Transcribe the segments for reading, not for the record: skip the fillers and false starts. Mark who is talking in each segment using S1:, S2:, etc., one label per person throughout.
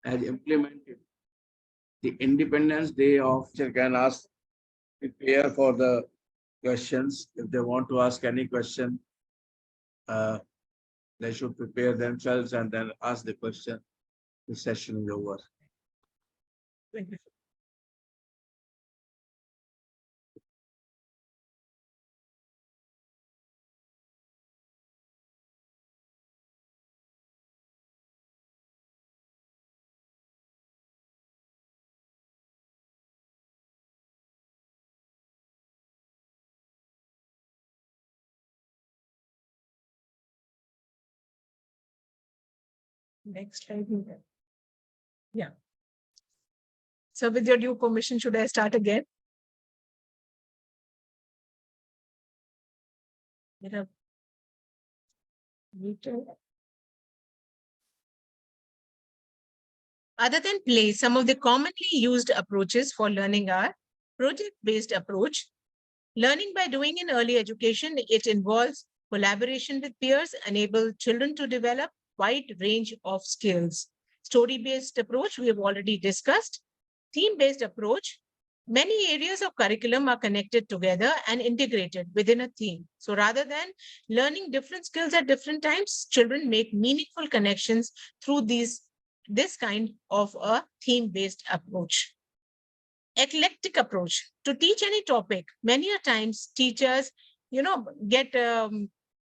S1: has implemented the Independence Day of can ask, prepare for the questions. If they want to ask any question, uh, they should prepare themselves and then ask the question. The session is over. Thank you.
S2: Next slide. Yeah. So with your due permission, should I start again? Other than play, some of the commonly used approaches for learning are project-based approach. Learning by doing in early education, it involves collaboration with peers, enable children to develop wide range of skills. Story-based approach, we have already discussed. Theme-based approach, many areas of curriculum are connected together and integrated within a theme. So rather than learning different skills at different times, children make meaningful connections through this kind of a theme-based approach. Eclectic approach to teach any topic. Many a times teachers, get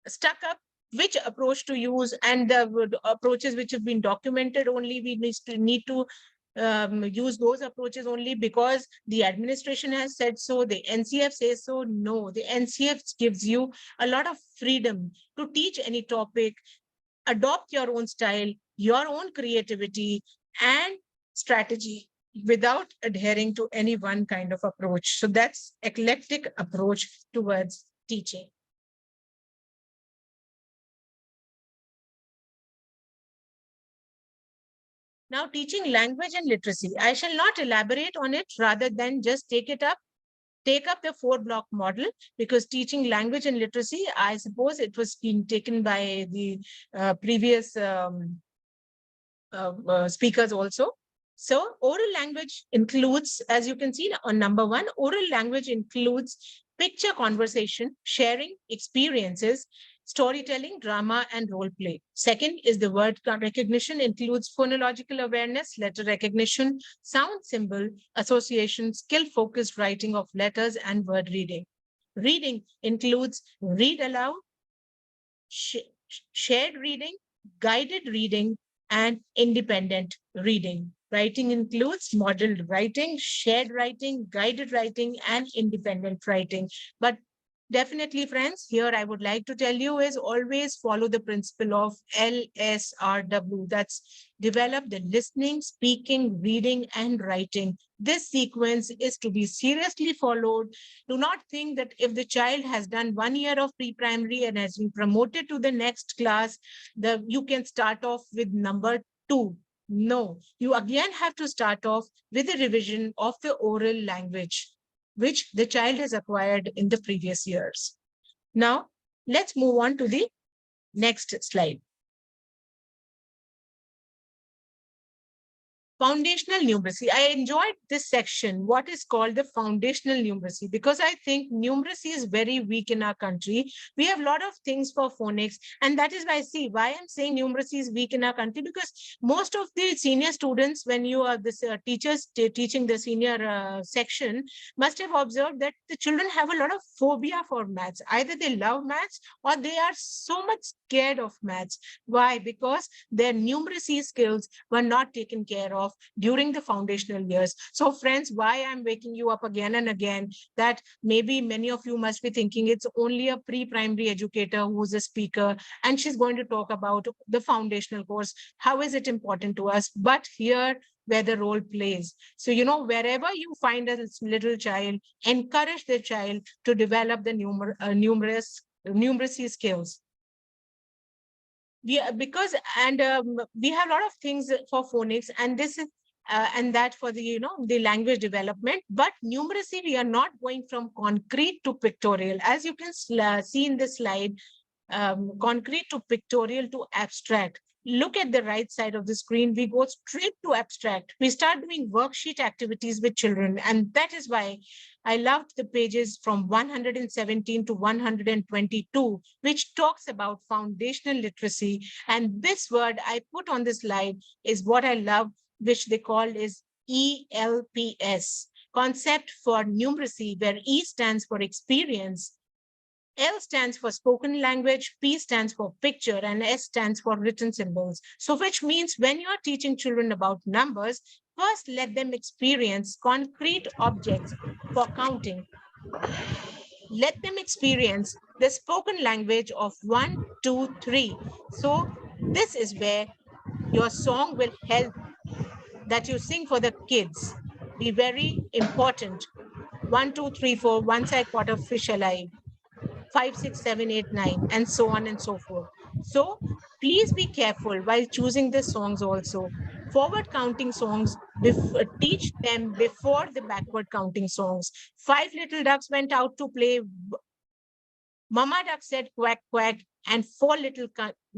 S2: stuck up which approach to use, and the approaches which have been documented only, we need to use those approaches only because the administration has said so, the NCF says so. No, the NCF gives you a lot of freedom to teach any topic, adopt your own style, your own creativity and strategy without adhering to any one kind of approach. So that's eclectic approach towards teaching. Now, teaching language and literacy. I shall not elaborate on it, rather than just take up the 4-block model, because teaching language and literacy, I suppose it was being taken by the previous speakers also. So oral language includes, as you can see on number 1, oral language includes picture conversation, sharing experiences, storytelling, drama, and role play. Second is the word recognition, includes phonological awareness, letter recognition, sound symbol association, skill-focused writing of letters, and word reading. Reading includes read aloud, shared reading, guided reading, and independent reading. Writing includes modeled writing, shared writing, guided writing, and independent writing. But definitely, friends, here I would like to tell you is always follow the principle of LSRW. That's develop the listening, speaking, reading, and writing. This sequence is to be seriously followed. Do not think that if the child has done 1 year of pre-primary and has been promoted to the next class, you can start off with number 2. No, you again have to start off with a revision of the oral language, which the child has acquired in the previous years. Now, let's move on to the next slide. Foundational numeracy. I enjoyed this section, what is called the foundational numeracy, because I think numeracy is very weak in our country. We have a lot of things for phonics, and that is why I'm saying numeracy is weak in our country, because most of the senior students, when you are the teachers teaching the senior section, must have observed that the children have a lot of phobia for maths. Either they love maths or they are so much scared of maths. Why? Because their numeracy skills were not taken care of during the foundational years. So friends, why I'm waking you up again and again, that maybe many of you must be thinking it's only a pre-primary educator who's a speaker and she's going to talk about the foundational course. How is it important to us? But here where the role plays. So, wherever you find a little child, encourage the child to develop the numeracy skills. We have a lot of things for phonics, and this is and that for the the language development. But numeracy, we are not going from concrete to pictorial, as you can see in this slide. Concrete to pictorial to abstract. look at the right side of the screen, we go straight to abstract. We start doing worksheet activities with children. And that is why I loved the pages from 117 to 122, which talks about foundational literacy. And this word I put on the slide is what I love, which they call is ELPS, concept for numeracy, where E stands for experience, L stands for spoken language, P stands for picture, and S stands for written symbols. So which means when you're teaching children about numbers, first let them experience concrete objects for counting. Let them experience the spoken language of 1, 2, 3. So this is where your song will help, that you sing for the kids, be very important. 1, 2, 3, 4, once I caught a fish alive. 5, 6, 7, 8, 9, and so on and so forth. So please be careful while choosing the songs also. Forward counting songs, teach them before the backward counting songs. Five little ducks went out to play. Mama duck said quack, quack, and four little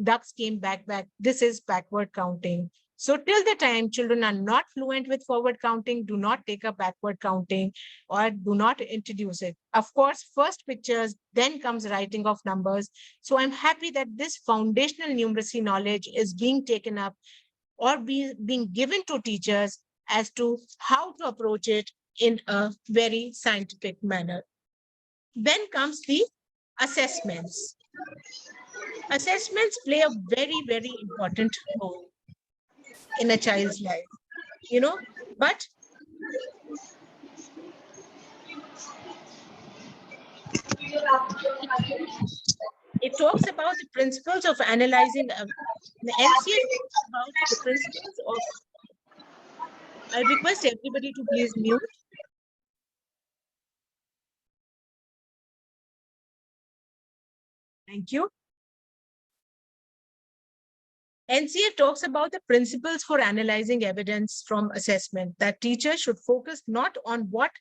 S2: ducks came back, back. This is backward counting. So till the time children are not fluent with forward counting, do not take up backward counting or do not introduce it. Of course, first pictures, then comes writing of numbers. So I'm happy that this foundational numeracy knowledge is being taken up or being given to teachers as to how to approach it in a very scientific manner. Then comes the assessments. Assessments play a very, very important role in a child's life, but it talks about the principles of analyzing. The NCA talks about the principles of, I request everybody to please mute. Thank you. NCF talks about the principles for analyzing evidence from assessment, that teachers should focus not on what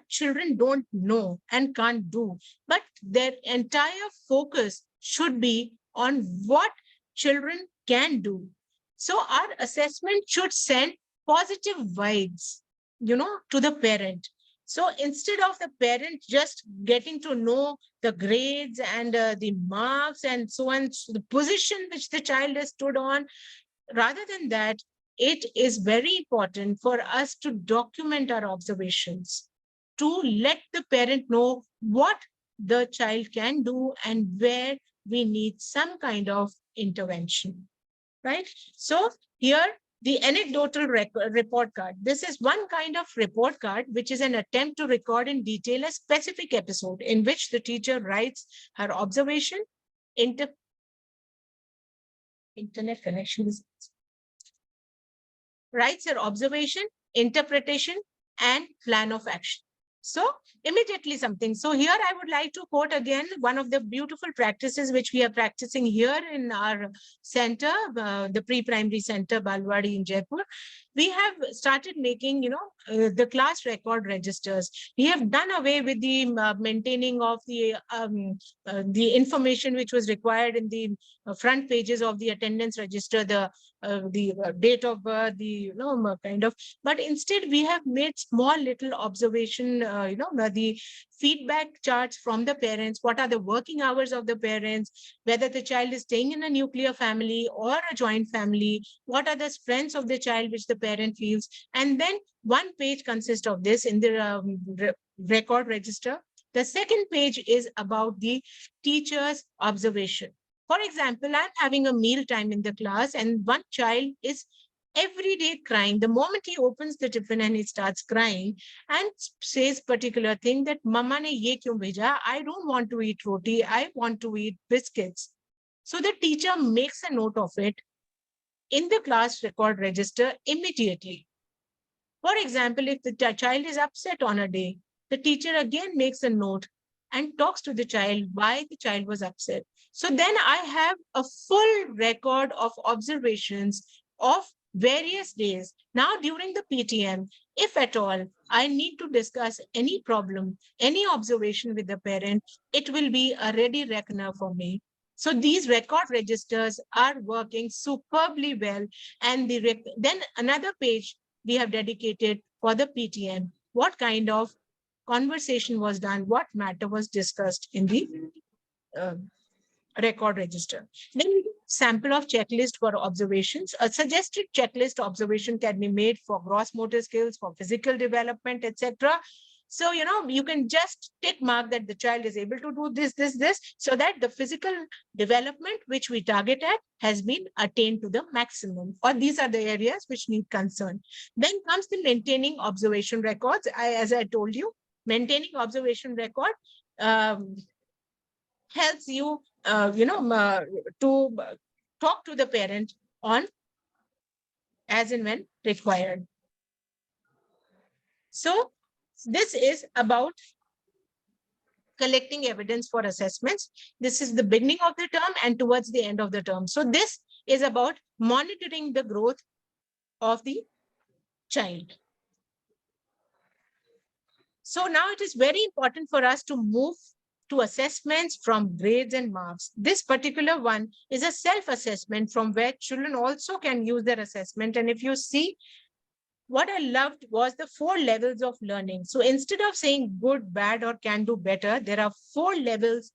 S2: children don't know and can't do, but their entire focus should be on what children can do. So our assessment should send positive vibes, to the parent. So instead of the parent just getting to know the grades and the marks and so on, so the position which the child has stood on, rather than that, it is very important for us to document our observations, to let the parent know what the child can do and where we need some kind of intervention, right? So here, the anecdotal report card. This is one kind of report card, which is an attempt to record in detail a specific episode in which the teacher writes her observation, internet connections, writes her observation, interpretation, and plan of action. So immediately something. So here I would like to quote again one of the beautiful practices which we are practicing here in our center, the pre-primary center, Balwadi in Jaipur. We have started making, the class record registers. We have done away with the maintaining of the information which was required in the front pages of the attendance register, the date of birth, the kind of, but instead we have made small little observation, the feedback charts from the parents. What are the working hours of the parents? Whether the child is staying in a nuclear family or a joint family? What are the strengths of the child which the parent feels? And then one page consists of this in the record register. The second page is about the teacher's observation. For example, I'm having a meal time in the class and one child is every day crying. The moment he opens the tiffin and he starts crying and says particular thing that Mama ne ye kyun bheja? I don't want to eat roti. I want to eat biscuits. So the teacher makes a note of it in the class record register immediately. For example, if the child is upset on a day, the teacher again makes a note and talks to the child why the child was upset. So then I have a full record of observations of various days. Now during the PTM, if at all I need to discuss any problem, any observation with the parent, it will be a ready reckoner for me. So these record registers are working superbly well. And then another page we have dedicated for the PTM. What kind of conversation was done? What matter was discussed in the uh, record register? Then we do sample of checklist for observations. A suggested checklist observation can be made for gross motor skills, for physical development, etc. So, you can just tick mark that the child is able to do this, so that the physical development which we target at has been attained to the maximum, or these are the areas which need concern. Then comes the maintaining observation records. As I told you, maintaining observation record helps you, to talk to the parent on as and when required. So this is about collecting evidence for assessments. This is the beginning of the term and towards the end of the term. So this is about monitoring the growth of the child. So now it is very important for us to move to assessments from grades and marks. This particular one is a self-assessment from where children also can use their assessment. And if you see, what I loved was the 4 levels of learning. So instead of saying good, bad, or can do better, there are 4 levels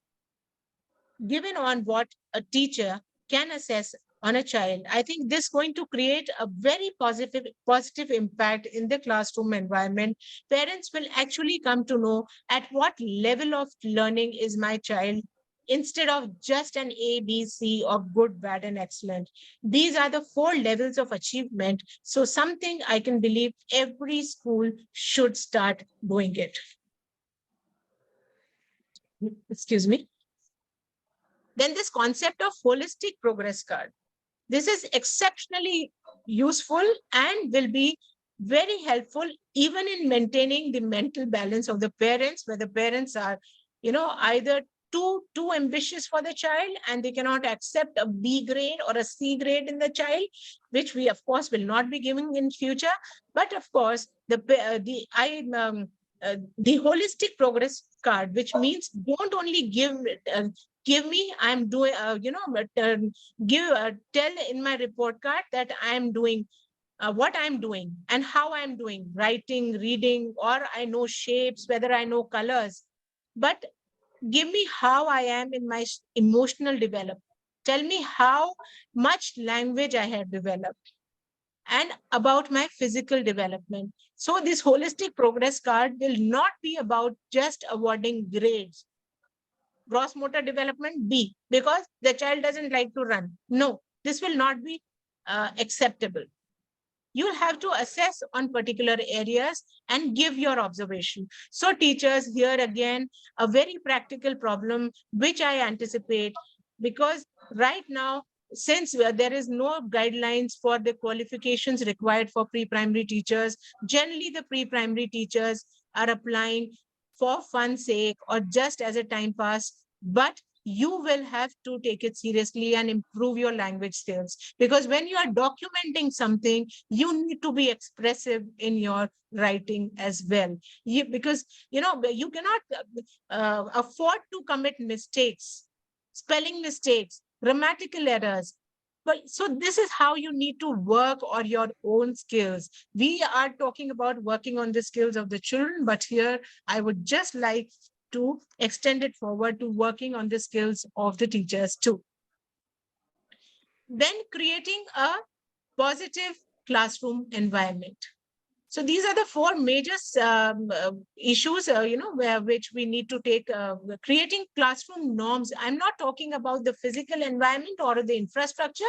S2: given on what a teacher can assess on a child. I think this is going to create a very positive impact in the classroom environment. Parents will actually come to know at what level of learning is my child, instead of just an A, B, C of good, bad, and excellent. These are the 4 levels of achievement. So something I can believe every school should start doing it. Excuse me. Then this concept of holistic progress card. This is exceptionally useful and will be very helpful even in maintaining the mental balance of the parents, where the parents are, either too ambitious for the child and they cannot accept a B grade or a C grade in the child, which we of course will not be giving in future. But of course, the holistic progress card, which means don't only give me, I'm doing, tell in my report card that I'm doing what I'm doing and how I'm doing, writing, reading, or I know shapes, whether I know colors, but give me how I am in my emotional development. Tell me how much language I have developed and about my physical development. So this holistic progress card will not be about just awarding grades, gross motor development B, because the child doesn't like to run. No, this will not be acceptable. You'll have to assess on particular areas and give your observation. So teachers, here again, a very practical problem, which I anticipate, because right now, since there is no guidelines for the qualifications required for pre-primary teachers, generally the pre-primary teachers are applying for fun's sake or just as a time pass, but you will have to take it seriously and improve your language skills, because when you are documenting something, you need to be expressive in your writing as well. Because you cannot afford to commit mistakes, spelling mistakes, grammatical errors. But so this is how you need to work on your own skills. We are talking about working on the skills of the children, but here I would just like to extend it forward to working on the skills of the teachers too. Then creating a positive classroom environment. So these are the 4 major issues, which we need to take. Creating classroom norms. I'm not talking about the physical environment or the infrastructure.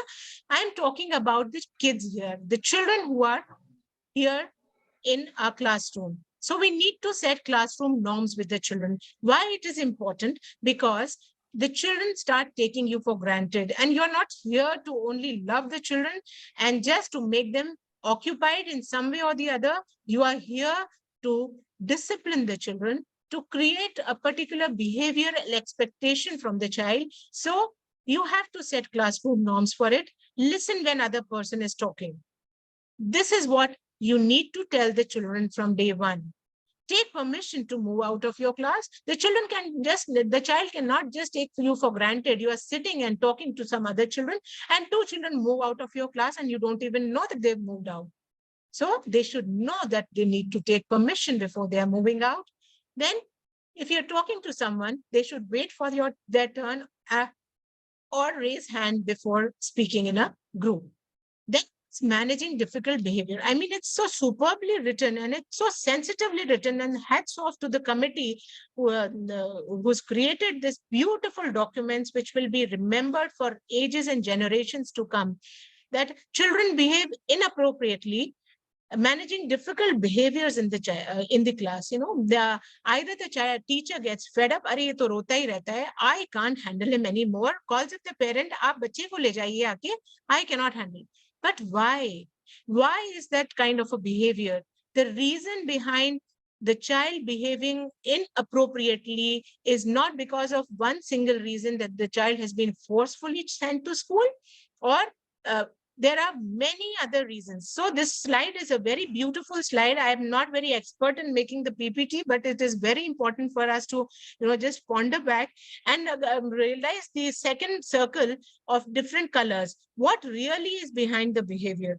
S2: I'm talking about the kids here, the children who are here in our classroom. So we need to set classroom norms with the children. Why it is important? Because the children start taking you for granted, and you're not here to only love the children and just to make them occupied in some way or the other. You are here to discipline the children, to create a particular behavioral expectation from the child. So you have to set classroom norms for it. Listen when other person is talking. This is what you need to tell the children from day one. take permission to move out of your class. The child cannot just take you for granted. You are sitting and talking to some other children, and two children move out of your class and you don't even know that they've moved out. So they should know that they need to take permission before they are moving out. Then if you're talking to someone, they should wait for their turn or raise hand before speaking in a group. Then it's managing difficult behavior. I mean, it's so superbly written and it's so sensitively written, and hats off to the committee who's created this beautiful documents which will be remembered for ages and generations to come. That children behave inappropriately, managing difficult behaviors in the class. Either the teacher gets fed up, अरे ये तो रोता ही रहता है, I can't handle him anymore, calls up the parent, आप बच्चे को ले जाइए आके, I cannot handle. But why is that kind of a behavior? The reason behind the child behaving inappropriately is not because of one single reason, that the child has been forcefully sent to school, or there are many other reasons. So this slide is a very beautiful slide. I am not very expert in making the PPT, but it is very important for us to just ponder back and realize the second circle of different colors. What really is behind the behavior?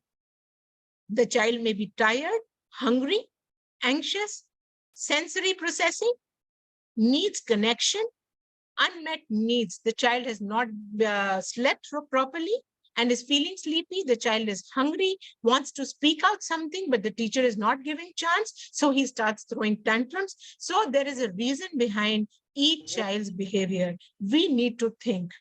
S2: The child may be tired, hungry, anxious, sensory processing, needs connection, unmet needs. The child has not slept properly and is feeling sleepy. The child is hungry, wants to speak out something, but the teacher is not giving chance. So he starts throwing tantrums. So there is a reason behind each child's behavior. We need to think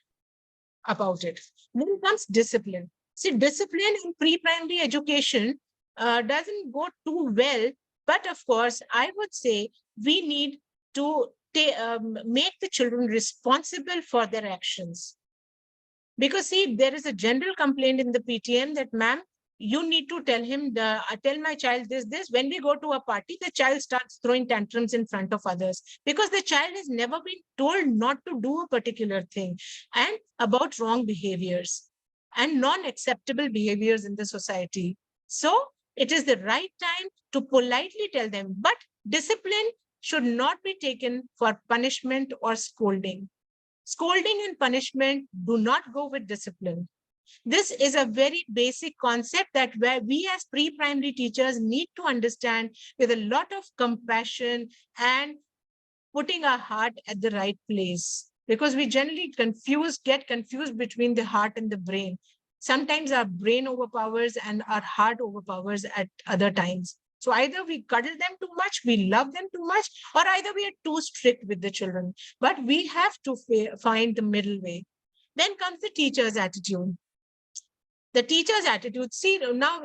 S2: about it. Then comes discipline. See, discipline in pre-primary education doesn't go too well. But of course, I would say we need to make the children responsible for their actions. Because see, there is a general complaint in the PTM that, ma'am, you need to tell him, tell my child this. When we go to a party, the child starts throwing tantrums in front of others because the child has never been told not to do a particular thing, and about wrong behaviors and non-acceptable behaviors in the society. So it is the right time to politely tell them, but discipline should not be taken for punishment or scolding. Scolding and punishment do not go with discipline. This is a very basic concept that where we as pre-primary teachers need to understand with a lot of compassion and putting our heart at the right place. Because we generally get confused between the heart and the brain. Sometimes our brain overpowers and our heart overpowers at other times. So either we cuddle them too much, we love them too much, or either we are too strict with the children. But we have to find the middle way. Then comes the teacher's attitude. The teacher's attitude. See, now,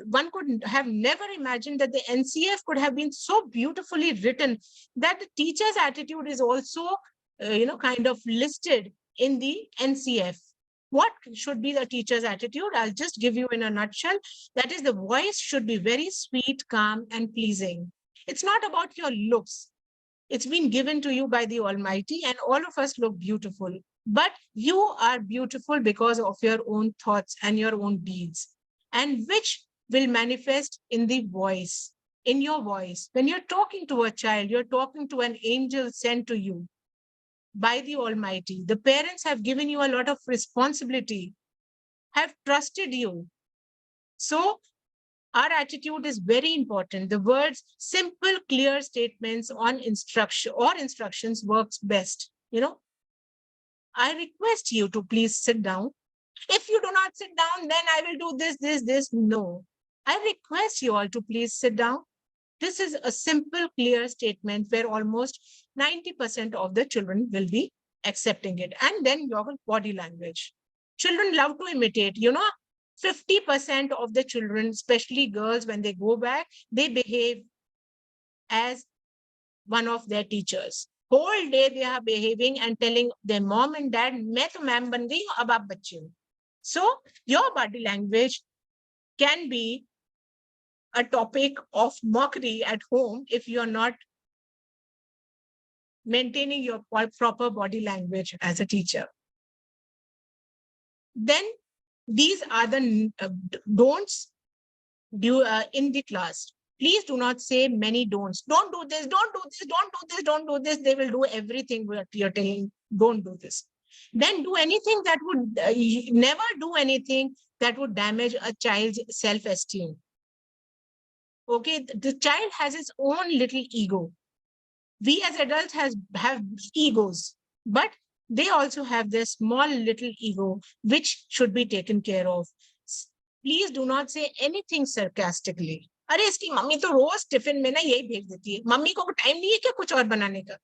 S2: one could have never imagined that the NCF could have been so beautifully written that the teacher's attitude is also, kind of listed in the NCF. What should be the teacher's attitude? I'll just give you in a nutshell. That is, the voice should be very sweet, calm, and pleasing. It's not about your looks. It's been given to you by the Almighty, and all of us look beautiful. But you are beautiful because of your own thoughts and your own deeds, and which will manifest in the voice, in your voice. When you're talking to a child, you're talking to an angel sent to you by the Almighty. The parents have given you a lot of responsibility, have trusted you. So our attitude is very important. The words simple, clear statements on instructions works best. I request you to please sit down. If you do not sit down, then I will do this. No. I request you all to please sit down. This is a simple, clear statement where almost 90% of the children will be accepting it. And then your body language. Children love to imitate, 50% of the children, especially girls, when they go back, they behave as one of their teachers. Whole day they are behaving and telling their mom and dad, "मैं तो ma'am बन गई हूँ, अब आप बच्चे हो." So your body language can be a topic of mockery at home if you're not maintaining your proper body language as a teacher. Then these are the don'ts in the class. Please do not say many don'ts. Don't do this, don't do this, don't do this, don't do this. They will do everything what you're telling. Don't do this. Then do anything that would never do anything that would damage a child's self-esteem. Okay, the child has his own little ego. We as adults have egos, but they also have their small little ego, which should be taken care of. Please do not say anything sarcastically. अरे इसकी mummy तो रोज tiffin में ना यही भेज देती है, mummy को टाइम नहीं है क्या कुछ और बनाने का.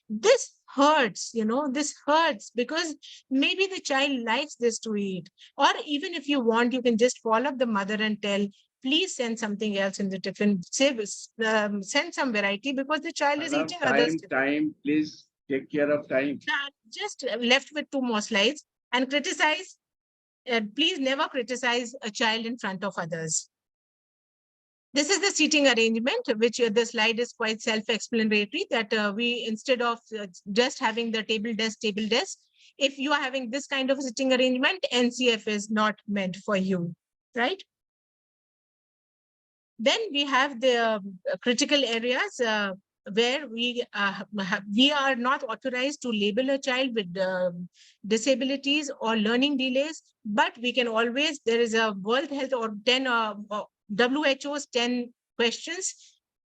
S2: This hurts, this hurts because maybe the child likes this to eat. Or even if you want, you can just call up the mother and tell, please send something else in the tiffin. Send some variety because the child is eating others.
S1: Time, please take care of time.
S2: Just left with 2 more slides and criticize. Please never criticize a child in front of others. This is the seating arrangement, which the slide is quite self-explanatory, that we, instead of just having the table desk, if you are having this kind of sitting arrangement, NCF is not meant for you, right? Then we have the critical areas where we are not authorized to label a child with disabilities or learning delays, but we can always, there is a World Health or 10 WHO's 10 questions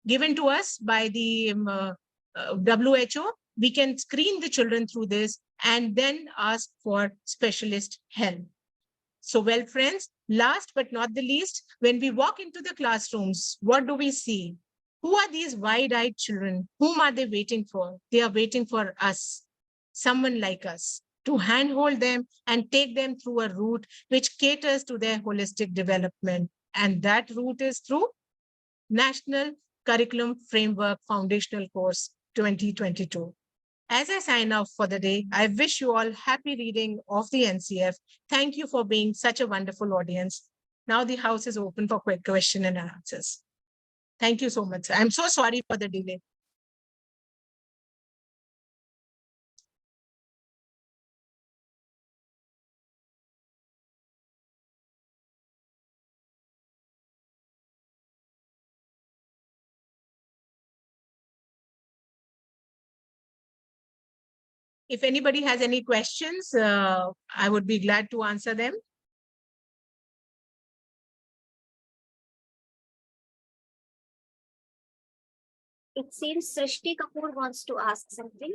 S2: given to us by the WHO. We can screen the children through this and then ask for specialist help. So, well, friends, last but not the least, when we walk into the classrooms, what do we see? Who are these wide-eyed children? Whom are they waiting for? They are waiting for us, someone like us, to handhold them and take them through a route which caters to their holistic development. And that route is through National Curriculum Framework Foundational Course 2022. As I sign off for the day, I wish you all happy reading of the NCF. Thank you for being such a wonderful audience. Now the house is open for quick question and answers. Thank you so much. I'm so sorry for the delay. If anybody has any questions, I would be glad to answer them.
S3: It seems Srishti Kapoor wants to ask something.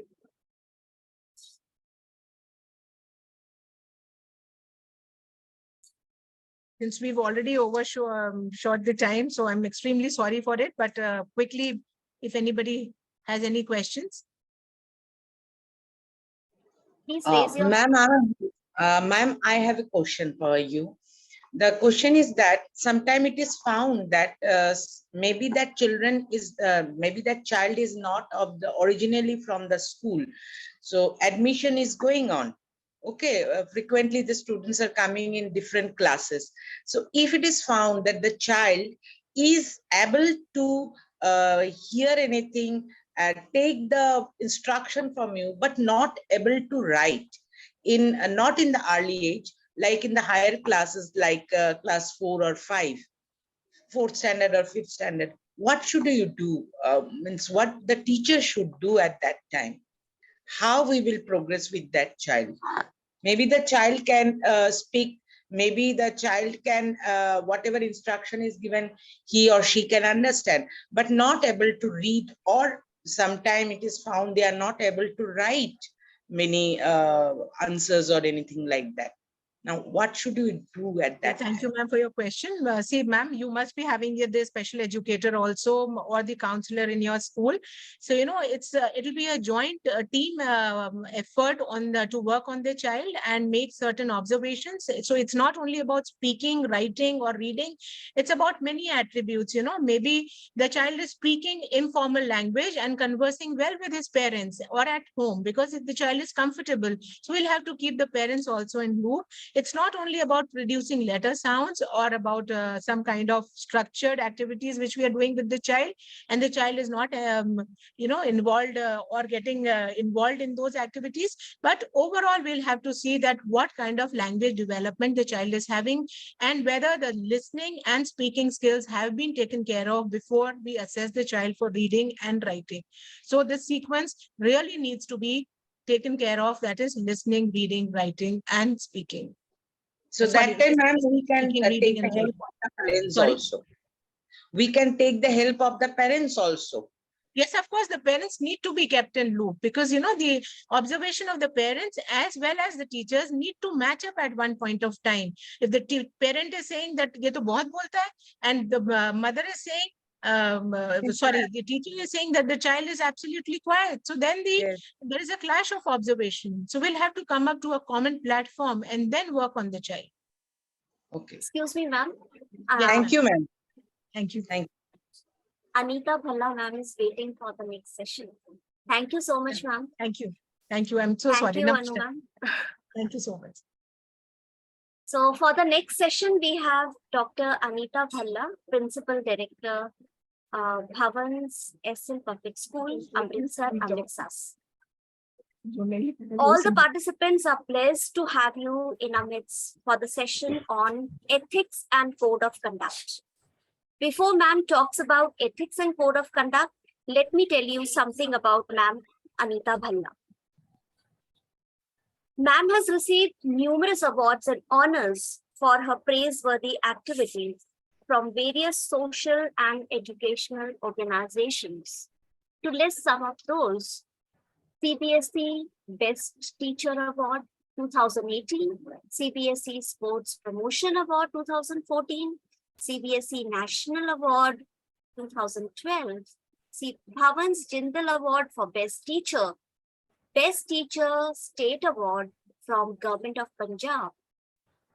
S2: Since we've already overshot the time, so I'm extremely sorry for it. But quickly, if anybody has any questions.
S3: Please raise your hand.
S4: Ma'am, I have a question for you. The question is that sometimes it is found that maybe that child is not originally from the school, so admission is going on. Okay, frequently the students are coming in different classes. So if it is found that the child is able to hear anything, take the instruction from you, but not able to write not in the early age, like in the higher classes, like class 4 or 5, 4th standard or 5th standard, what should you do? Means what the teacher should do at that time? How we will progress with that child? Maybe the child can speak, maybe the child can, whatever instruction is given, he or she can understand, but not able to read, or sometime it is found they are not able to write many answers or anything like that. Now, what should we do at that
S2: Thank
S4: time?
S2: you, ma'am, for your question. See, ma'am, you must be having the special educator also, or the counselor in your school. So, it'll be a joint team effort to work on the child and make certain observations. So it's not only about speaking, writing, or reading. It's about many attributes. Maybe the child is speaking informal language and conversing well with his parents or at home, because if the child is comfortable, so we'll have to keep the parents also in loop. It's not only about producing letter sounds or about some kind of structured activities which we are doing with the child, and the child is not, involved or getting involved in those activities. But overall, we'll have to see that what kind of language development the child is having, and whether the listening and speaking skills have been taken care of before we assess the child for reading and writing. So this sequence really needs to be taken care of, that is listening, reading, writing, and speaking.
S4: So
S2: Sorry,
S4: that time, ma'am, we can
S2: speaking,
S4: take
S2: reading,
S4: the
S2: and
S4: help
S2: writing.
S4: of the parents
S2: Sorry?
S4: also. We can take the help of the parents also.
S2: Yes, of course, the parents need to be kept in loop, because, the observation of the parents as well as the teachers need to match up at one point of time. If the parent is saying that ye to bahut bolta hai, and the mother is saying, the teacher is saying that the child is absolutely quiet. So then
S4: Yes.
S2: there is a clash of observation. So we'll have to come up to a common platform and then work on the child.
S4: Okay.
S3: Excuse me, ma'am.
S2: Yes,
S4: Thank you, ma'am.
S2: Thank you.
S4: Thank
S3: Anita Bhalla ma'am is waiting for the next session. Thank you so much, ma'am.
S2: Thank you. Thank you. I'm so
S3: Thank
S2: sorry.
S3: you,
S2: Namaste.
S3: Anu ma'am.
S2: Thank you so much.
S3: So for the next session, we have Dr. Anita Bhalla, Principal Director, Bhavans SL Public School, Amritsar, Amritsar. All the participants are blessed to have you in our midst for the session on ethics and code of conduct. Before ma'am talks about ethics and code of conduct, let me tell you something about ma'am Anita Bhalla. Ma'am has received numerous awards and honors for her praiseworthy activities from various social and educational organizations. To list some of those, CBSE Best Teacher Award 2018, CBSE Sports Promotion Award 2014, CBSE National Award 2012, Bhavans Jindal Award for Best Teacher, Best Teacher State Award from Government of Punjab,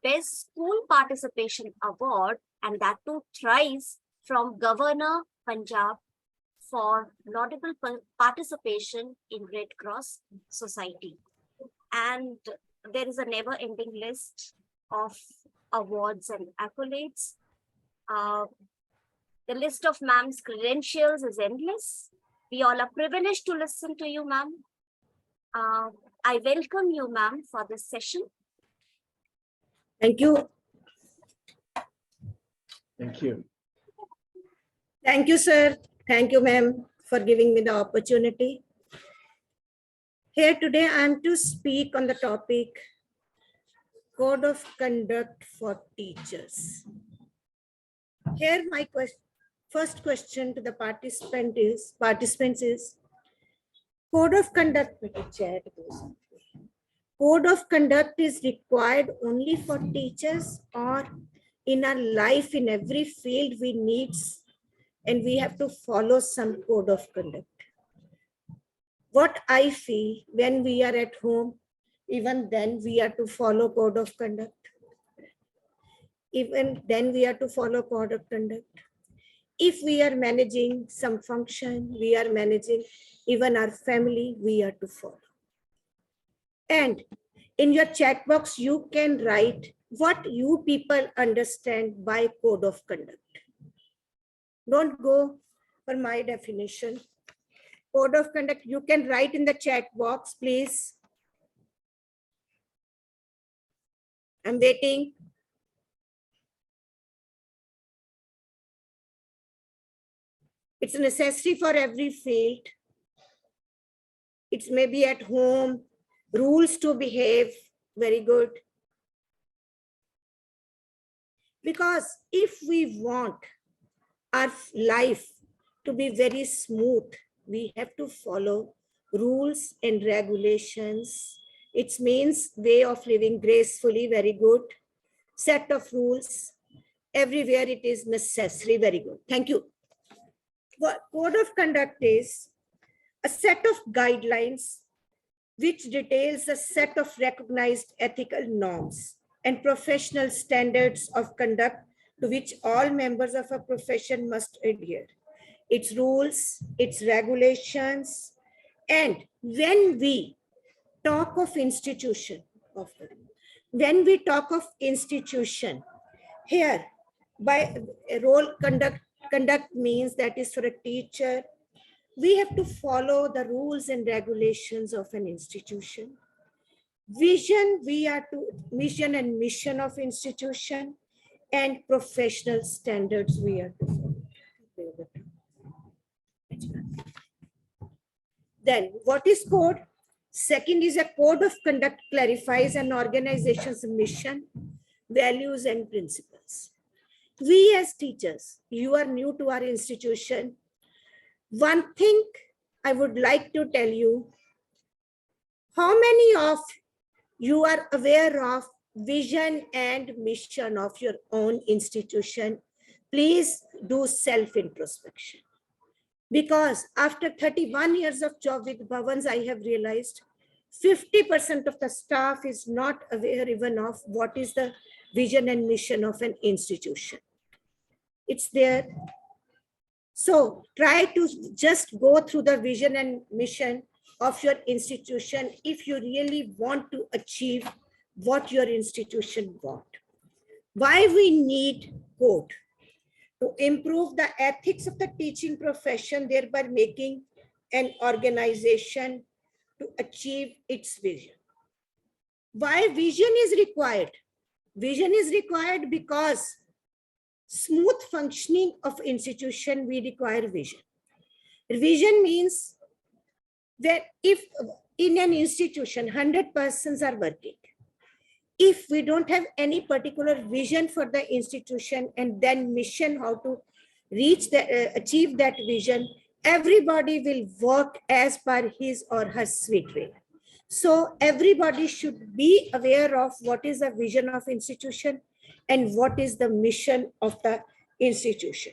S3: Best School Participation Award, and that too thrice from Governor Punjab for laudable participation in Red Cross Society. And there is a never-ending list of awards and accolades. The list of ma'am's credentials is endless. We all are privileged to listen to you, ma'am. I welcome you, ma'am, for this session.
S5: Thank you.
S1: Thank you.
S5: Thank you, sir. Thank you, ma'am, for giving me the opportunity. Here today, I am to speak on the topic Code of Conduct for Teachers. Here, my first question to the participants is, Code of Conduct. Code of conduct is required only for teachers, or in our life, in every field we need, and we have to follow some code of conduct. What I feel, when we are at home, even then we are to follow code of conduct. Even then we are to follow code of conduct. If we are managing some function, we are managing even our family, we are to follow. And in your chat box, you can write what you people understand by code of conduct. Don't go for my definition. Code of conduct, you can write in the chat box, please. I'm waiting. It's necessary for every field. It's maybe at home, rules to behave, very good. Because if we want our life to be very smooth, we have to follow rules and regulations. It means way of living gracefully, very good. Set of rules. Everywhere it is necessary, very good. Thank you. What code of conduct is a set of guidelines which details a set of recognized ethical norms and professional standards of conduct to which all members of a profession must adhere. Its rules, its regulations, and when we talk of institution, when we talk of institution, here by role conduct means that is for a teacher, we have to follow the rules and regulations of an institution. Vision, we are to mission and mission of institution, and professional standards we are to follow. Then what is code? Second is a code of conduct clarifies an organization's mission, values, and principles. We as teachers, you are new to our institution. One thing I would like to tell you, how many of you are aware of vision and mission of your own institution? Please do self-introspection. Because after 31 years of job with Bhavans, I have realized 50% of the staff is not aware even of what is the vision and mission of an institution. It's there. So try to just go through the vision and mission of your institution if you really want to achieve what your institution want. Why we need code? To improve the ethics of the teaching profession, thereby making an organization to achieve its vision. Why vision is required? Vision is required because smooth functioning of institution, we require vision. Vision means that if in an institution 100 persons are working, if we don't have any particular vision for the institution and then mission how to reach the achieve that vision, everybody will work as per his or her sweet way. So everybody should be aware of what is the vision of institution and what is the mission of the institution.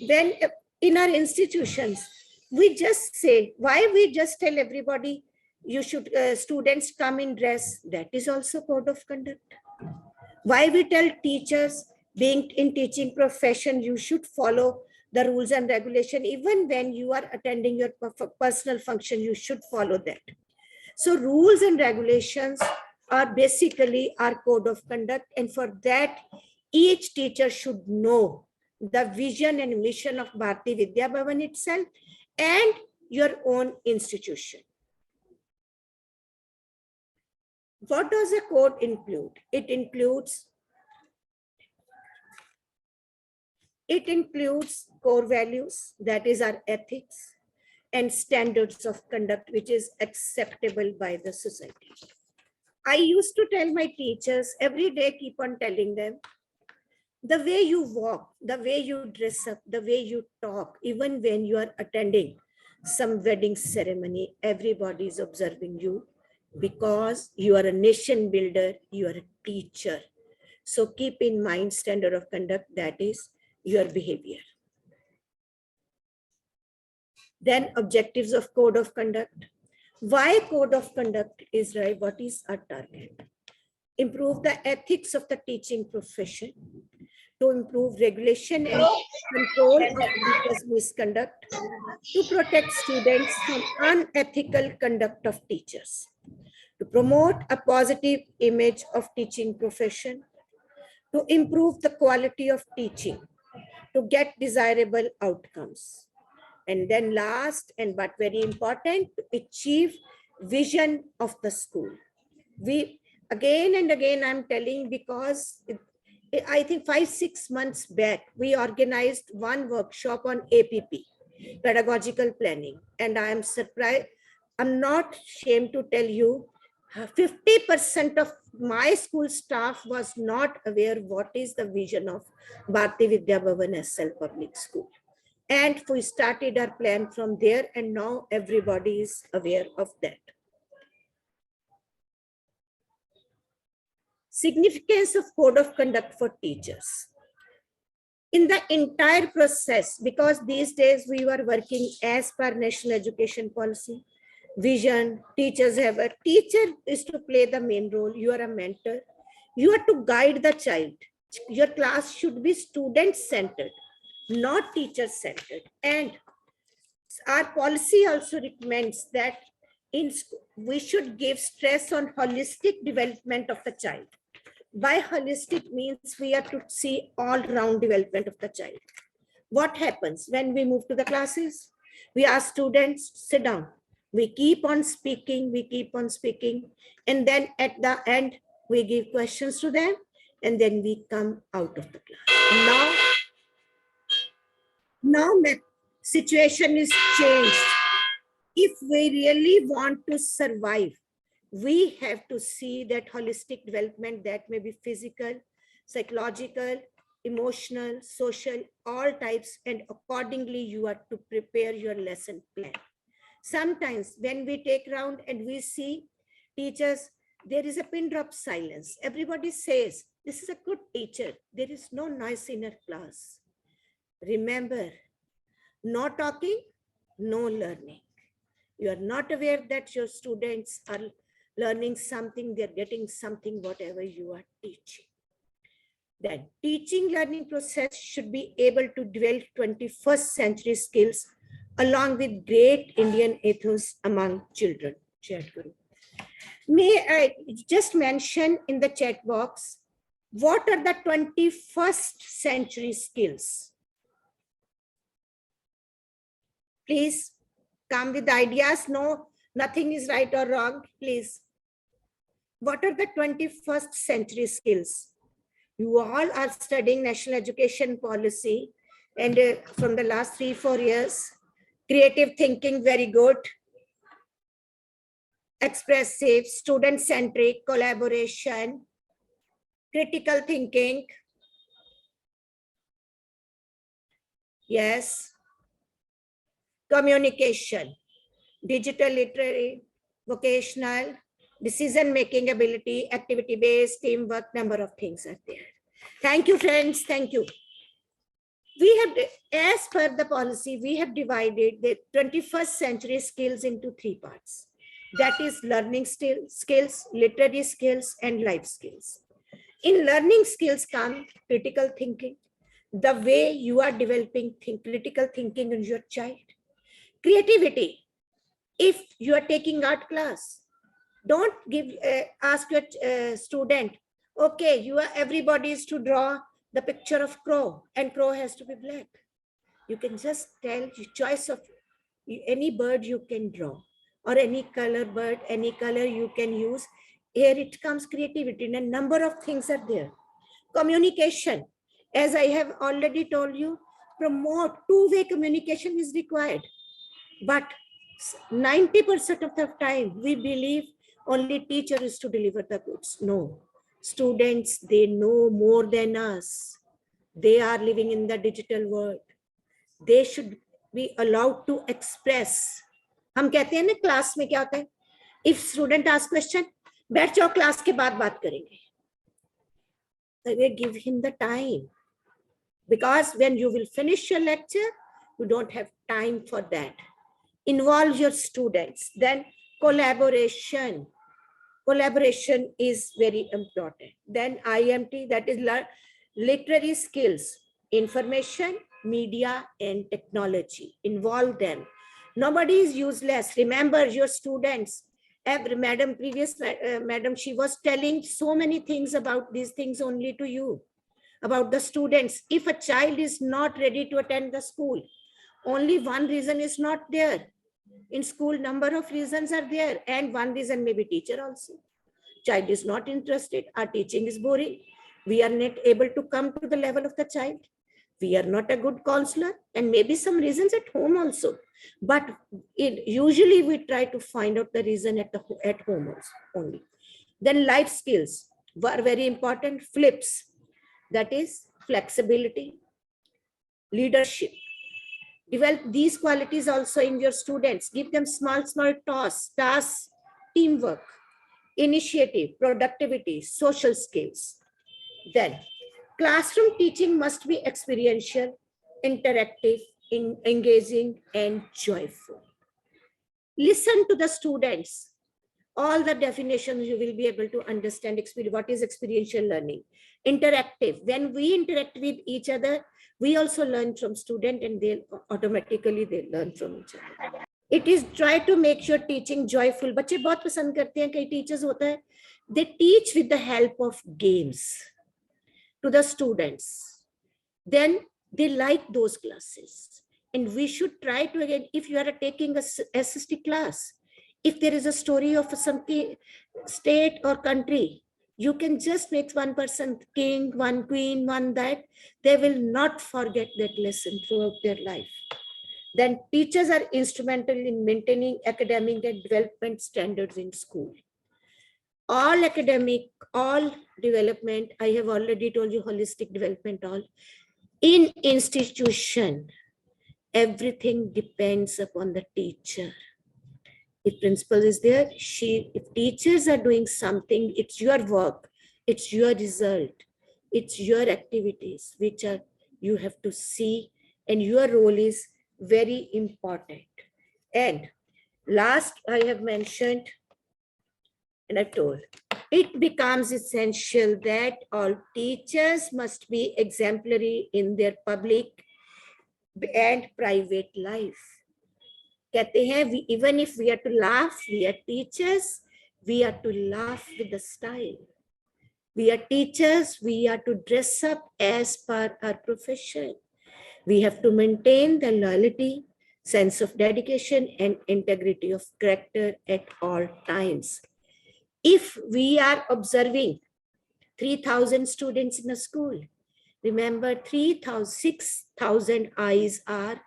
S5: Then in our institutions, we just say, why we just tell everybody you should, students come in dress, that is also code of conduct. Why we tell teachers being in teaching profession, you should follow the rules and regulation, even when you are attending your personal function, you should follow that. So rules and regulations are basically our code of conduct, and for that, each teacher should know the vision and mission of Bharati Vidya Bhavan itself and your own institution. What does a code include? It includes core values, that is our ethics, and standards of conduct, which is acceptable by the society. I used to tell my teachers every day, keep on telling them, the way you walk, the way you dress up, the way you talk, even when you are attending some wedding ceremony, everybody is observing you because you are a nation builder, you are a teacher. So keep in mind standard of conduct, that is your behavior. Then objectives of code of conduct. Why code of conduct is right? What is our target? Improve the ethics of the teaching profession, to improve regulation and control of teachers' misconduct, to protect students from unethical conduct of teachers, to promote a positive image of teaching profession, to improve the quality of teaching, to get desirable outcomes. And then last and but very important, to achieve vision of the school. We again and again I'm telling, because I think 5-6 months back, we organized one workshop on APP, pedagogical planning. And I am surprised, I'm not ashamed to tell you, 50% of my school staff was not aware what is the vision of Bharati Vidya Bhavan SL Public School. And we started our plan from there, and now everybody is aware of that. Significance of code of conduct for teachers. In the entire process, because these days we were working as per National Education Policy, vision, teachers have a teacher is to play the main role. You are a mentor. You are to guide the child. Your class should be student-centered, not teacher-centered. And our policy also recommends that we should give stress on holistic development of the child. By holistic means we have to see all round development of the child. What happens when we move to the classes? We ask students, sit down. We keep on speaking, and then at the end, we give questions to them, and then we come out of the class. Now situation is changed. If we really want to survive, we have to see that holistic development, that may be physical, psychological, emotional, social, all types, and accordingly you are to prepare your lesson plan. Sometimes when we take round and we see teachers, there is a pin drop silence. Everybody says, this is a good teacher. There is no noise in her class. Remember, no talking, no learning. You are not aware that your students are learning something, they're getting something, whatever you are teaching. Then teaching learning process should be able to develop 21st century skills along with great Indian ethos among children. May I just mention in the chat box, what are the 21st century skills? Please come with ideas. No, nothing is right or wrong, please. What are the 21st century skills? You all are studying national education policy, and from the last 3-4 years, creative thinking, very good. Expressive, student-centric, collaboration, critical thinking. Yes. Communication, digital literary, vocational, decision-making ability, activity-based, teamwork, number of things are there. Thank you, friends. Thank you. We have, as per the policy, we have divided the 21st century skills into 3 parts. That is learning skills, literary skills, and life skills. In learning skills come critical thinking, the way you are developing critical thinking in your child. Creativity. If you are taking art class, don't ask your student, okay, everybody is to draw the picture of crow and crow has to be black. You can just tell your choice of any bird you can draw, or any color bird, any color you can use. Here it comes creativity, and a number of things are there. Communication, as I have already told you, promote two-way communication is required. But 90% of the time, we believe only teacher is to deliver the goods. No, students, they know more than us. They are living in the digital world. They should be allowed to express. हम कहते हैं ना class में क्या होता है? If student asks question, बैठ जाओ क्लास के बाद बात करेंगे. They give him the time. Because when you will finish your lecture, you don't have time for that. Involve your students. Then collaboration. Collaboration is very important. Then IMT, that is literary skills, information, media, and technology. Involve them. Nobody is useless. Remember your students. Every madam, previous madam, she was telling so many things about these things only to you, about the students. If a child is not ready to attend the school, only one reason is not there. In school, number of reasons are there, and one reason may be teacher also. Child is not interested, our teaching is boring, we are not able to come to the level of the child, we are not a good counselor, and maybe some reasons at home also. But usually we try to find out the reason at home also only. Then life skills were very important. Flips, that is flexibility, leadership. Develop these qualities also in your students. Give them small tasks, teamwork, initiative, productivity, social skills. Then classroom teaching must be experiential, interactive, engaging, and joyful. Listen to the students. All the definitions you will be able to understand. What is experiential learning? Interactive. When we interact with each other, we also learn from student, and they automatically learn from each other. It is try to make your teaching joyful. बच्चे बहुत पसंद करते हैं, कई teachers होता है, they teach with the help of games to the students. Then they like those classes. And we should try to, again, if you are taking a SST class, if there is a story of some state or country, you can just make one person king, one queen, one that. They will not forget that lesson throughout their life. Then teachers are instrumental in maintaining academic and development standards in school. All academic, all development, I have already told you, holistic development, all in institution, everything depends upon the teacher. If principal is there, if teachers are doing something, it's your work, it's your result, it's your activities, which are you have to see, and your role is very important. And last, I have mentioned, and I've told, it becomes essential that all teachers must be exemplary in their public and private life. कहते हैं, even if we are to laugh, we are teachers, we are to laugh with the style. We are teachers, we are to dress up as per our profession. We have to maintain the loyalty, sense of dedication, and integrity of character at all times. If we are observing 3,000 students in a school, remember 6,000 eyes are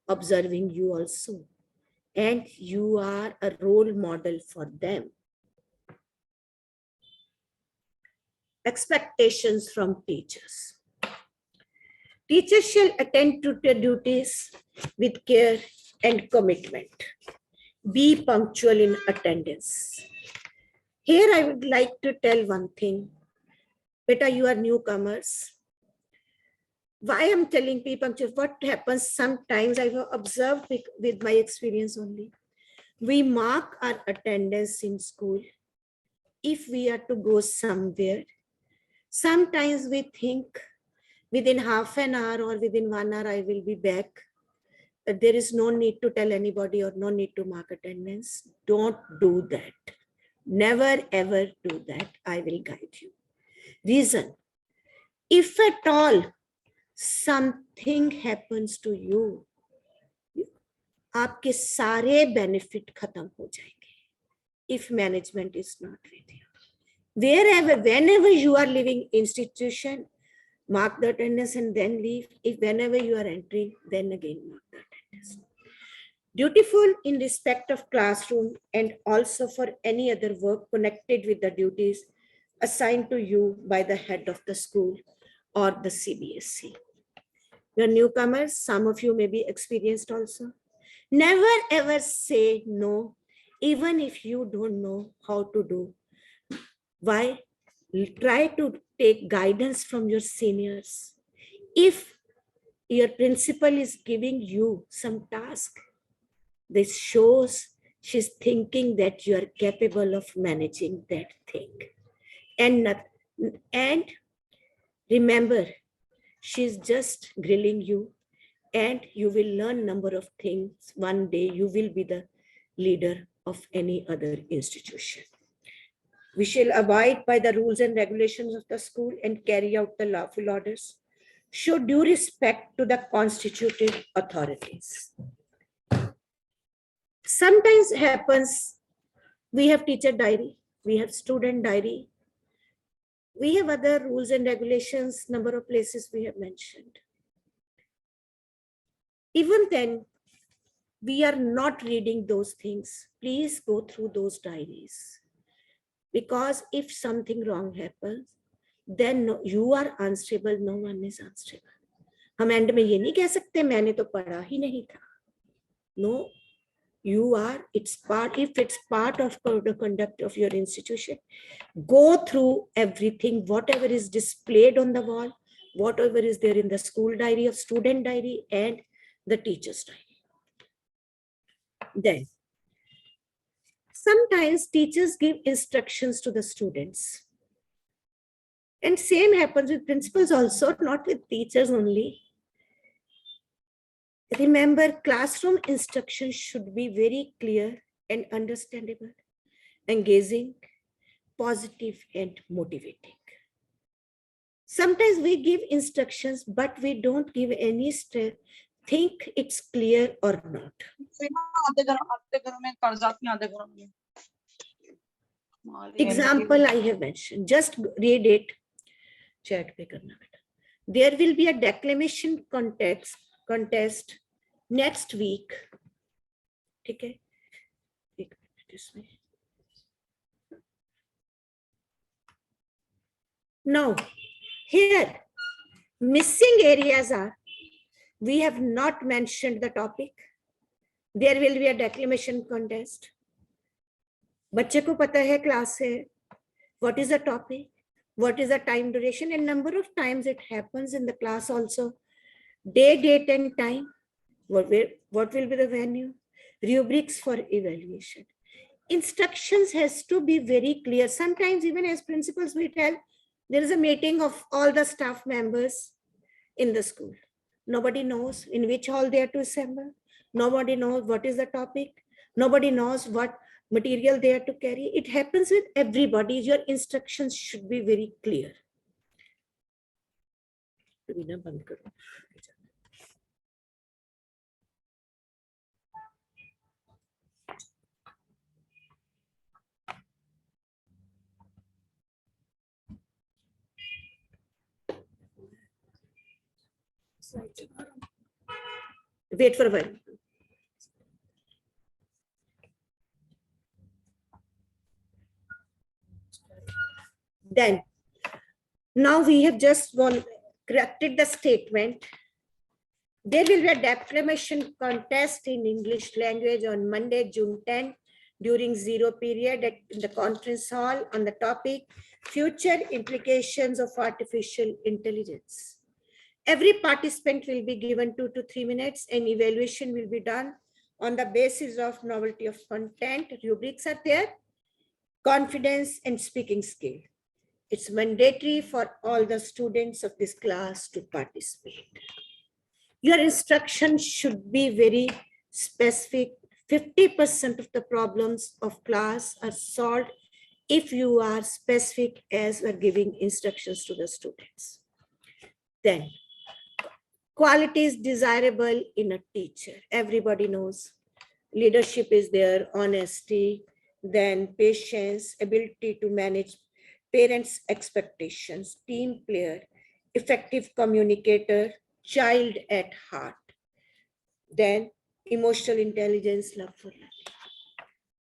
S5: observing you also, and you are a role model for them. Expectations from teachers. Teachers shall attend to their duties with care and commitment. Be punctual in attendance. Here I would like to tell one thing. Beta, you are newcomers. Why I'm telling be punctual? What happens sometimes, I have observed with my experience only. We mark our attendance in school. If we are to go somewhere, sometimes we think within half an hour or within 1 hour I will be back. There is no need to tell anybody or no need to mark attendance. Don't do that. Never ever do that. I will guide you. Reason, if at all something happens to you, आपके सारे benefit खत्म हो जाएंगे if management is not with you. Wherever, whenever you are leaving institution, mark the attendance and then leave. If whenever you are entering, then again mark the attendance. Dutiful in respect of classroom and also for any other work connected with the duties assigned to you by the head of the school or the CBSE. You're newcomers, some of you may be experienced also. Never ever say no, even if you don't know how to do. Why? Try to take guidance from your seniors. If your principal is giving you some task, this shows she's thinking that you are capable of managing that thing. And remember, she's just grilling you, and you will learn number of things. One day you will be the leader of any other institution. We shall abide by the rules and regulations of the school and carry out the lawful orders. Show due respect to the constituted authorities. Sometimes happens, we have teacher diary, we have student diary, we have other rules and regulations, number of places we have mentioned. Even then, we are not reading those things. Please go through those diaries. Because if something wrong happens, then you are answerable, no one is answerable. हम and में ये नहीं कह सकते मैंने तो पढ़ा ही नहीं था. No, you are, it's part, if it's part of the conduct of your institution, go through everything, whatever is displayed on the wall, whatever is there in the school diary of student diary and the teacher's diary. Then, sometimes teachers give instructions to the students. And same happens with principals also, not with teachers only. Remember, classroom instruction should be very clear and understandable, engaging, positive, and motivating. Sometimes we give instructions, but we don't give any stress. Think it's clear or not. Example I have mentioned. Just read it. Chat पे करना बेटा. There will be a declamation contest next week. ठीक है? एक minute इसमें. Now, here, missing areas are, we have not mentioned the topic. There will be a declamation contest. बच्चे को पता है क्लास है. What is the topic? What is the time duration and number of times it happens in the class also. Day, date and time. What will be the venue? Rubrics for evaluation. Instructions has to be very clear. Sometimes even as principals we tell, there is a meeting of all the staff members in the school. Nobody knows in which hall they are to assemble. Nobody knows what is the topic. Nobody knows what material they are to carry. It happens with everybody. Your instructions should be very clear. Wait for a while. Then, now we have just corrected the statement. There will be a declamation contest in English language on Monday, June 10, during 0 period in the conference hall on the topic, Future Implications of Artificial Intelligence. Every participant will be given 2 to 3 minutes and evaluation will be done on the basis of novelty of content. Rubrics are there, confidence and speaking skill. It's mandatory for all the students of this class to participate. Your instruction should be very specific. 50% of the problems of class are solved if you are specific as you are giving instructions to the students. Then, quality is desirable in a teacher. Everybody knows leadership is there, honesty, then patience, ability to manage parents' expectations, team player, effective communicator, child at heart, then emotional intelligence, love for learning.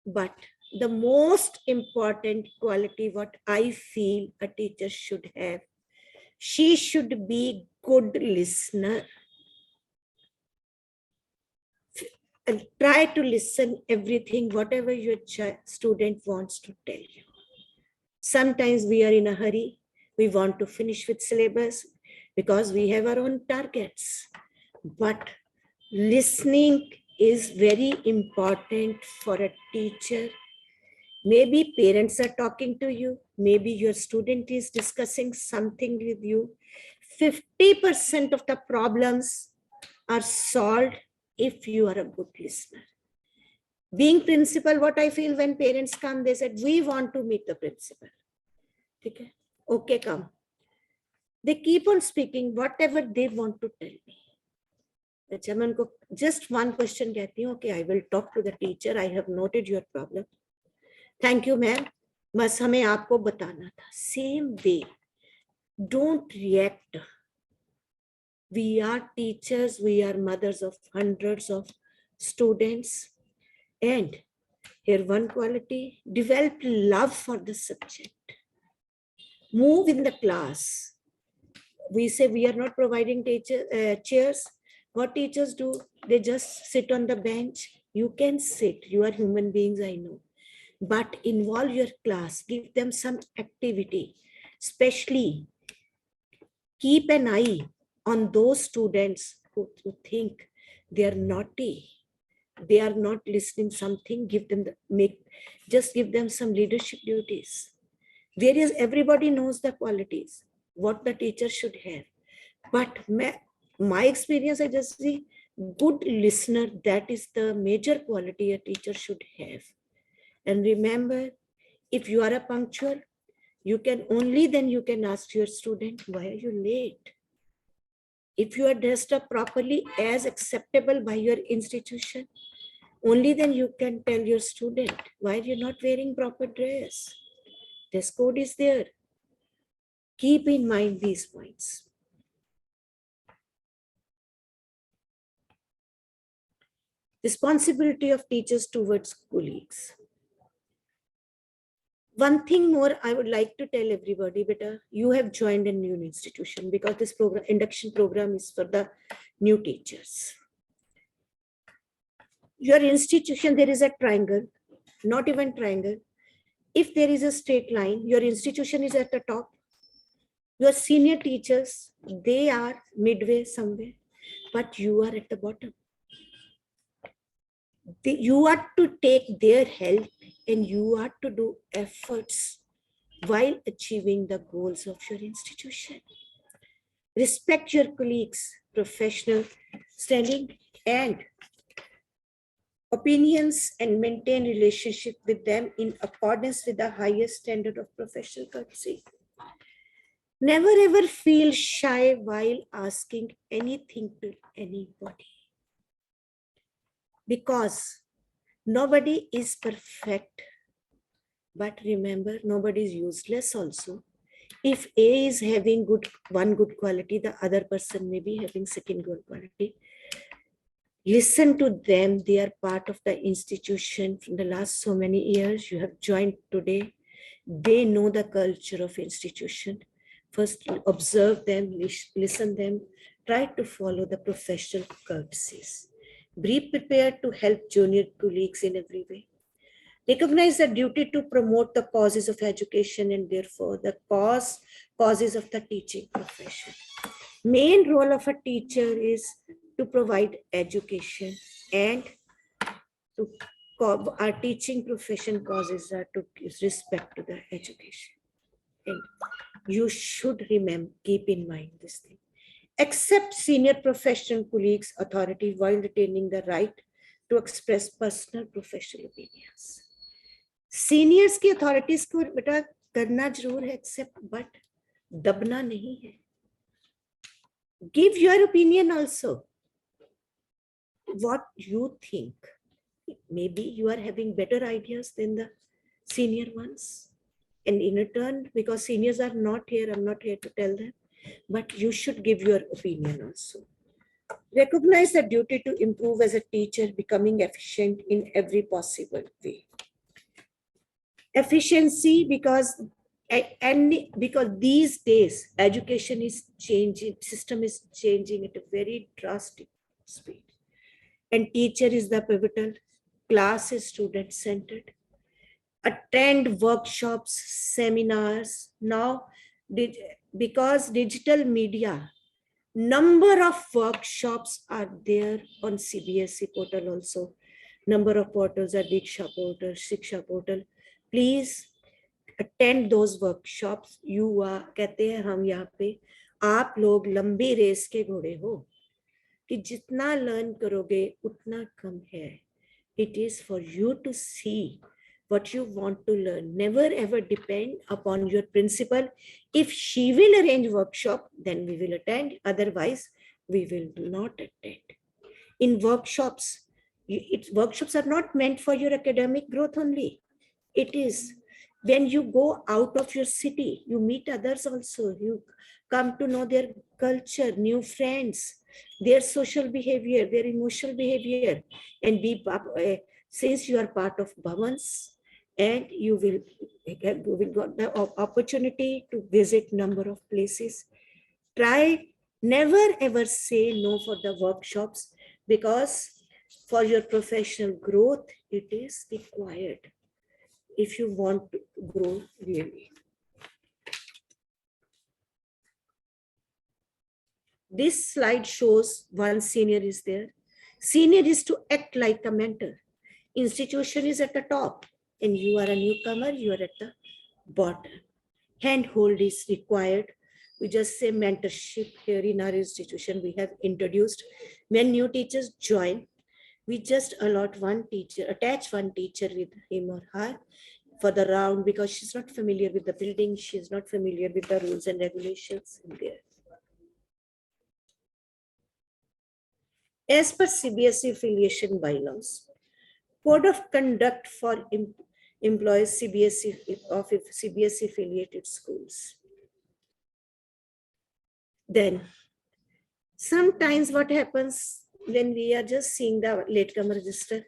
S5: But the most important quality, what I feel a teacher should have, she should be good listener. And try to listen everything, whatever your student wants to tell you. Sometimes we are in a hurry. We want to finish with syllabus because we have our own targets. But listening is very important for a teacher. Maybe parents are talking to you. Maybe your student is discussing something with you. 50% of the problems are solved if you are a good listener. Being principal, what I feel when parents come, they said, we want to meet the principal. Okay, okay, come. They keep on speaking whatever they want to tell me. अच्छा मैं उनको just one question कहती हूँ, okay, I will talk to the teacher. I have noted your problem. Thank you, ma'am. बस हमें आपको बताना था. Same way. Don't react. We are teachers. We are mothers of hundreds of students. And here one quality, develop love for the subject. Move in the class. We say we are not providing chairs. What teachers do? They just sit on the bench. You can sit. You are human beings, I know. But involve your class. Give them some activity. Especially keep an eye on those students who think they are naughty. They are not listening something, give them just give them some leadership duties. Whereas everybody knows the qualities, what the teacher should have. But my experience, I just see good listener. That is the major quality a teacher should have. And remember, if you are a punctual, you can only then you can ask your student, why are you late? If you are dressed up properly as acceptable by your institution, only then you can tell your student, why are you not wearing proper dress? Dress code is there. Keep in mind these points. Responsibility of teachers towards colleagues. One thing more I would like to tell everybody, beta, you have joined a new institution because this program, induction program, is for the new teachers. Your institution, there is a triangle, not even triangle. If there is a straight line, your institution is at the top. Your senior teachers, they are midway somewhere, but you are at the bottom. You are to take their help and you are to do efforts while achieving the goals of your institution. Respect your colleagues' professional standing and opinions and maintain relationship with them in accordance with the highest standard of professional courtesy. Never ever feel shy while asking anything to anybody, because nobody is perfect. But remember, nobody is useless also. If A is having one good quality, the other person may be having second good quality. Listen to them. They are part of the institution from the last so many years. You have joined today. They know the culture of institution. First, observe them, listen them, try to follow the professional courtesies. Be prepared to help junior colleagues in every way. Recognize the duty to promote the causes of education and therefore the causes of the teaching profession. Main role of a teacher is to provide education, and to our teaching profession causes are to give respect to the education. And you should remember, keep in mind this thing. Accept senior professional colleagues' authority while retaining the right to express personal professional opinions. Seniors की authorities को बेटा करना जरूर है, accept but दबना नहीं है. Give your opinion also, what you think. Maybe you are having better ideas than the senior ones, and in return, because seniors are not here, I'm not here to tell them, but you should give your opinion also. Recognize the duty to improve as a teacher, becoming efficient in every possible way. Efficiency, because these days education is changing, system is changing at a very drastic speed, and teacher is the pivotal. Class is student centered. Attend workshops, seminars. Now, because digital media, number of workshops are there on CBSE portal also. Number of portals are Diksha portal, Shiksha portal. Please attend those workshops. You are, कहते हैं हम यहाँ पे, आप लोग लंबी race के घोड़े हो कि जितना लर्न करोगे उतना कम है. It is for you to see what you want to learn. Never ever depend upon your principal. If she will arrange workshop, then we will attend. Otherwise, we will not attend. In workshops, workshops are not meant for your academic growth only. It is when you go out of your city, you meet others also. You come to know their culture, new friends, their social behavior, their emotional behavior, and since you are part of Bhavans, and you will get the opportunity to visit number of places. Try, never ever say no for the workshops, because for your professional growth, it is required if you want to grow really. This slide shows one senior is there. Senior is to act like a mentor. Institution is at the top and you are a newcomer, you are at the bottom. Handhold is required We just say mentorship. Here in our institution, we have introduced when new teachers join, we just allot one teacher, attach one teacher with him or her for the round because she's not familiar with the building, she's not familiar with the rules and regulations in there. As per CBSE affiliation bylaws, Code of Conduct for employees CBSE of CBSE affiliated schools. Then, sometimes what happens when we are just seeing the latecomer register,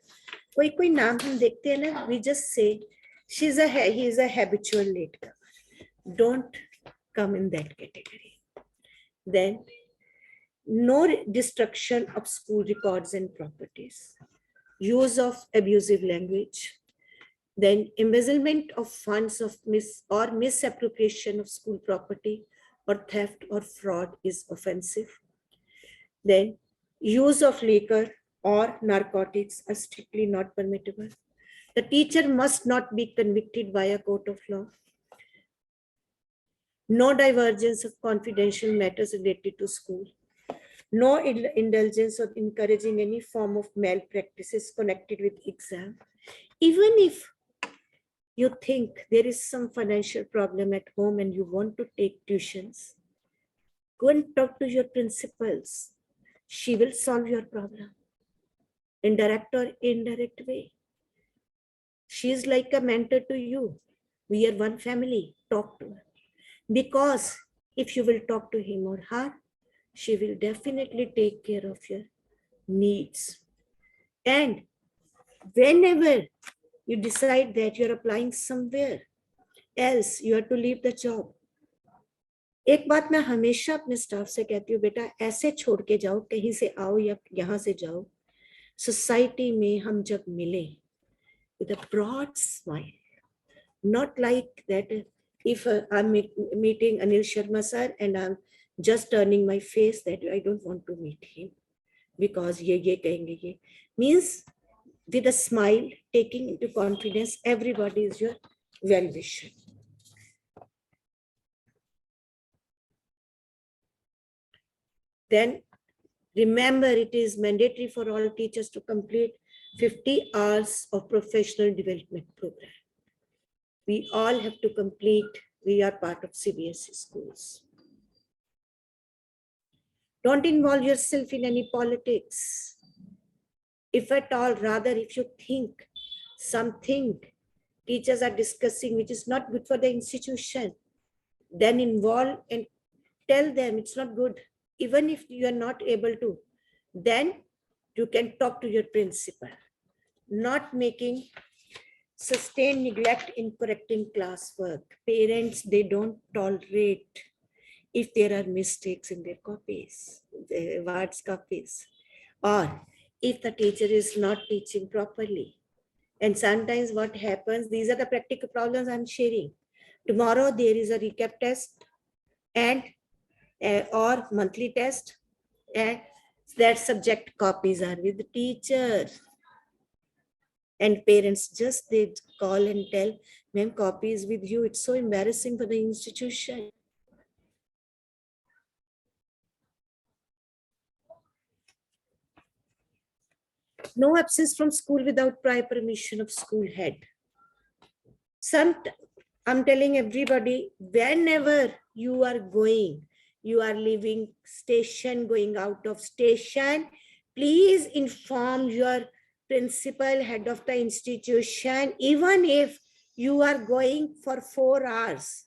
S5: कोई नाम हम देखते हैं ना, we just say he is a habitual latecomer. Don't come in that category. Then, no destruction of school records and properties, use of abusive language, then embezzlement of funds of misappropriation of school property or theft or fraud is offensive. Then use of liquor or narcotics are strictly not permissible. The teacher must not be convicted by a court of law. No divergence of confidential matters related to school. No indulgence or encouraging any form of malpractices connected with exam. Even if you think there is some financial problem at home and you want to take tuitions, go and talk to your principals. She will solve your problem in direct or indirect way. She is like a mentor to you. We are one family. Talk to her. Because if you will talk to him or her, she will definitely take care of your needs. And whenever you decide that you're applying somewhere else, you have to leave the job. एक बात मैं हमेशा अपने staff से कहती हूँ, बेटा ऐसे छोड़ के जाओ, कहीं से आओ या यहाँ से जाओ, सोसाइटी में हम जब मिले with a broad smile, not like that if I'm meeting Anil Sharma sir and I'm just turning my face that I don't want to meet him because ye kahenge ye, means with a smile, taking into confidence, everybody is your well-wisher. Then remember, it is mandatory for all teachers to complete 50 hours of professional development program. We all have to complete. We are part of CBSE schools. Don't involve yourself in any politics. If at all, rather, if you think something teachers are discussing which is not good for the institution, then involve and tell them it's not good. Even if you are not able to, then you can talk to your principal. Not making sustained neglect in correcting classwork. Parents, they don't tolerate if there are mistakes in their copies, words copies, or if the teacher is not teaching properly. And sometimes what happens, these are the practical problems I'm sharing. Tomorrow there is a recap test and or monthly test, and that subject copies are with the teacher. And parents just, they call and tell, ma'am, copy is with you. It's so embarrassing for the institution. No absence from school without prior permission of school head. I'm telling everybody, whenever you are going, you are leaving station, going out of station, please inform your principal, head of the institution, even if you are going for 4 hours.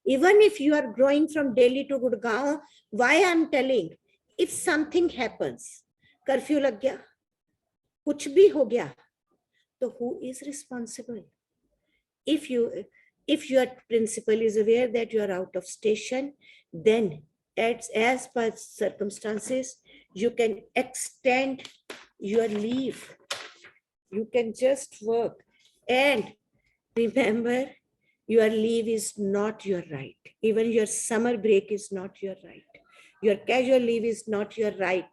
S5: Even if you are going from Delhi to Gurgaon, why I'm telling, if something happens, curfew lag gaya, kuch bhi ho gaya, so who is responsible? If your principal is aware that you are out of station, then as per circumstances, you can extend your leave. You can just work. And remember, your leave is not your right. Even your summer break is not your right. Your casual leave is not your right.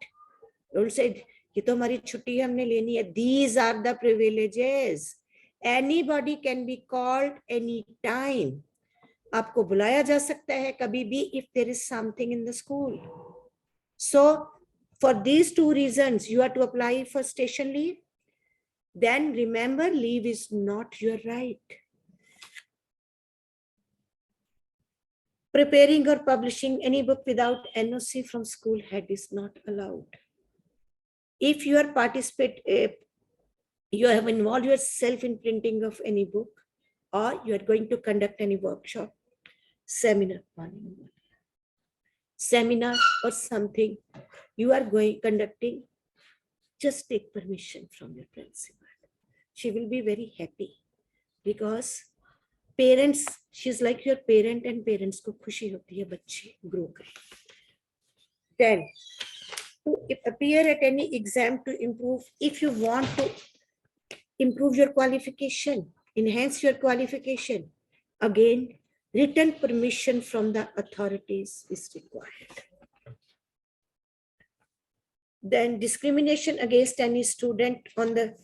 S5: Don't say, ये तो हमारी छुट्टी हमने लेनी है. These are the privileges. Anybody can be called anytime. आपको बुलाया जा सकता है कभी भी if there is something in the school. So for these two reasons, you are to apply for station leave. Then remember, leave is not your right. Preparing or publishing any book without NOC from school head is not allowed. If you are you have involved yourself in printing of any book, or you are going to conduct any workshop, seminar or something you are conducting, just take permission from your principal. She will be very happy because parents, she's like your parent, and parents ko khushi hoti hai bachche grow kare. Then to appear at any exam to improve, if you want to improve your qualification, enhance your qualification, again written permission from the authorities is required. Then discrimination against any student on the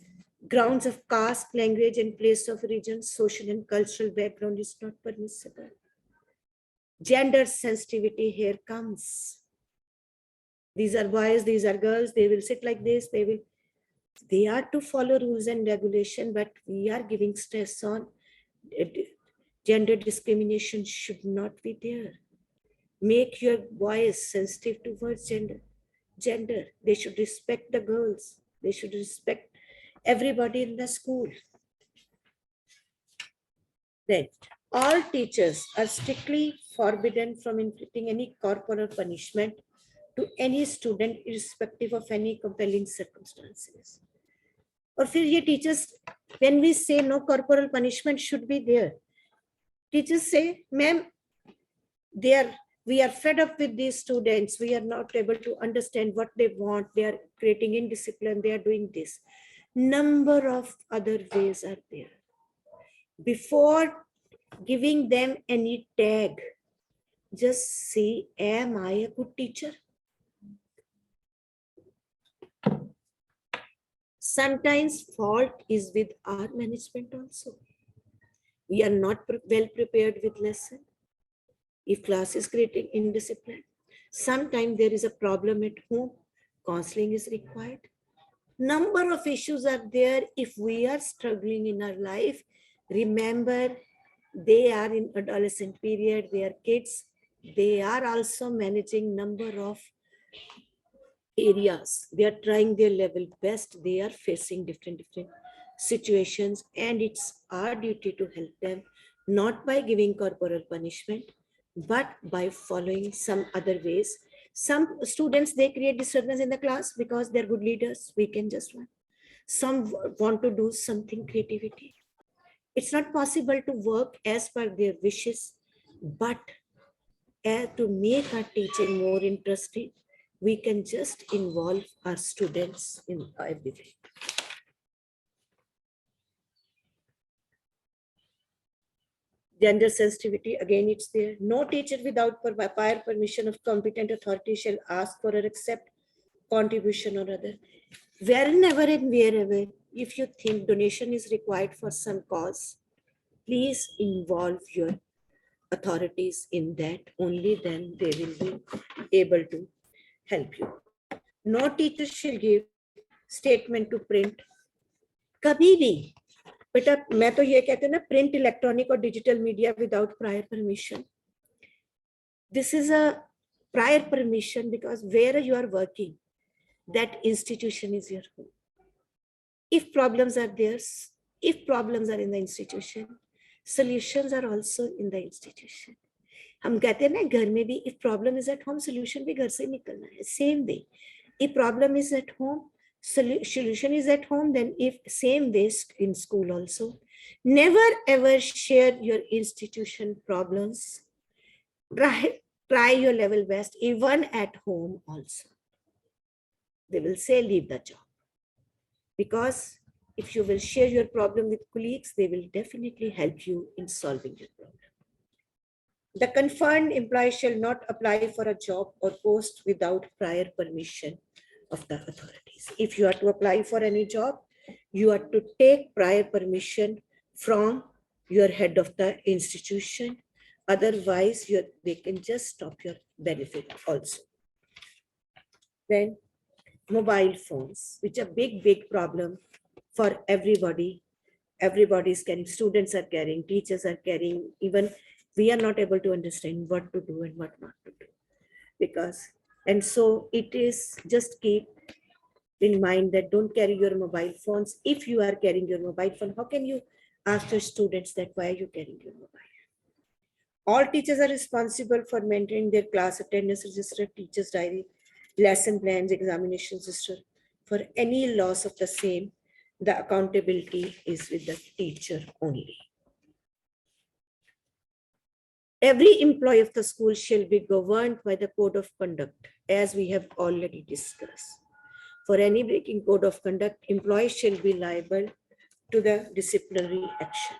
S5: grounds of caste, language, and place of origin, social and cultural background is not permissible. Gender sensitivity here comes. These are boys, these are girls, they will sit like this, they are to follow rules and regulation, but we are giving stress on gender discrimination should not be there. Make your boys sensitive towards gender. They should respect the girls. They should respect everybody in the school. Then, all teachers are strictly forbidden from inflicting any corporal punishment to any student irrespective of any compelling circumstances. और फिर ये teachers, when we say no corporal punishment should be there, teachers say, ma'am, we are fed up with these students. We are not able to understand what they want. They are creating indiscipline. They are doing this. Number of other ways are there. Before giving them any tag, just say, am I a good teacher? Sometimes fault is with our management also. We are not well prepared with lesson. If class is creating indiscipline, sometimes there is a problem at home, counseling is required. Number of issues are there. If we are struggling in our life, remember they are in adolescent period, they are kids, they are also managing number of areas. They are trying their level best. They are facing different situations, and it's our duty to help them, not by giving corporal punishment, but by following some other ways. Some students, they create disturbance in the class because they're good leaders. We can just run. Some want to do something creativity. It's not possible to work as per their wishes, but to make our teaching more interesting, we can just involve our students in everything. Gender sensitivity, again, it's there. No teacher without prior permission of competent authority shall ask for or accept contribution or other. Wherever and wherever, if you think donation is required for some cause, please involve your authorities in that. Only then they will be able to help you. No teacher shall give statement to print. कभी भी बेटा मैं तो ये कहते हैं ना, print, electronic और digital media without prior permission. This is a prior permission because where you are working, that institution is your home. If problems are there, if problems are in the institution, solutions are also in the institution. हम कहते हैं ना घर में भी, if problem is at home, solution भी घर से निकलना है. Same way, if problem is at home, solution is at home, then if same way in school also. Never ever share your institution problems. Try your level best, even at home also. They will say leave the job. Because if you will share your problem with colleagues, they will definitely help you in solving your problem. The confirmed employee shall not apply for a job or post without prior permission of the authorities. If you are to apply for any job, you are to take prior permission from your head of the institution. Otherwise, they can just stop your benefit also. Then mobile phones, which are big problem for everybody. Everybody is carrying, students are carrying, teachers are carrying, even we are not able to understand what to do and what not to do. Because, and so it is, just keep in mind that don't carry your mobile phones. If you are carrying your mobile phone, how can you ask your students that why are you carrying your mobile? All teachers are responsible for maintaining their class attendance register, teacher's diary, lesson plans, examination register. For any loss of the same, the accountability is with the teacher only. Every employee of the school shall be governed by the code of conduct, as we have already discussed. For any breaking code of conduct, employees shall be liable to the disciplinary action.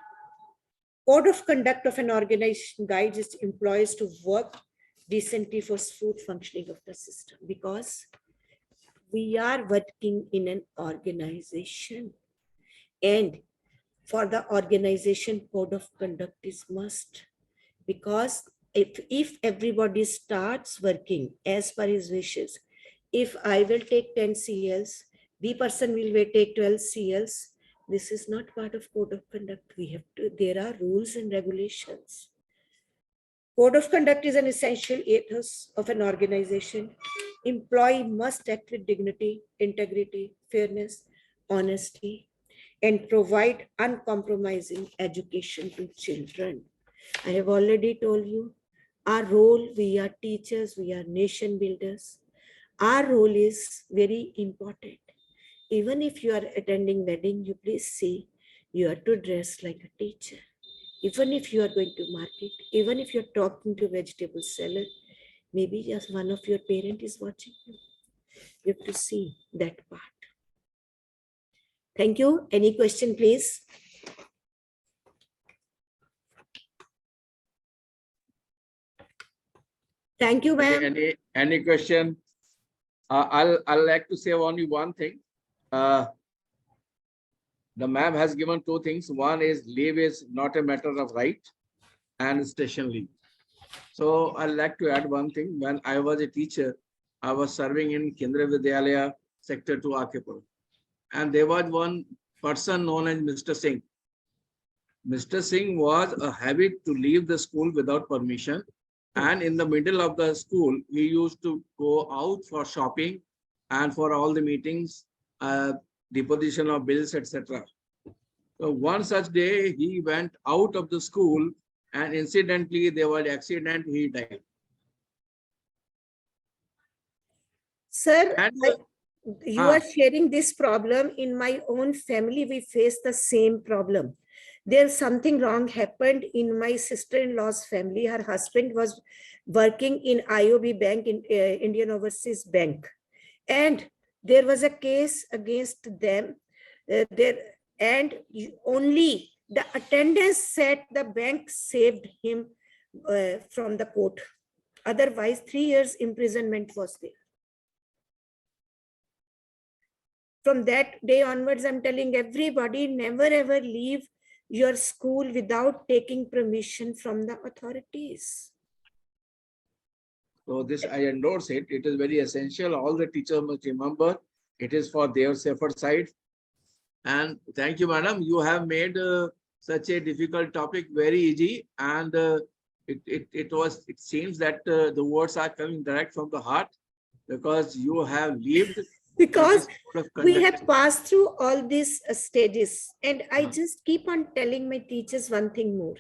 S5: Code of conduct of an organization guides its employees to work decently for smooth functioning of the system, because we are working in an organization, and for the organization, code of conduct is must. Because if everybody starts working as per his wishes, if I will take 10 CLs, the person will take 12 CLs, this is not part of code of conduct. We have to, there are rules and regulations. Code of conduct is an essential ethos of an organization. Employee must act with dignity, integrity, fairness, honesty, and provide uncompromising education to children. I have already told you our role, we are teachers, we are nation builders. Our role is very important. Even if you are attending wedding, you please see, you are to dress like a teacher. Even if you are going to market, even if you're talking to vegetable seller, maybe just one of your parent is watching you. You have to see that part. Thank you. Any question, please? Thank you, ma'am.
S1: Any question? I'll like to say only one thing. The ma'am has given two things. One is leave is not a matter of right, and station leave. So I'd like to add one thing. When I was a teacher, I was serving in Kendra Vidyalaya, Sector 2, Akepur. And there was one person known as Mr. Singh. Mr. Singh was a habit to leave the school without permission. And in the middle of the school, he used to go out for shopping and for all the meetings, deposition of bills, etc. So one such day, he went out of the school and incidentally there was an accident, he died.
S5: Sir,
S1: And,
S5: you are sharing this problem. In my own family, we face the same problem. There's something wrong happened in my sister-in-law's family. Her husband was working in IOB Bank, in Indian Overseas Bank. And there was a case against them. And only the attendance said the bank saved him from the court. Otherwise, 3 years imprisonment was there. From that day onwards, I'm telling everybody, never ever leave your school without taking permission from the authorities.
S1: so this I endorse it. It is very essential. All the teachers must remember it is for their safer side. And thank you, madam. You have made such a difficult topic very easy. And it seems that the words are coming direct from the heart because you have lived.
S5: Because we have passed through all these stages. And I just keep on telling my teachers one thing more.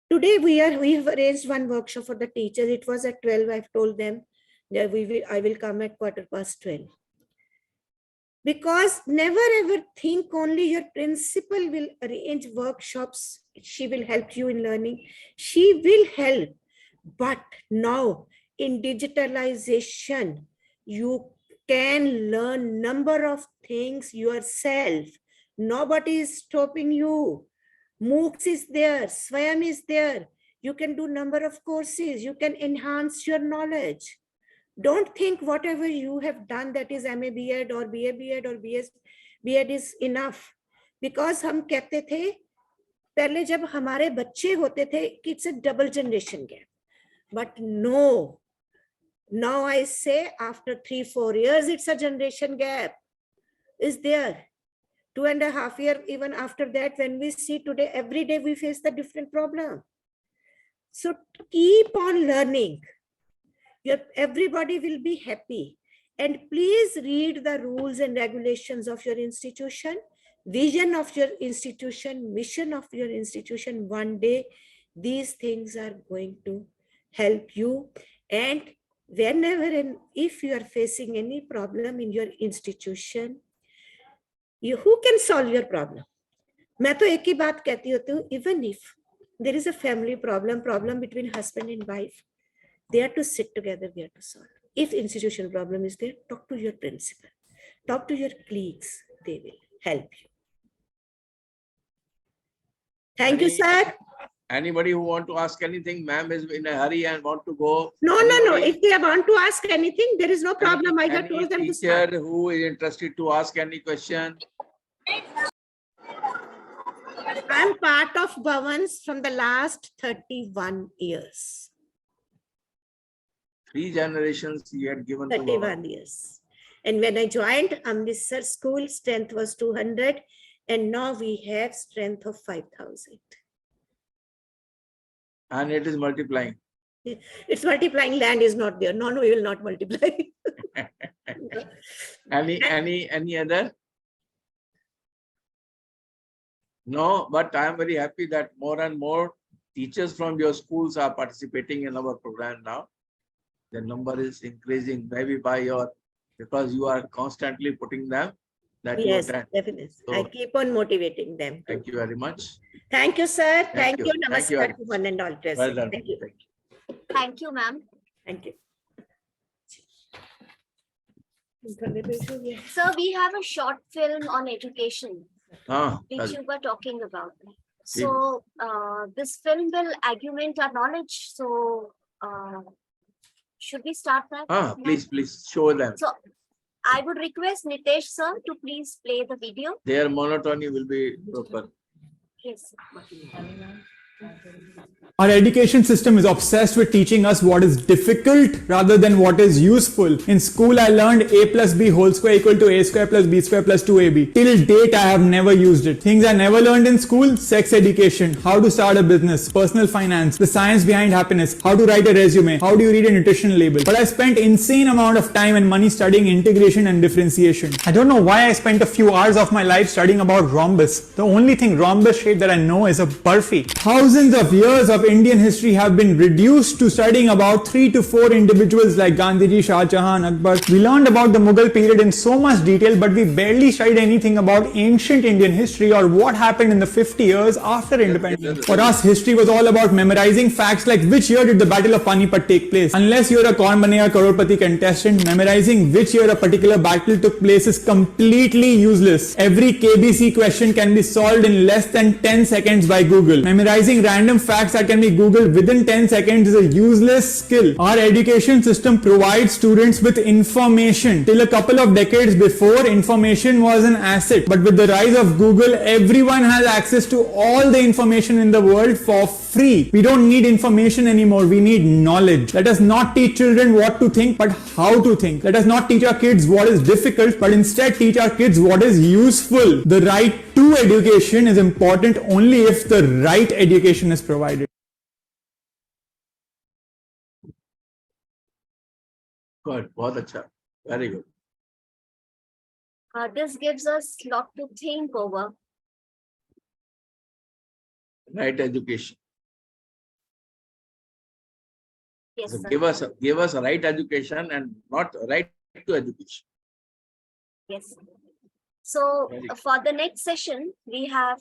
S5: Today we have arranged one workshop for the teachers. It was at 12. I've told them that I will come at 12:15. Because never ever think only your principal will arrange workshops. She will help you in learning. She will help. But now in digitalization, you can learn number of things yourself. Nobody is stopping you. MOOCs is there, Swayam is there. You can do number of courses. You can enhance your knowledge. Don't think whatever you have done, that is MA B.Ed or BA B.Ed or BS B.Ed is enough. Because हम कहते थे पहले जब हमारे बच्चे होते थे कि it's a double generation gap, but no, now I say after 3-4 years it's a generation gap is there. 2.5 years, even after that, when we see today, every day we face the different problem. So keep on learning. Everybody will be happy. And please read the rules and regulations of your institution, vision of your institution, mission of your institution. One day, these things are going to help you. And whenever and if you are facing any problem in your institution, who can solve your problem? मैं तो एक ही बात कहती होती हूँ, even if there is a family problem between husband and wife, they are to sit together, they are to solve. If institution problem is there, talk to your principal, talk to your colleagues, they will help you. Thank you, sir.
S1: Anybody who want to ask anything, ma'am is in a hurry and want to go.
S5: No.
S1: Anybody?
S5: If they want to ask anything, there is no problem. I have
S1: Any
S5: told them to
S1: teacher
S5: start.
S1: who is interested to ask any question?
S5: I'm part of Bhavans from the last 31 years.
S1: 3 generations he had given to
S5: 31 years. And when I joined Amritsar school, strength was 200, and now we have strength of 5,000.
S1: and it is multiplying.
S5: It's multiplying, land is not there. No, we will not multiply.
S1: Any other? No, but I am very happy that more and more teachers from your schools are participating in our program now. The number is increasing, maybe by your, because you are constantly putting them that you
S5: Yes,
S1: attend.
S5: definitely.
S1: So,
S5: I keep on motivating them.
S1: Thank you very much.
S5: Thank you, sir. Thank
S1: you.
S5: you.
S1: Thank you
S5: Namaskar
S1: very
S5: to one and all
S1: Well
S5: present.
S1: done.
S5: Thank you.
S3: Thank you, ma'am.
S5: Thank you.
S3: Sir, we have a short film on education,
S1: Ah,
S3: which you were talking about. So this film will augment our knowledge. So should we start that?
S1: please show them.
S3: So I would request Nitesh sir to please play the video.
S1: Their monotony will be broken.
S3: Yes.
S6: Our education system is obsessed with teaching us what is difficult rather than what is useful. In school, I learned a plus b whole square equal to a square plus b square plus 2ab. Till date, I have never used it. Things I never learned in school: sex education, how to start a business, personal finance, the science behind happiness, how to write a resume, how do you read a nutrition label. But I spent insane amount of time and money studying integration and differentiation. I don't know why I spent a few hours of my life studying about rhombus. The only thing rhombus shape that I know is a burfi. Thousands of years of Indian history have been reduced to studying about 3 to 4 individuals like Gandhiji, Shah Jahan, Akbar. We learned about the Mughal period in so much detail, but we barely studied anything about ancient Indian history or what happened in the 50 years after independence. For us, history was all about memorizing facts like which year did the Battle of Panipat take place. Unless you're a Kaun Banega Crorepati contestant, memorizing which year a particular battle took place is completely useless. Every KBC question can be solved in less than 10 seconds by Google. Memorizing random facts that can be Googled within 10 seconds is a useless skill. Our education system provides students with information. Till a couple of decades before, information was an asset. But with the rise of Google, everyone has access to all the information in the world for free. We don't need information anymore. We need knowledge. Let us not teach children what to think, but how to think. Let us not teach our kids what is difficult, but instead teach our kids what is useful. The right to education is important only if the right education is provided.
S1: Good. बहुत अच्छा. Very good.
S3: This gives us a lot to think over.
S1: Right education.
S3: Yes,
S1: So
S3: sir.
S1: give us a right education and not right to education.
S3: Yes. So
S1: Very good.
S3: for the next session, we have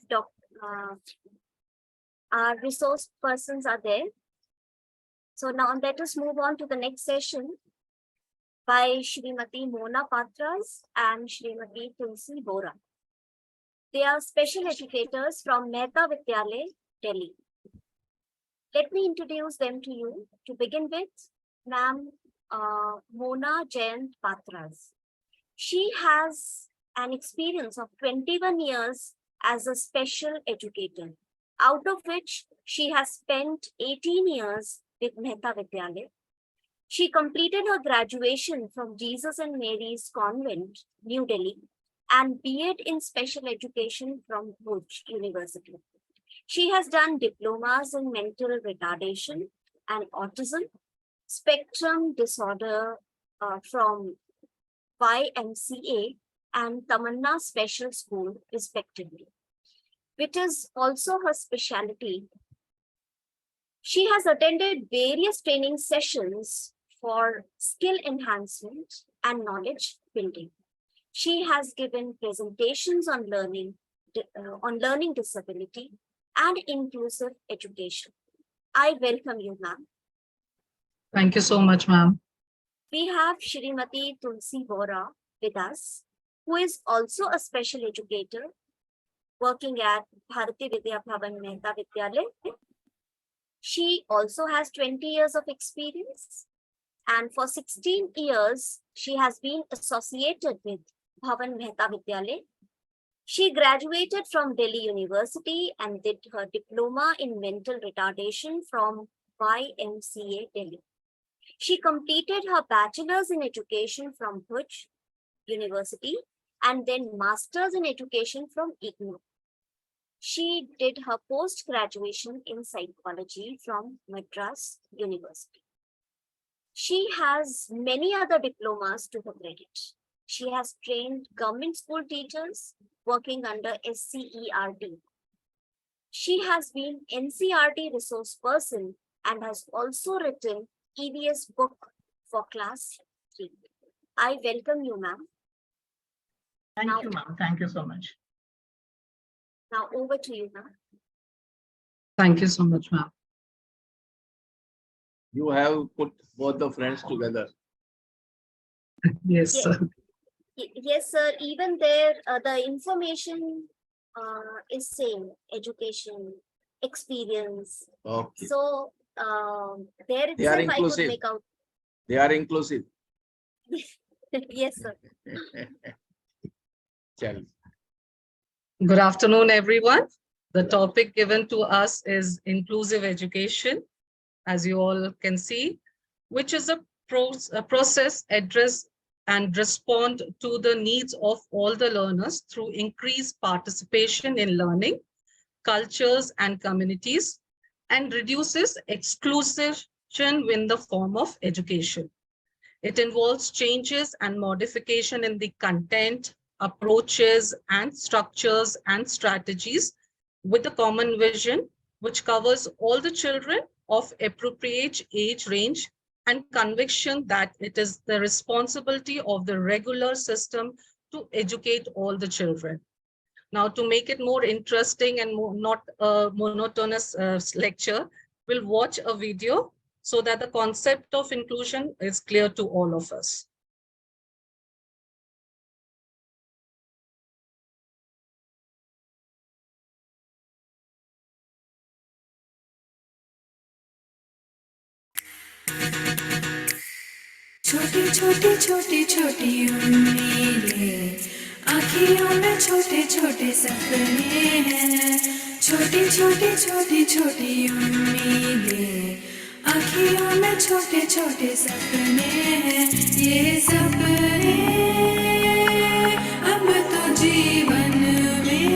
S3: our resource persons are there. So now let us move on to the next session by Shrimati Mona Patras and Shrimati Tulsi Bora. They are special educators from Mehta Vidyalaya, Delhi. Let me introduce them to you. To begin with, Ma'am Mona Jayant Patras. She has an experience of 21 years as a special educator. out of which she has spent 18 years with Mehta Vidyalaya. She completed her graduation from Jesus and Mary's Convent, New Delhi, and B.Ed in Special Education from Bhuj University. She has done diplomas in mental retardation and autism, spectrum disorder from YMCA and Tamanna Special School, respectively, which is also her specialty. She has attended various training sessions for skill enhancement and knowledge building. She has given presentations on learning disability and inclusive education. I welcome you, ma'am.
S7: Thank you so much, ma'am.
S3: We have Shrimati Tulsi Vora with us, who is also a special educator working at Bharati Vidya Bhavan Mehta Vidyalaya. She also has 20 years of experience, and for 16 years, she has been associated with Bhavan Mehta Vidyalaya. She graduated from Delhi University and did her diploma in mental retardation from YMCA Delhi. She completed her bachelor's in education from Bhuj University and then master's in education from IGNOU. She did her post-graduation in psychology from Madras University. She has many other diplomas to her credit. She has trained government school teachers working under SCERT. She has been NCERT resource person and has also written EVS book for class 3. I welcome you, ma'am.
S7: Thank you, ma'am. Thank you so much.
S3: Now over to you, ma'am.
S7: Thank you so much, ma'am.
S1: You have put both the friends together.
S7: Yes,
S3: Yes.
S7: sir.
S3: Yes, sir. Even there, the information is same: education, experience.
S1: Okay.
S3: So there
S1: They are
S3: itself, I could
S1: inclusive.
S3: make out.
S1: They are inclusive.
S3: Yes, sir.
S1: Chal.
S7: Good afternoon, everyone. The topic given to us is inclusive education, as you all can see, which is a process address and respond to the needs of all the learners through increased participation in learning, cultures and communities, and reduces exclusion in the form of education. It involves changes and modification in the content, approaches, and structures and strategies with a common vision, which covers all the children of appropriate age range and conviction that it is the responsibility of the regular system to educate all the children. Now, to make it more interesting and not a monotonous lecture, we'll watch a video so that the concept of inclusion is clear to all of us.
S8: छोटी छोटी छोटी छोटी उम्मीदें, आँखियों में छोटे छोटे सपने हैं। छोटी छोटी छोटी छोटी उम्मीदें, आँखियों में छोटे छोटे सपने हैं। ये सपने अब तो जीवन में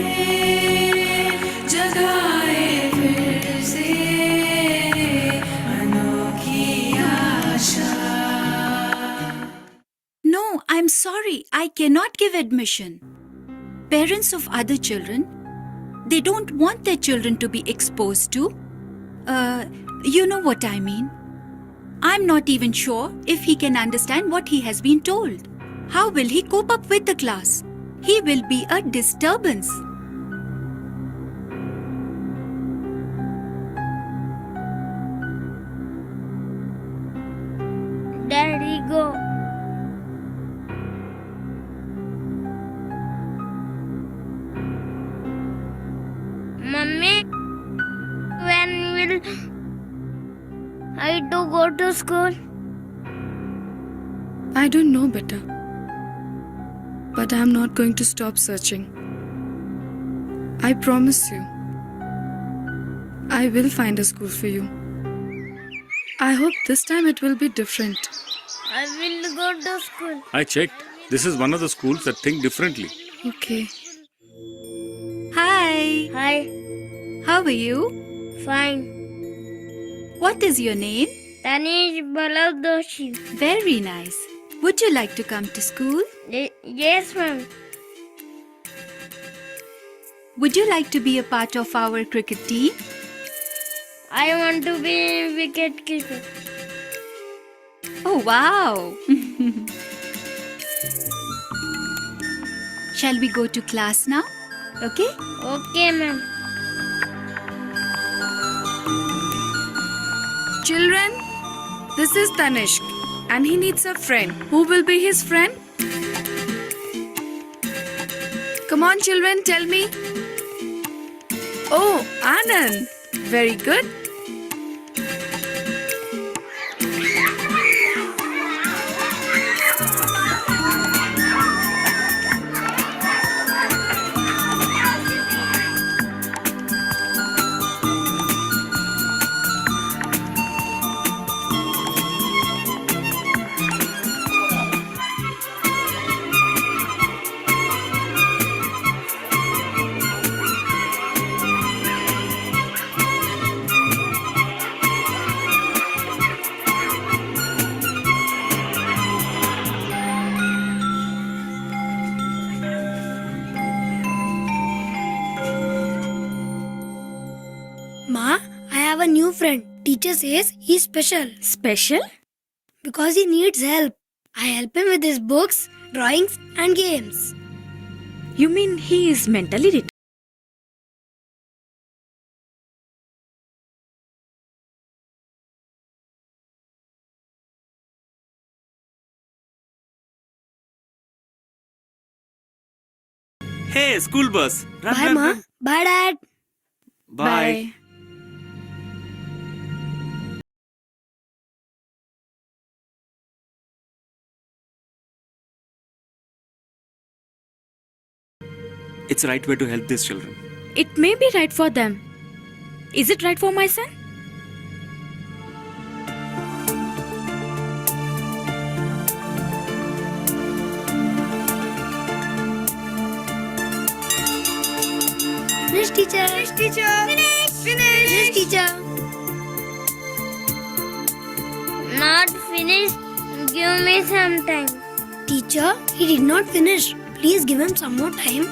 S8: जगाए फिर से अनोखी आशा।
S9: No, I'm sorry. I cannot give admission. Parents of other children, they don't want their children to be exposed to. You know what I mean. I'm not even sure if he can understand what he has been told. How will he cope up with the class? He will be a disturbance.
S10: Daddy, go. Mummy, when will I to go to school?
S8: I don't know, beta. But I'm not going to stop searching. I promise you. I will find a school for you. I hope this time it will be different.
S10: I will go to school.
S11: I checked. This is one of the schools that think differently.
S8: Okay.
S9: Hi.
S10: Hi,
S9: How are you?
S10: fine.
S9: What is your name?
S10: Tanish Balavdoshi.
S9: Very nice. Would you like to come to school?
S10: Yes, ma'am.
S9: Would you like to be a part of our cricket team?
S10: I want to be wicket keeper.
S9: Oh, wow. Shall we go to class now? Okay?
S10: Okay, ma'am.
S8: Children, this is Tanishk and he needs a friend. Who will be his friend? Come on, children, tell me. Oh, Anand. Very good.
S10: Ma, I have a new friend. Teacher says he's special.
S9: Special?
S10: Because he needs help. I help him with his books, drawings, and games.
S9: You mean he is mentally retarded?
S11: Hey, school bus. Run,
S10: Bye,
S11: run,
S10: Ma.
S11: run.
S10: Bye, Dad.
S11: Bye. It's the right way to help these children.
S9: It may be right for them. Is it right for my son?
S10: Finish, teacher. Finish, teacher. Finish. Finish, teacher. Not finished. Give me some time. Teacher, he did not finish. Please give him some more time.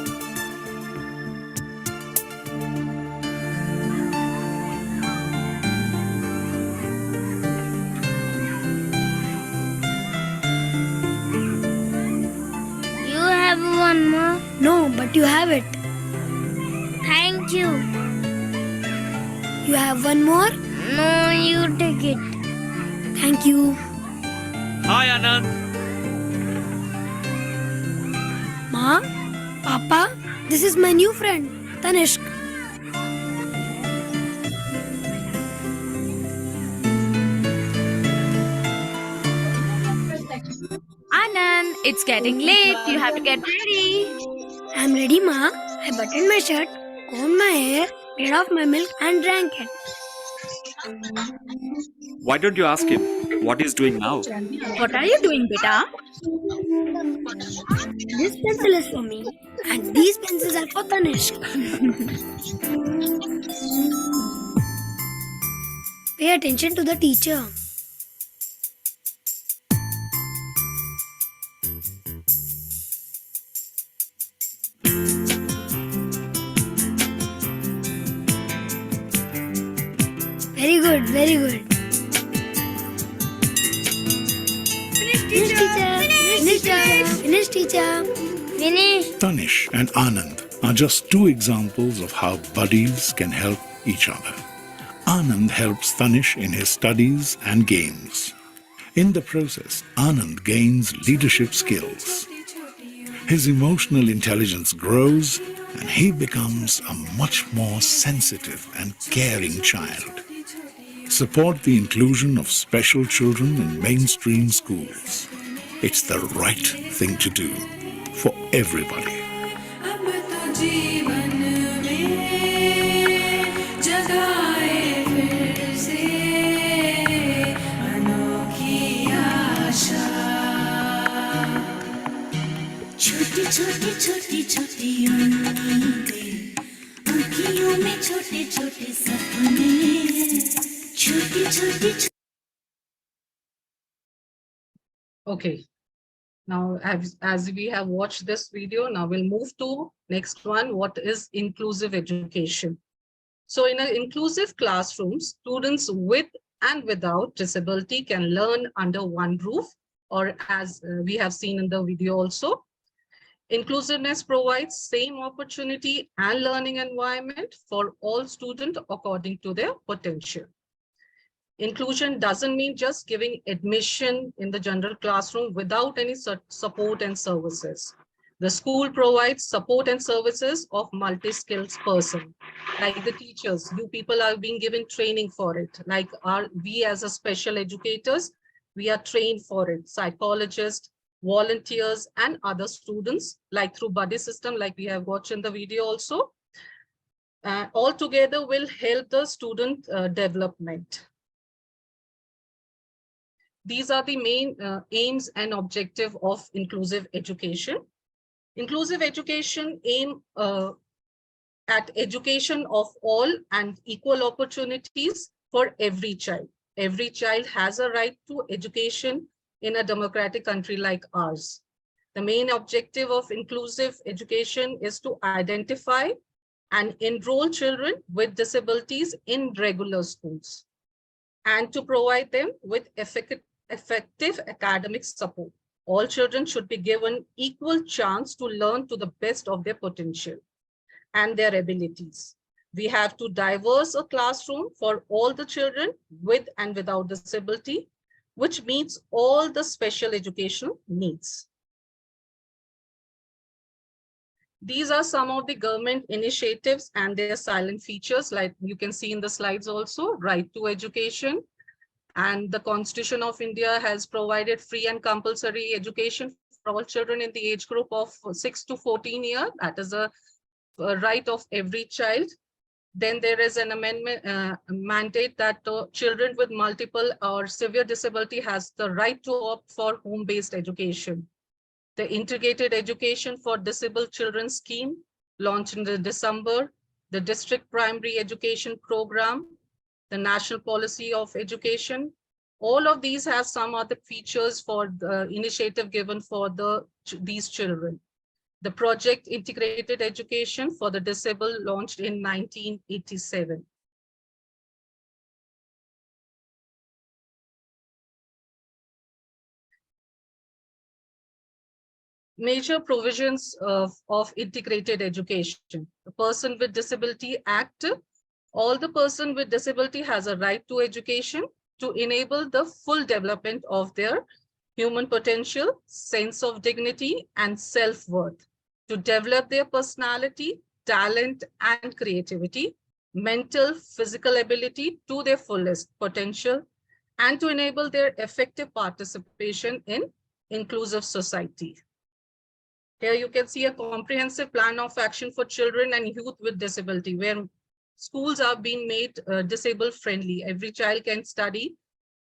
S10: You have one more? No, but you have it. Thank you. You have one more? No, you take it. Thank you.
S11: Hi, Anand.
S10: Ma, Papa, this is my new friend, Tanishk.
S9: Anand, it's getting late. You have to get ready.
S10: I'm ready, Ma. I buttoned my shirt, combed my hair, made off my milk, and drank it.
S11: Why don't you ask him what he's doing now?
S9: What are you doing, beta?
S10: This pencil is for me, and these pencils are for Tanishk. Pay attention to the teacher. Very good, very good. Finish, teacher. Finish, teacher. Finish, teacher. Finish.
S12: Tanish and Anand are just two examples of how buddies can help each other. Anand helps Tanish in his studies and games. In the process, Anand gains leadership skills. His emotional intelligence grows and he becomes a much more sensitive and caring child. Support the inclusion of special children in mainstream schools. It's the right thing to do for everybody.
S8: अब तो जीवन में जगाए
S9: छोटी छोटी छोटी उम्मीदें, आँखियों में छोटे छोटे सपने, छोटी छोटी
S7: Okay. Now, as we have watched this video, now we'll move to next one. What is inclusive education? So in an inclusive classroom, students with and without disability can learn under one roof, or as we have seen in the video also. Inclusiveness provides same opportunity and learning environment for all students according to their potential. Inclusion doesn't mean just giving admission in the general classroom without any support and services. The school provides support and services of multi-skilled person. Like the teachers, you people are being given training for it. Like we as a special educators, we are trained for it. Psychologists, volunteers, and other students, like through buddy system, like we have watched in the video also. All together will help the student development. These are the main aims and objective of inclusive education. Inclusive education aim at education of all and equal opportunities for every child. Every child has a right to education in a democratic country like ours. The main objective of inclusive education is to identify and enroll children with disabilities in regular schools and to provide them with effective academic support. All children should be given equal chance to learn to the best of their potential and their abilities. We have to diverse a classroom for all the children with and without disability, which meets all the special educational needs. These are some of the government initiatives and their silent features, like you can see in the slides also, right to education. And the Constitution of India has provided free and compulsory education for all children in the age group of 6 to 14 years. That is a right of every child. Then there is an amendment mandate that children with multiple or severe disability has the right to opt for home-based education. The Integrated Education for Disabled Children scheme launched in December, the District Primary Education Program, the National Policy of Education. All of these have some other features for the initiative given for these children. The project Integrated Education for the Disabled launched in 1987. Major provisions of integrated education. The Person with Disability Act. All the person with disability has a right to education to enable the full development of their human potential, sense of dignity, and self-worth, to develop their personality, talent, and creativity, mental, physical ability to their fullest potential, and to enable their effective participation in inclusive society. Here you can see a comprehensive plan of action for children and youth with disability, where schools are being made disabled friendly. Every child can study,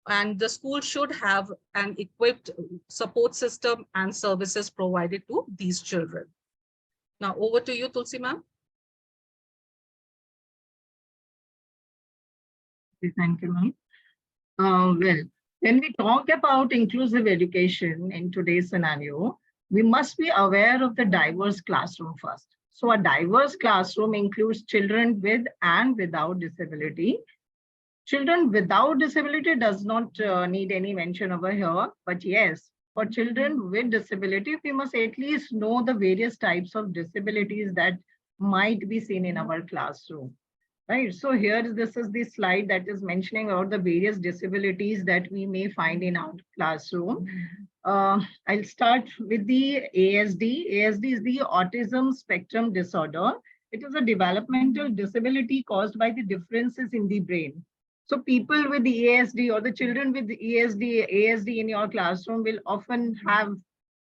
S7: and the school should have an equipped support system and services provided to these children. Now over to you, Tulsi ma'am.
S13: Thank you, ma'am. Well, when we talk about inclusive education in today's scenario, we must be aware of the diverse classroom first. So a diverse classroom includes children with and without disability. Children without disability does not need any mention over here, but yes, for children with disability, we must at least know the various types of disabilities that might be seen in our classroom. Right, so here this is the slide that is mentioning about the various disabilities that we may find in our classroom. I'll start with the ASD. ASD is the Autism Spectrum Disorder. It is a developmental disability caused by the differences in the brain. So people with the ASD or the children with the ASD in your classroom will often have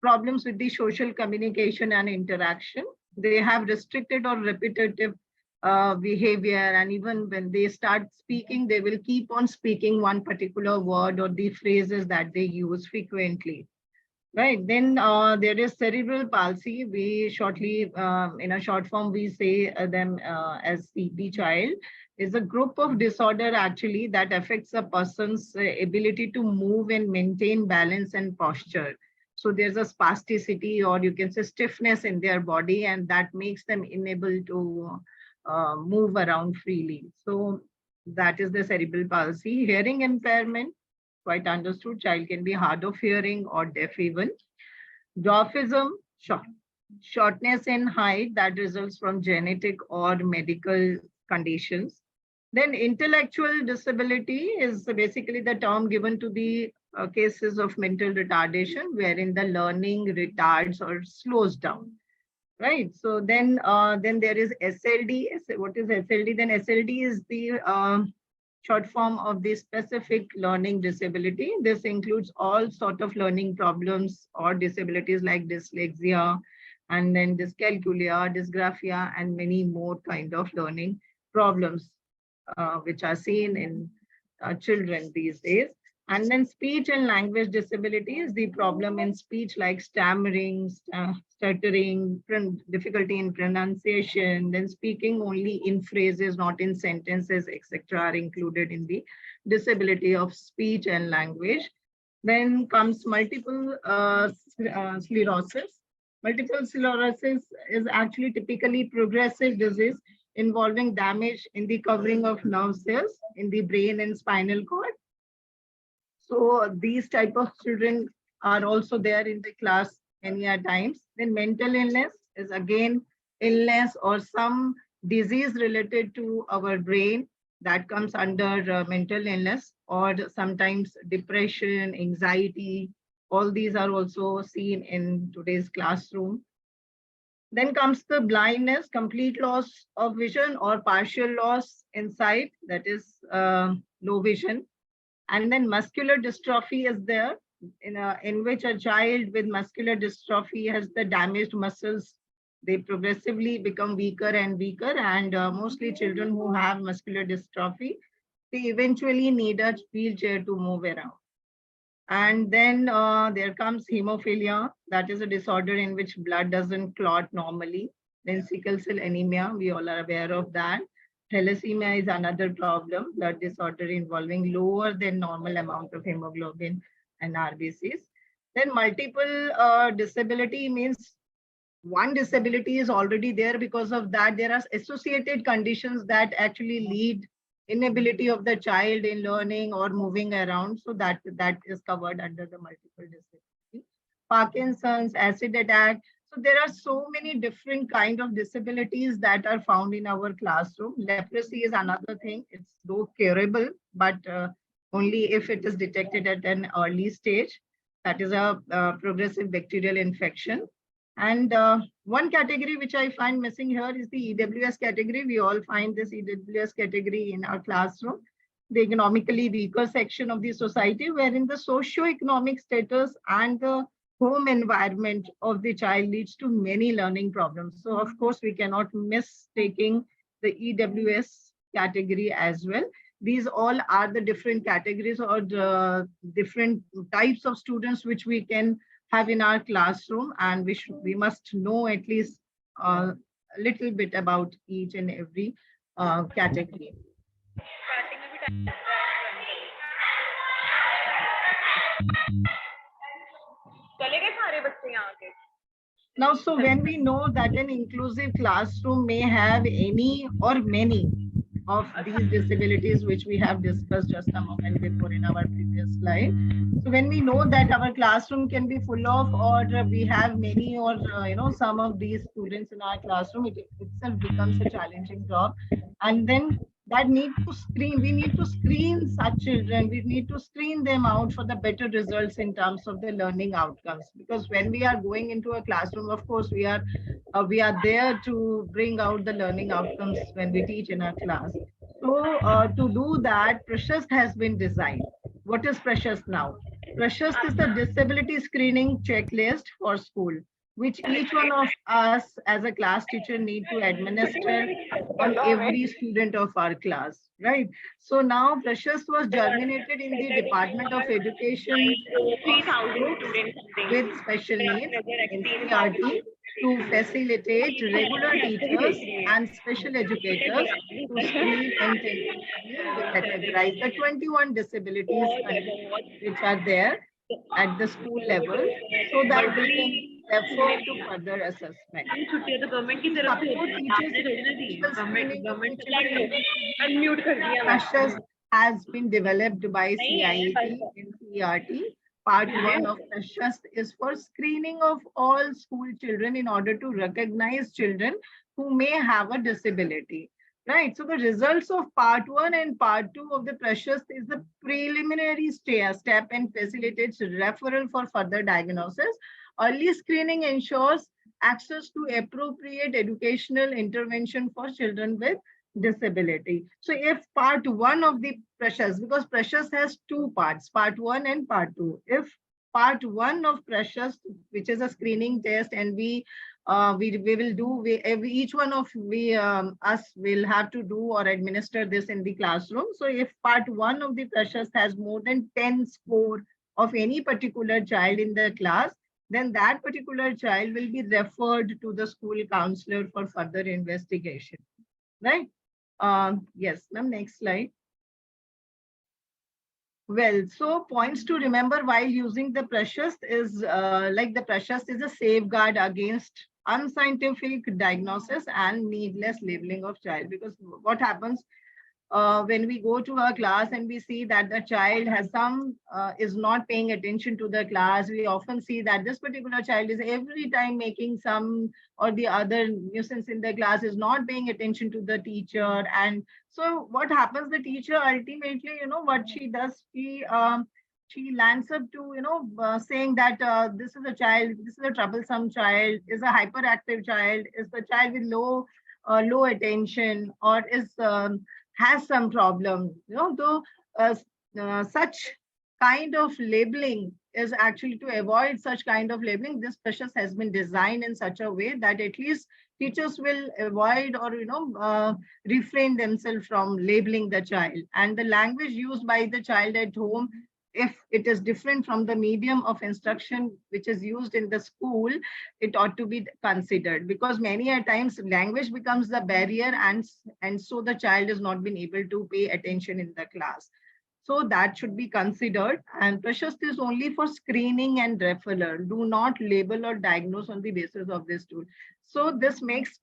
S13: problems with the social communication and interaction. They have restricted or repetitive behavior, and even when they start speaking, they will keep on speaking one particular word or the phrases that they use frequently. Right. Then there is cerebral palsy. We shortly, in a short form, we say them as CP child. Is a group of disorder actually that affects a person's ability to move and maintain balance and posture. So there's a spasticity, or you can say stiffness in their body, and that makes them unable to move around freely. So that is the cerebral palsy. Hearing impairment, quite understood. Child can be hard of hearing or deaf even. Dwarfism, shortness in height that results from genetic or medical conditions. Then intellectual disability is basically the term given to the cases of mental retardation wherein the learning retards or slows down. Right. So then there is SLD. What is SLD? Then SLD is the short form of the specific learning disability. This includes all sort of learning problems or disabilities like dyslexia, and then dyscalculia, dysgraphia, and many more kind of learning problems, which are seen in children these days. And then speech and language disability is the problem in speech like stammering, stuttering, difficulty in pronunciation, then speaking only in phrases, not in sentences, etc. are included in the disability of speech and language. Then comes multiple sclerosis. Multiple sclerosis is actually typically progressive disease involving damage in the covering of nerve cells in the brain and spinal cord. So these type of children are also there in the class many a times. Then mental illness is again illness or some disease related to our brain that comes under mental illness, or sometimes depression, anxiety. All these are also seen in today's classroom. Then comes the blindness, complete loss of vision or partial loss in sight, that is low vision. And then muscular dystrophy is there, in which a child with muscular dystrophy has the damaged muscles. They progressively become weaker and weaker, and mostly children who have muscular dystrophy, they eventually need a wheelchair to move around. And then there comes hemophilia. That is a disorder in which blood doesn't clot normally. Then sickle cell anemia, we all are aware of that. Thalassemia is another problem, blood disorder involving lower than normal amount of hemoglobin and RBCs. Then multiple disability means one disability is already there. Because of that, there are associated conditions that actually lead inability of the child in learning or moving around. So that is covered under the multiple disability. Parkinson's, acid attack. So there are so many different kind of disabilities that are found in our classroom. Leprosy is another thing. It's though curable, but only if it is detected at an early stage. That is a progressive bacterial infection. And one category which I find missing here is the EWS category. We all find this EWS category in our classroom, the economically weaker section of the society, wherein the socio-economic status and the home environment of the child leads to many learning problems. So of course, we cannot miss taking the EWS category as well. These all are the different categories or the different types of students which we can have in our classroom, and we must know at least a little bit about each and every category. Now, so when we know that an inclusive classroom may have any or many of these disabilities, which we have discussed just a moment before in our previous slide. So when we know that our classroom can be full of, or we have many, or some of these students in our classroom, it itself becomes a challenging job. And then we need to screen such children. We need to screen them out for the better results in terms of the learning outcomes. Because when we are going into a classroom, of course, we are there to bring out the learning outcomes when we teach in our class. So to do that, Precious has been designed. What is Precious now? Precious is the disability screening checklist for school. which each one of us as a class teacher need to administer on every student of our class, right? So now Precious was germinated in the Department of Education of students with special needs, NCERT, to facilitate regular teachers and special educators to screen and tentatively categorize the 21 disabilities which are there at the school level so that they can be referred to further assessment. To support teachers in differential screening of the children with disabilities, Precious has been developed by CIET in CERT. Part 1 of Precious is for screening of all school children in order to recognize children who may have a disability. Right. So the results of part 1 and part 2 of the Precious is the preliminary step and facilitates referral for further diagnosis. Early screening ensures access to appropriate educational intervention for children with disability. So if part 1 of the Precious, because Precious has 2 parts, part 1 and part 2. If part 1 of Precious, which is a screening test, and we will do, each one of us will have to do or administer this in the classroom. So if part 1 of the Precious has more than 10 score of any particular child in the class, then that particular child will be referred to the school counselor for further investigation, right? Yes, ma'am, next slide. Well, so points to remember while using the Precious is like the Precious is a safeguard against unscientific diagnosis and needless labeling of child. Because what happens when we go to a class and we see that the child has is not paying attention to the class, we often see that this particular child is every time making some or the other nuisance in the class, is not paying attention to the teacher. And so what happens, the teacher ultimately, what she does, she lands up to, saying that this is a child, this is a troublesome child, is a hyperactive child, is the child with low attention, or is has some problem. Though such kind of labeling is actually to avoid such kind of labeling. This Precious has been designed in such a way that at least teachers will avoid or refrain themselves from labeling the child. And the language used by the child at home, if it is different from the medium of instruction which is used in the school, it ought to be considered, because many a times language becomes the barrier, and so the child is not been able to pay attention in the class. So that should be considered. And Precious is only for screening and referral. Do not label or diagnose on the basis of this tool. So this makes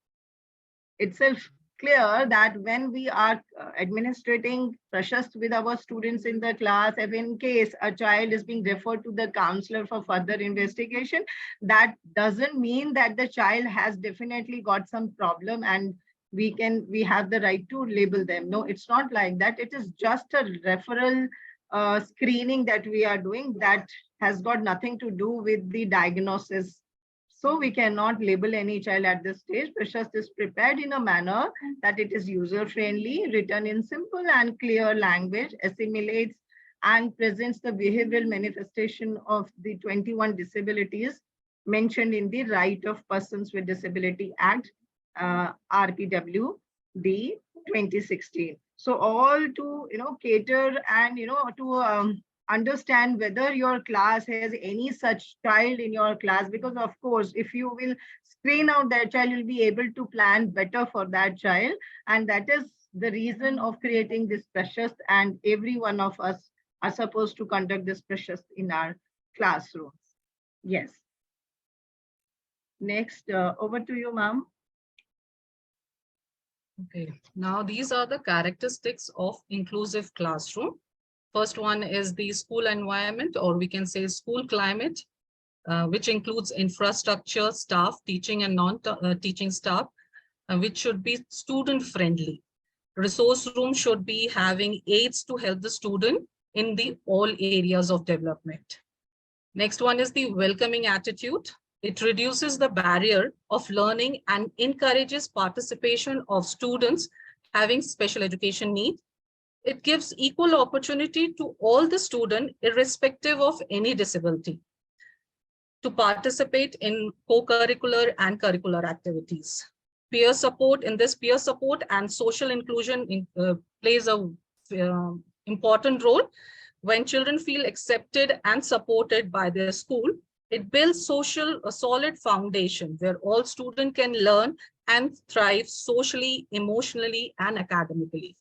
S13: itself clear that when we are administrating Precious with our students in the class, if in case a child is being referred to the counselor for further investigation, that doesn't mean that the child has definitely got some problem and we have the right to label them. No, it's not like that. It is just a referral screening that we are doing that has got nothing to do with the diagnosis. So we cannot label any child at this stage. Precious is prepared in a manner that it is user-friendly, written in simple and clear language, assimilates and presents the behavioral manifestation of the 21 disabilities mentioned in the Right of Persons with Disability Act, RPWD 2016. So all to cater and to understand whether your class has any such child in your class, because of course if you will screen out that child, you'll be able to plan better for that child. And that is the reason of creating this Precious, and every one of us are supposed to conduct this Precious in our classrooms. Yes. Next, over to you, ma'am.
S7: Okay, now these are the characteristics of inclusive classroom. First one is the school environment, or we can say school climate, which includes infrastructure, staff, teaching and non-teaching staff, which should be student friendly. Resource room should be having aids to help the student in the all areas of development. Next one is the welcoming attitude. It reduces the barrier of learning and encourages participation of students having special education needs. It gives equal opportunity to all the students, irrespective of any disability. to participate in co-curricular and curricular activities. Peer support, in this peer support and social inclusion plays a important role. When children feel accepted and supported by their school, it builds a solid foundation where all students can learn and thrive socially, emotionally, and academically.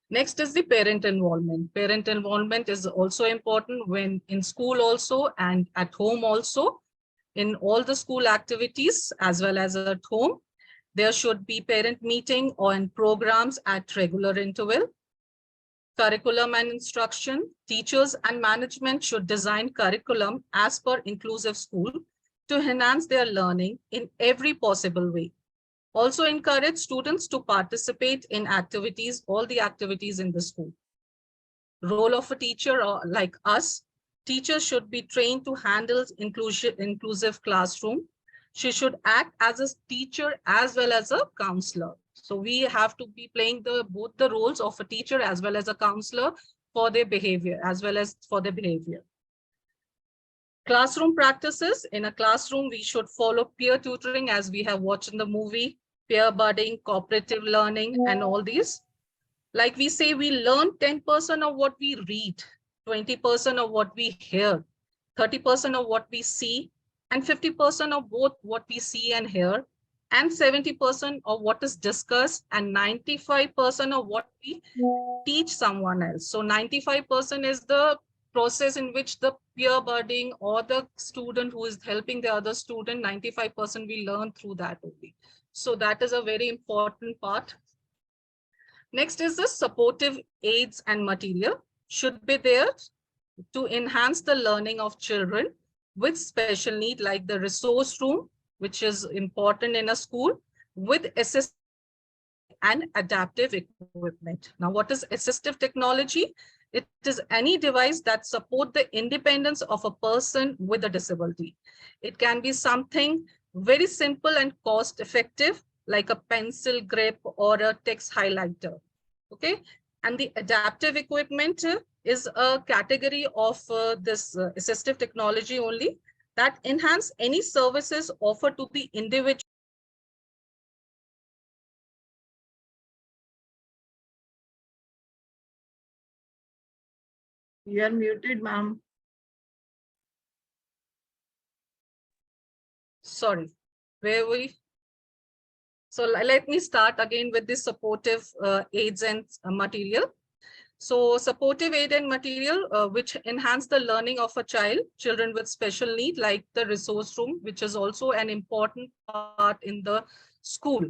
S7: Next is the parent involvement. Parent involvement is also important when in school also and at home also. In all the school activities as well as at home, there should be parent meeting or in programs at regular interval. Curriculum and instruction, teachers and management should design curriculum as per inclusive school to enhance their learning in every possible way. Also encourage students to participate in activities, all the activities in the school. Role of a teacher like us, teachers should be trained to handle inclusive classroom. She should act as a teacher as well as a counselor. So we have to be playing both the roles of a teacher as well as a counselor for their behavior, as well as for their behavior. Classroom practices. In a classroom, we should follow peer tutoring as we have watched in the movie, peer budding, cooperative learning, and all these. Like we say, we learn 10% of what we read, 20% of what we hear, 30% of what we see, and 50% of both what we see and hear, and 70% of what is discussed, and 95% of what we teach someone else. So 95% is the process in which the peer budding or the student who is helping the other student, 95% we learn through that only. So that is a very important part. Next is the supportive aids and material should be there to enhance the learning of children with special need, like the resource room, which is important in a school, with assistive and adaptive equipment. Now, what is assistive technology? It is any device that supports the independence of a person with a disability. It can be something very simple and cost effective, like a pencil grip or a text highlighter. Okay. And the adaptive equipment is a category of this assistive technology only that enhance any services offered to the individual.
S13: You are muted, ma'am.
S7: Sorry, where were we? So let me start again with the supportive aids and material. So supportive aid and material, which enhance the learning of a child, children with special need, like the resource room, which is also an important part in the school,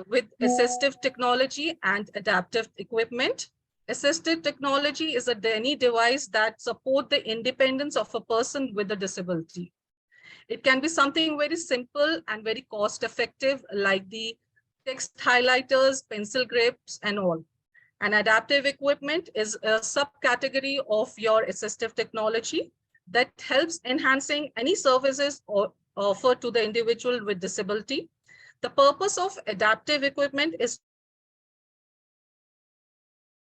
S7: with assistive technology and adaptive equipment. Assistive technology is any device that support the independence of a person with a disability. It can be something very simple and very cost effective, like the text highlighters, pencil grips, and all. And adaptive equipment is a subcategory of your assistive technology that helps enhancing any services offered to the individual with disability. The purpose of adaptive equipment is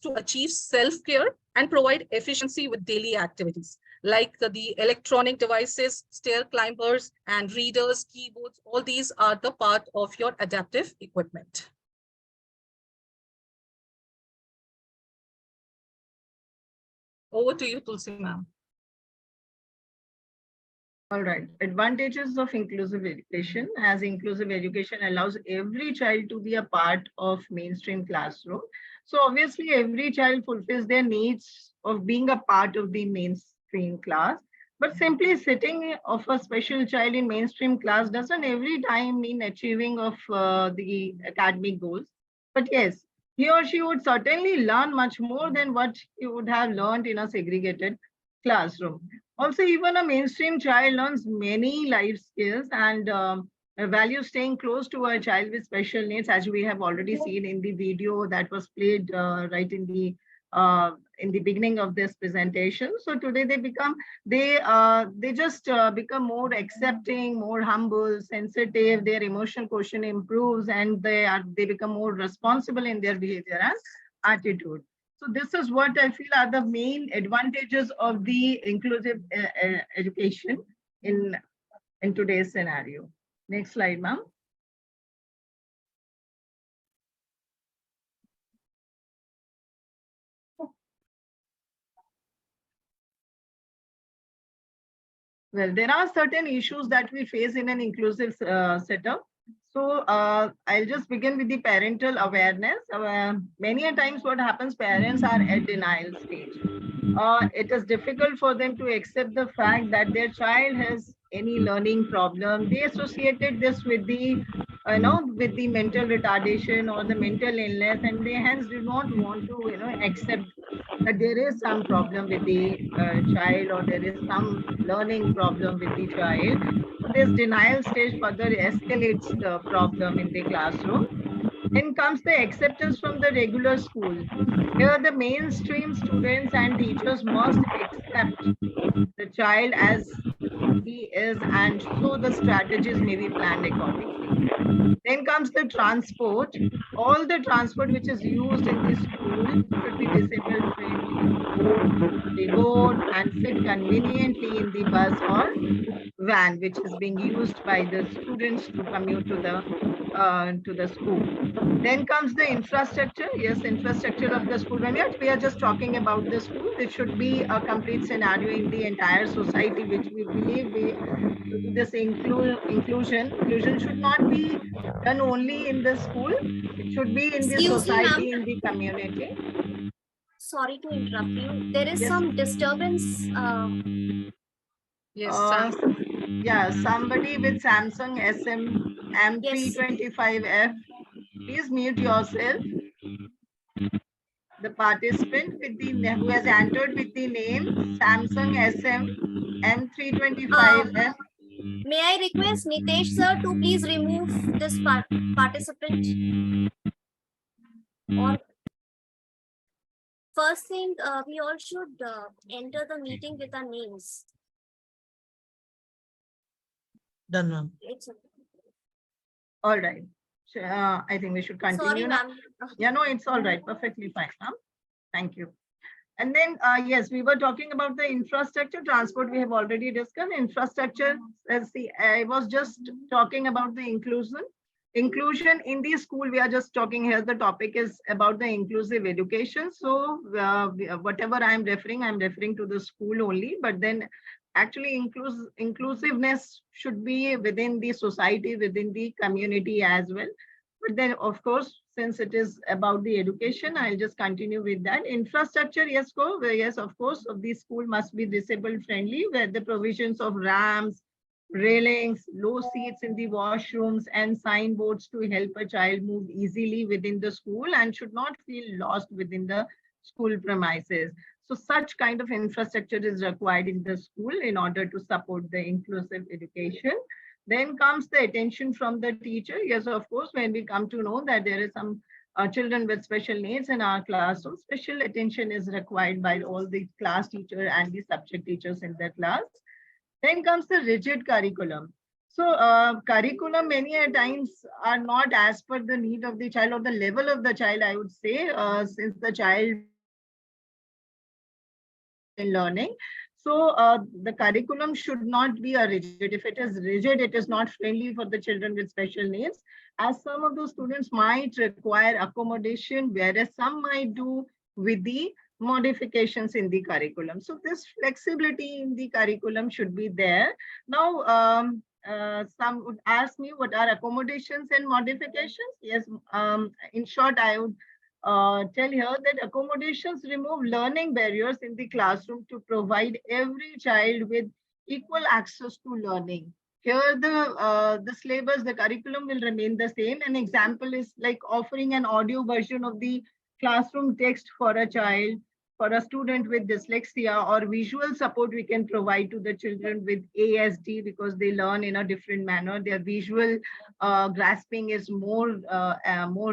S7: to achieve self-care and provide efficiency with daily activities, like the electronic devices, stair climbers, and readers, keyboards. All these are the part of your adaptive equipment. Over to you, Tulsi ma'am.
S13: All right. Advantages of inclusive education. As inclusive education allows every child to be a part of mainstream classroom. So obviously every child fulfills their needs of being a part of the mainstream class. But simply sitting of a special child in mainstream class doesn't every time mean achieving of the academic goals. But yes, he or she would certainly learn much more than what he would have learned in a segregated classroom. Also, even a mainstream child learns many life skills and values staying close to a child with special needs, as we have already seen in the video that was played right in the beginning of this presentation. So today they just become more accepting, more humble, sensitive. Their emotional quotient improves, and they become more responsible in their behavior and attitude. So this is what I feel are the main advantages of the inclusive education in today's scenario. Next slide, ma'am. Well, there are certain issues that we face in an inclusive setup. So I'll just begin with the parental awareness. Many a times what happens, parents are at denial stage. It is difficult for them to accept the fact that their child has any learning problem. They associated this with the, with the mental retardation or the mental illness, and they hence do not want to, accept that there is some problem with the child or there is some learning problem with the child. So this denial stage further escalates the problem in the classroom. Then comes the acceptance from the regular school. Here, the mainstream students and teachers must accept the child as he is, and so the strategies may be planned accordingly. Then comes the transport. All the transport which is used in the school should be disabled friendly. They board and sit conveniently in the bus or van, which is being used by the students to commute to the school. Then comes the infrastructure. Yes, infrastructure of the school. When we are just talking about the school, it should be a complete scenario in the entire society, which we believe this inclusion should not be done only in the school. It should be in the
S3: Excuse me, ma'am.
S13: society, in the community.
S3: Sorry to interrupt you. There is
S13: Yes.
S3: some disturbance.
S7: Yes,
S13: Yeah, somebody with Samsung M325F, please mute yourself. The participant with the who has entered with the name Samsung M325F.
S3: May I request Nitesh sir to please remove this participant? Or first thing, we all should enter the meeting with our names.
S2: Done, ma'am.
S3: It's okay.
S13: All right. I think we should continue.
S3: Sorry,
S13: now.
S3: ma'am.
S13: Yeah, no, it's all right. Perfectly fine, ma'am. Thank you. And then, yes, we were talking about the infrastructure, transport. We have already discussed infrastructure. Let's see, I was just talking about the inclusion. Inclusion in the school, we are just talking here. The topic is about the inclusive education. So whatever I'm referring to the school only, but then actually inclusiveness should be within the society, within the community as well. But then, of course, since it is about the education, I'll just continue with that. Infrastructure, yes, yes, of course, the school must be disabled friendly, where the provisions of ramps, railings, low seats in the washrooms, and signboards to help a child move easily within the school and should not feel lost within the school premises. So such kind of infrastructure is required in the school in order to support the inclusive education. Then comes the attention from the teacher. Yes, of course, when we come to know that there is some children with special needs in our class, so special attention is required by all the class teacher and the subject teachers in the class. Then comes the rigid curriculum. So curriculum many a times are not as per the need of the child or the level of the child, I would say, since the child in learning. So the curriculum should not be a rigid. If it is rigid, it is not friendly for the children with special needs, as some of those students might require accommodation, whereas some might do with the modifications in the curriculum. So this flexibility in the curriculum should be there. Now, some would ask me, what are accommodations and modifications? Yes, in short, I would tell here that accommodations remove learning barriers in the classroom to provide every child with equal access to learning. Here, the syllabus, the curriculum will remain the same. An example is like offering an audio version of the classroom text for a child, for a student with dyslexia, or visual support we can provide to the children with ASD because they learn in a different manner. Their visual grasping is more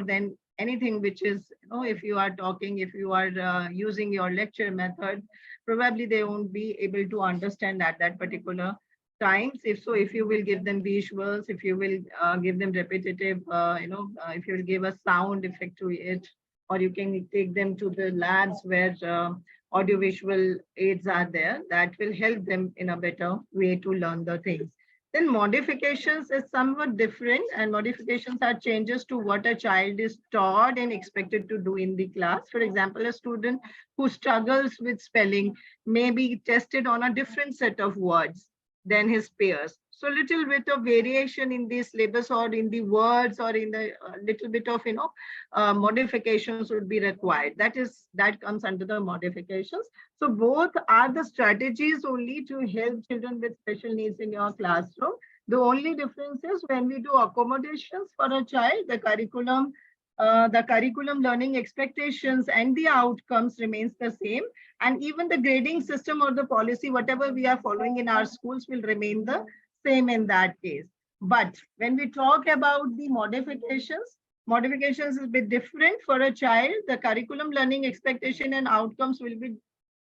S13: than anything which is, if you are talking, if you are using your lecture method, probably they won't be able to understand at that particular times. If you will give them visuals, if you will give them repetitive, if you will give a sound effect to it, or you can take them to the labs where audiovisual aids are there. That will help them in a better way to learn the things. Then modifications is somewhat different, and modifications are changes to what a child is taught and expected to do in the class. For example, a student who struggles with spelling may be tested on a different set of words than his peers. So little bit of variation in the syllabus or in the words or in the little bit of, modifications would be required. That comes under the modifications. So both are the strategies only to help children with special needs in your classroom. The only difference is when we do accommodations for a child, the curriculum learning expectations and the outcomes remains the same. And even the grading system or the policy, whatever we are following in our schools, will remain the same in that case. But when we talk about the modifications is a bit different for a child. The curriculum learning expectation and outcomes will be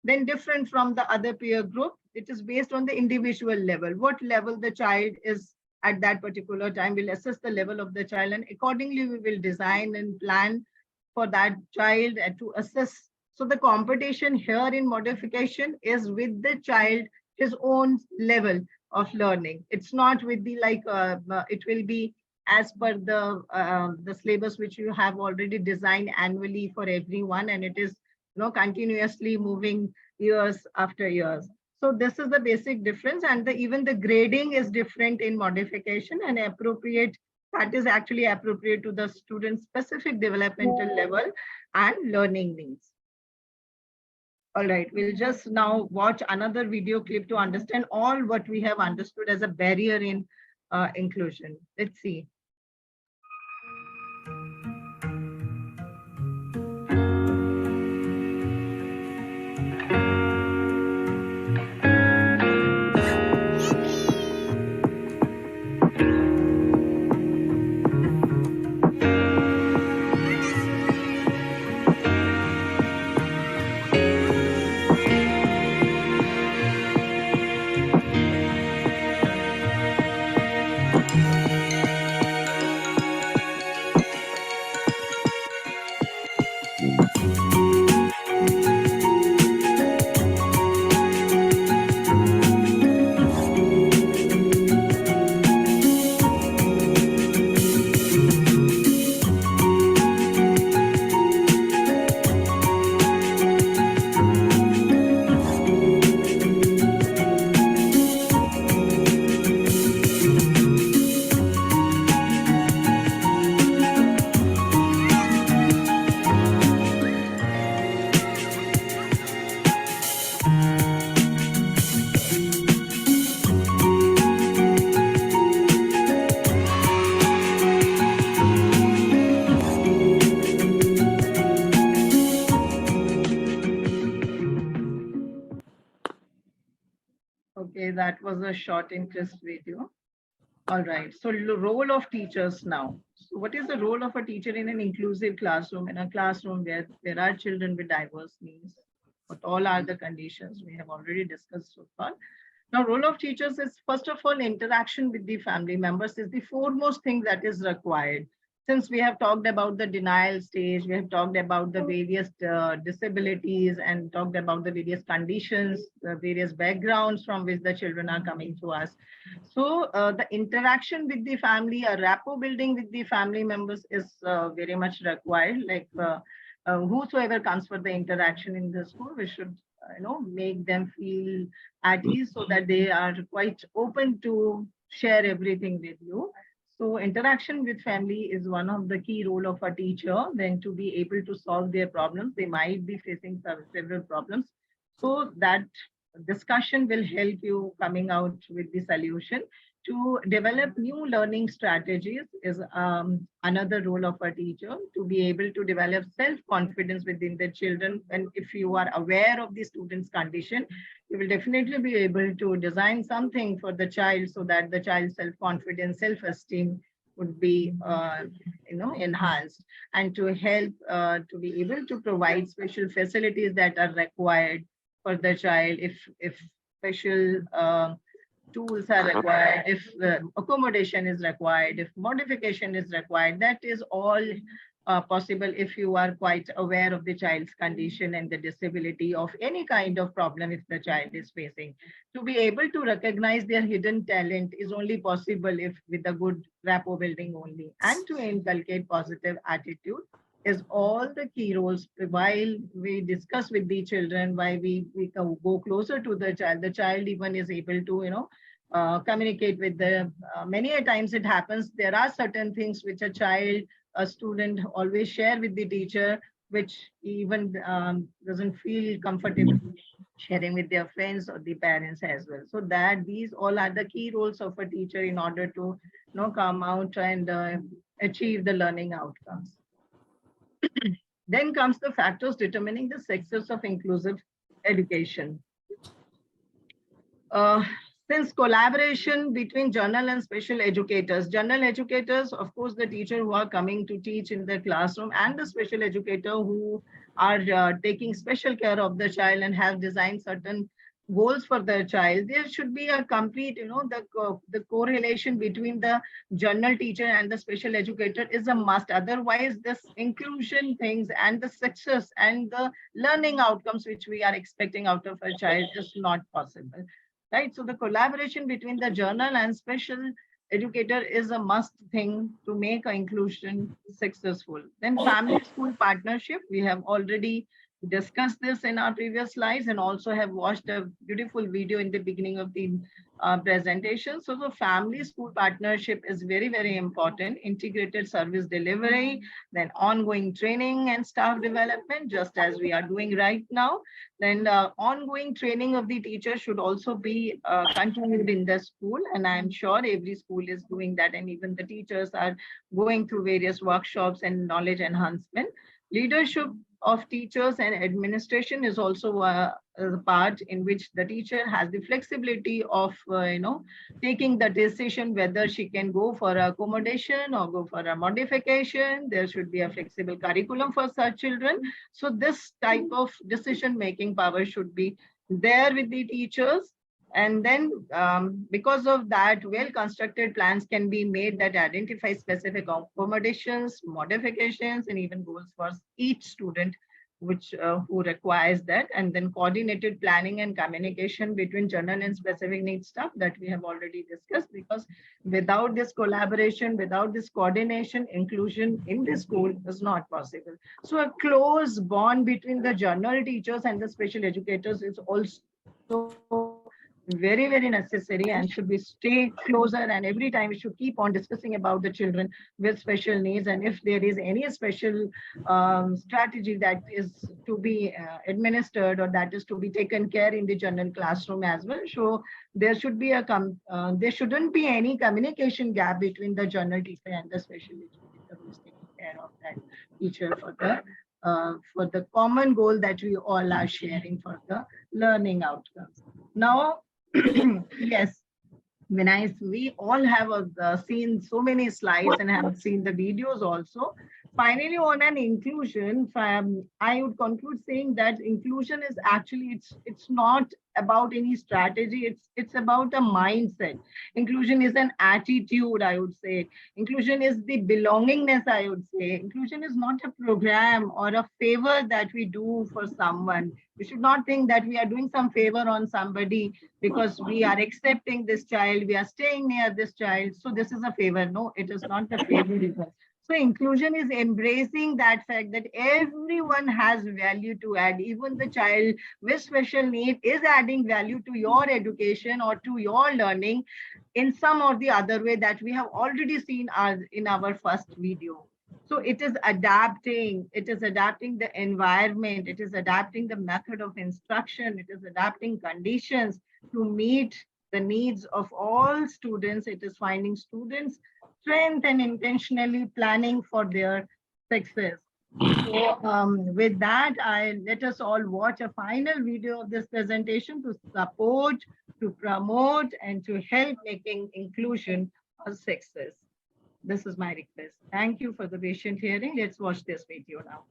S13: then different from the other peer group. It is based on the individual level. What level the child is at that particular time, we'll assess the level of the child, and accordingly we will design and plan for that child to assess. So the competition here in modification is with the child, his own level of learning. It's not with the it will be as per the syllabus which you have already designed annually for everyone, and it is continuously moving years after years. So this is the basic difference, and even the grading is different in modification and appropriate. That is actually appropriate to the student's specific developmental level and learning needs. All right, we'll just now watch another video clip to understand all what we have understood as a barrier in inclusion. Let's see. Okay, that was a short interest video. All right, so the role of teachers now. So what is the role of a teacher in an inclusive classroom, in a classroom where there are children with diverse needs? What all are the conditions we have already discussed so far? Now, role of teachers is, first of all, interaction with the family members is the foremost thing that is required. Since we have talked about the denial stage, we have talked about the various disabilities and talked about the various conditions, the various backgrounds from which the children are coming to us. So the interaction with the family, a rapport building with the family members is very much required. Like whosoever comes for the interaction in the school, we should make them feel at ease so that they are quite open to share everything with you. So interaction with family is one of the key role of a teacher, then to be able to solve their problems. They might be facing several problems. So that discussion will help you coming out with the solution. To develop new learning strategies is another role of a teacher, to be able to develop self-confidence within the children. And if you are aware of the student's condition, you will definitely be able to design something for the child so that the child's self-confidence, self-esteem would be enhanced, and to help to be able to provide special facilities that are required for the child. If special tools are required, if accommodation is required, if modification is required, that is all possible if you are quite aware of the child's condition and the disability of any kind of problem if the child is facing. To be able to recognize their hidden talent is only possible if with a good rapport building only, and to inculcate positive attitude is all the key roles. While we discuss with the children, while we go closer to the child even is able to, communicate with the, many a times it happens, there are certain things which a student always share with the teacher, which even doesn't feel comfortable sharing with their friends or the parents as well. So that these all are the key roles of a teacher in order to, come out and achieve the learning outcomes. Then comes the factors determining the success of inclusive education. Since collaboration between general and special educators, of course, the teacher who are coming to teach in the classroom, and the special educator who are taking special care of the child and have designed certain goals for the child, there should be a complete, the correlation between the general teacher and the special educator is a must. Otherwise, this inclusion things and the success and the learning outcomes which we are expecting out of a child is not possible. Right, so the collaboration between the journal and special educator is a must thing to make a inclusion successful. Then family school partnership, we have already discussed this in our previous slides and also have watched a beautiful video in the beginning of the presentation. So the family school partnership is very, very important. Integrated service delivery, then ongoing training and staff development, just as we are doing right now. Then ongoing training of the teacher should also be continued in the school. And I'm sure every school is doing that. And even the teachers are going through various workshops and knowledge enhancement. Leadership of teachers and administration is also a part in which the teacher has the flexibility of taking the decision whether she can go for accommodation or go for a modification. There should be a flexible curriculum for such children. So this type of decision making power should be there with the teachers. And then because of that, well-constructed plans can be made that identify specific accommodations, modifications, and even goals for each student which who requires that. And then coordinated planning and communication between general and specific needs staff that we have already discussed, because without this collaboration, without this coordination, inclusion in the school is not possible. So a close bond between the general teachers and the special educators is also very, very necessary and should be stay closer, and every time we should keep on discussing about the children with special needs, and if there is any special strategy that is to be administered or that is to be taken care in the general classroom as well. So there should be there shouldn't be any communication gap between the general teacher and the special educator who is taking care of that teacher for the common goal that we all are sharing for the learning outcomes. Now, yes, we all have seen so many slides and have seen the videos also. Finally, on an inclusion, I would conclude saying that inclusion is actually, it's not about any strategy, it's about a mindset. Inclusion is an attitude, I would say. Inclusion is the belongingness, I would say. Inclusion is not a program or a favor that we do for someone. We should not think that we are doing some favor on somebody because we are accepting this child, we are staying near this child, so this is a favor. No, it is not a favor. So inclusion is embracing that fact that everyone has value to add. Even the child with special need is adding value to your education or to your learning in some or the other way that we have already seen in our first video. So it is adapting the environment, it is adapting the method of instruction, it is adapting conditions to meet the needs of all students. It is finding students' strength and intentionally planning for their success. So with that, let us all watch a final video of this presentation to support, to promote, and to help making inclusion a success. This is my request. Thank you for the patient hearing. Let's watch this video now.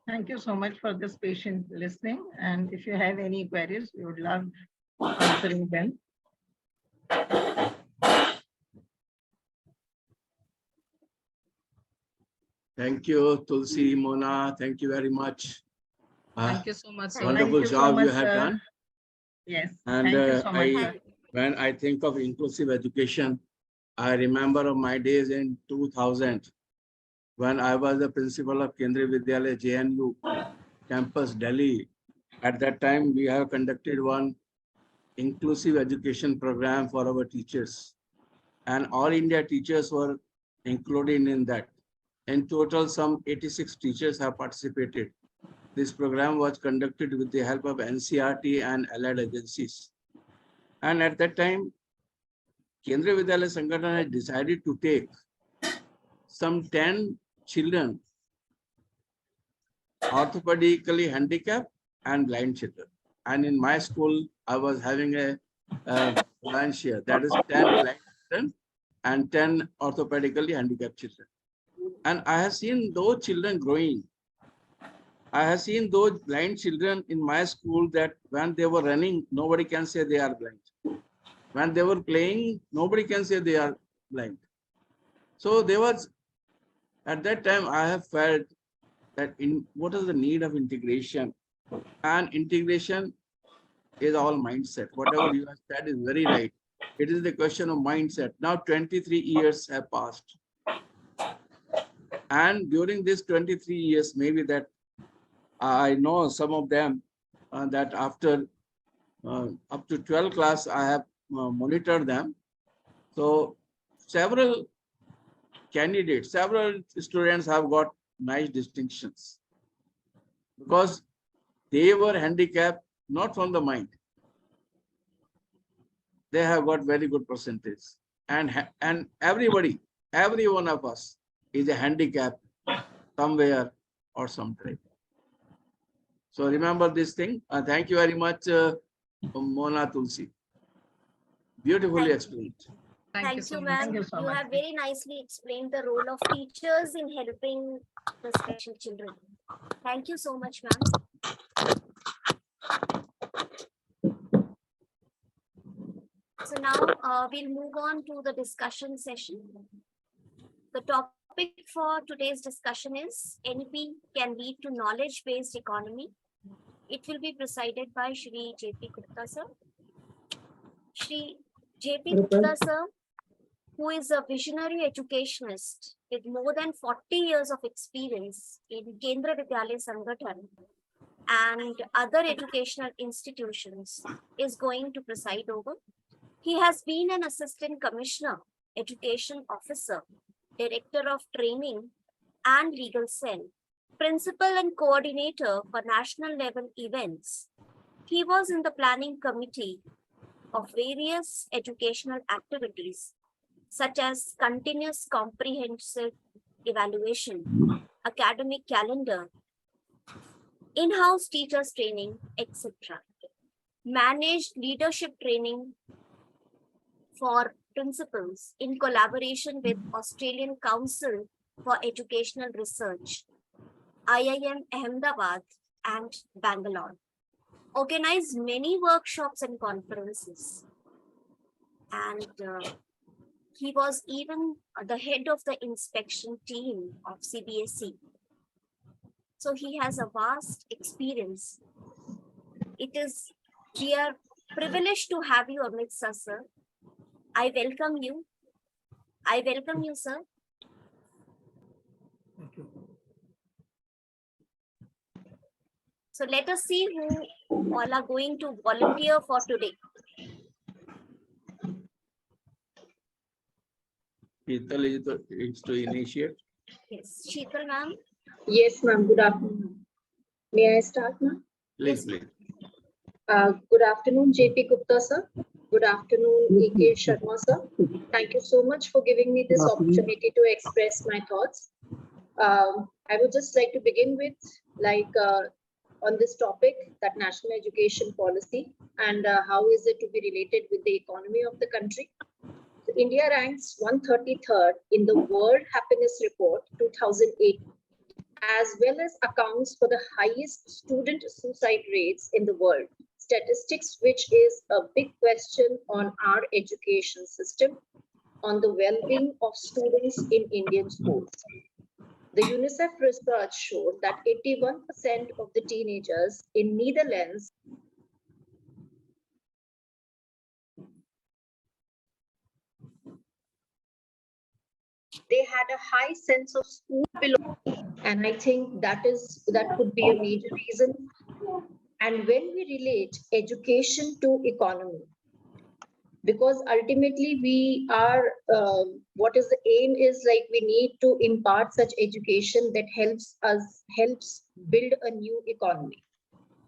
S13: Thank you so much for this patient listening. And if you have any queries, we would love answering them.
S1: Thank you, Tulsi, Mona. Thank you very much.
S7: Thank you so much, sir.
S1: Wonderful
S13: Thank you so
S1: job you
S13: much,
S1: have
S13: sir.
S1: done.
S13: Yes,
S1: And
S13: thank you so much, sir.
S1: when I think of inclusive education, I remember of my days in 2000 when I was the principal of Kendriya Vidyalaya JNU campus, Delhi. At that time, we have conducted one inclusive education program for our teachers. And all India teachers were included in that. In total, some 86 teachers have participated. This program was conducted with the help of NCRT and allied agencies. And at that time, Kendriya Vidyalaya Sangathan had decided to take some 10 children, orthopedically handicapped and blind children. And in my school, I was having a blind share, that is 10 blind children and 10 orthopedically handicapped children. And I have seen those children growing. I have seen those blind children in my school that when they were running, nobody can say they are blind. When they were playing, nobody can say they are blind. So there was, at that time, I have felt that in what is the need of integration, and integration is all mindset. Whatever you have said is very right. It is the question of mindset. Now 23 years have passed. And during these 23 years, maybe that I know some of them that after up to 12th class, I have monitored them. So several candidates, several students have got nice distinctions because they were handicapped not from the mind. They have got very good percentage, and everybody, every one of us is a handicap somewhere or sometime. So remember this thing. Thank you very much, Mona, Tulsi. Beautifully explained.
S3: Thank you, ma'am. You have very nicely explained the role of teachers in helping the special children. Thank you so much, ma'am. So now we'll move on to the discussion session. The topic for today's discussion is NP can lead to knowledge-based economy. It will be presided by Shri J.P. Gupta sir. Shri J.P. Gupta sir, who is a visionary educationist with more than 40 years of experience in Kendriya Vidyalaya Sangathan, and other educational institutions is going to preside over. He has been an assistant commissioner, education officer, director of training and legal cell, principal and coordinator for national level events. He was in the planning committee of various educational activities such as continuous comprehensive evaluation, academic calendar, in-house teachers training, etc. Managed leadership training for principals in collaboration with Australian Council for Educational Research, IIM Ahmedabad and Bangalore. Organized many workshops and conferences. And he was even the head of the inspection team of CBSE. So he has a vast experience. We are privileged to have you amidst us, sir. I welcome you. I welcome you, sir.
S14: Thank you.
S3: So let us see who all are going to volunteer for today.
S1: Sheetal is to initiate.
S3: Yes, Sheetal ma'am.
S15: Yes, ma'am. Good afternoon. May I start, ma'am?
S1: Please, please.
S15: Good afternoon, JP Gupta, sir. Good afternoon, EK Sharma, sir. Thank you so much for giving me this opportunity to express my thoughts. I would just like to begin with, on this topic, that national education policy and how is it to be related with the economy of the country. So India ranks 133rd in the World Happiness Report 2008, as well as accounts for the highest student suicide rates in the world. Statistics, which is a big question on our education system, on the well-being of students in Indian schools. The UNICEF research showed that 81% of the teenagers in Netherlands they had a high sense of school belonging, and I think that could be a major reason. And when we relate education to economy, because ultimately we are, what is the aim is like we need to impart such education that helps build a new economy.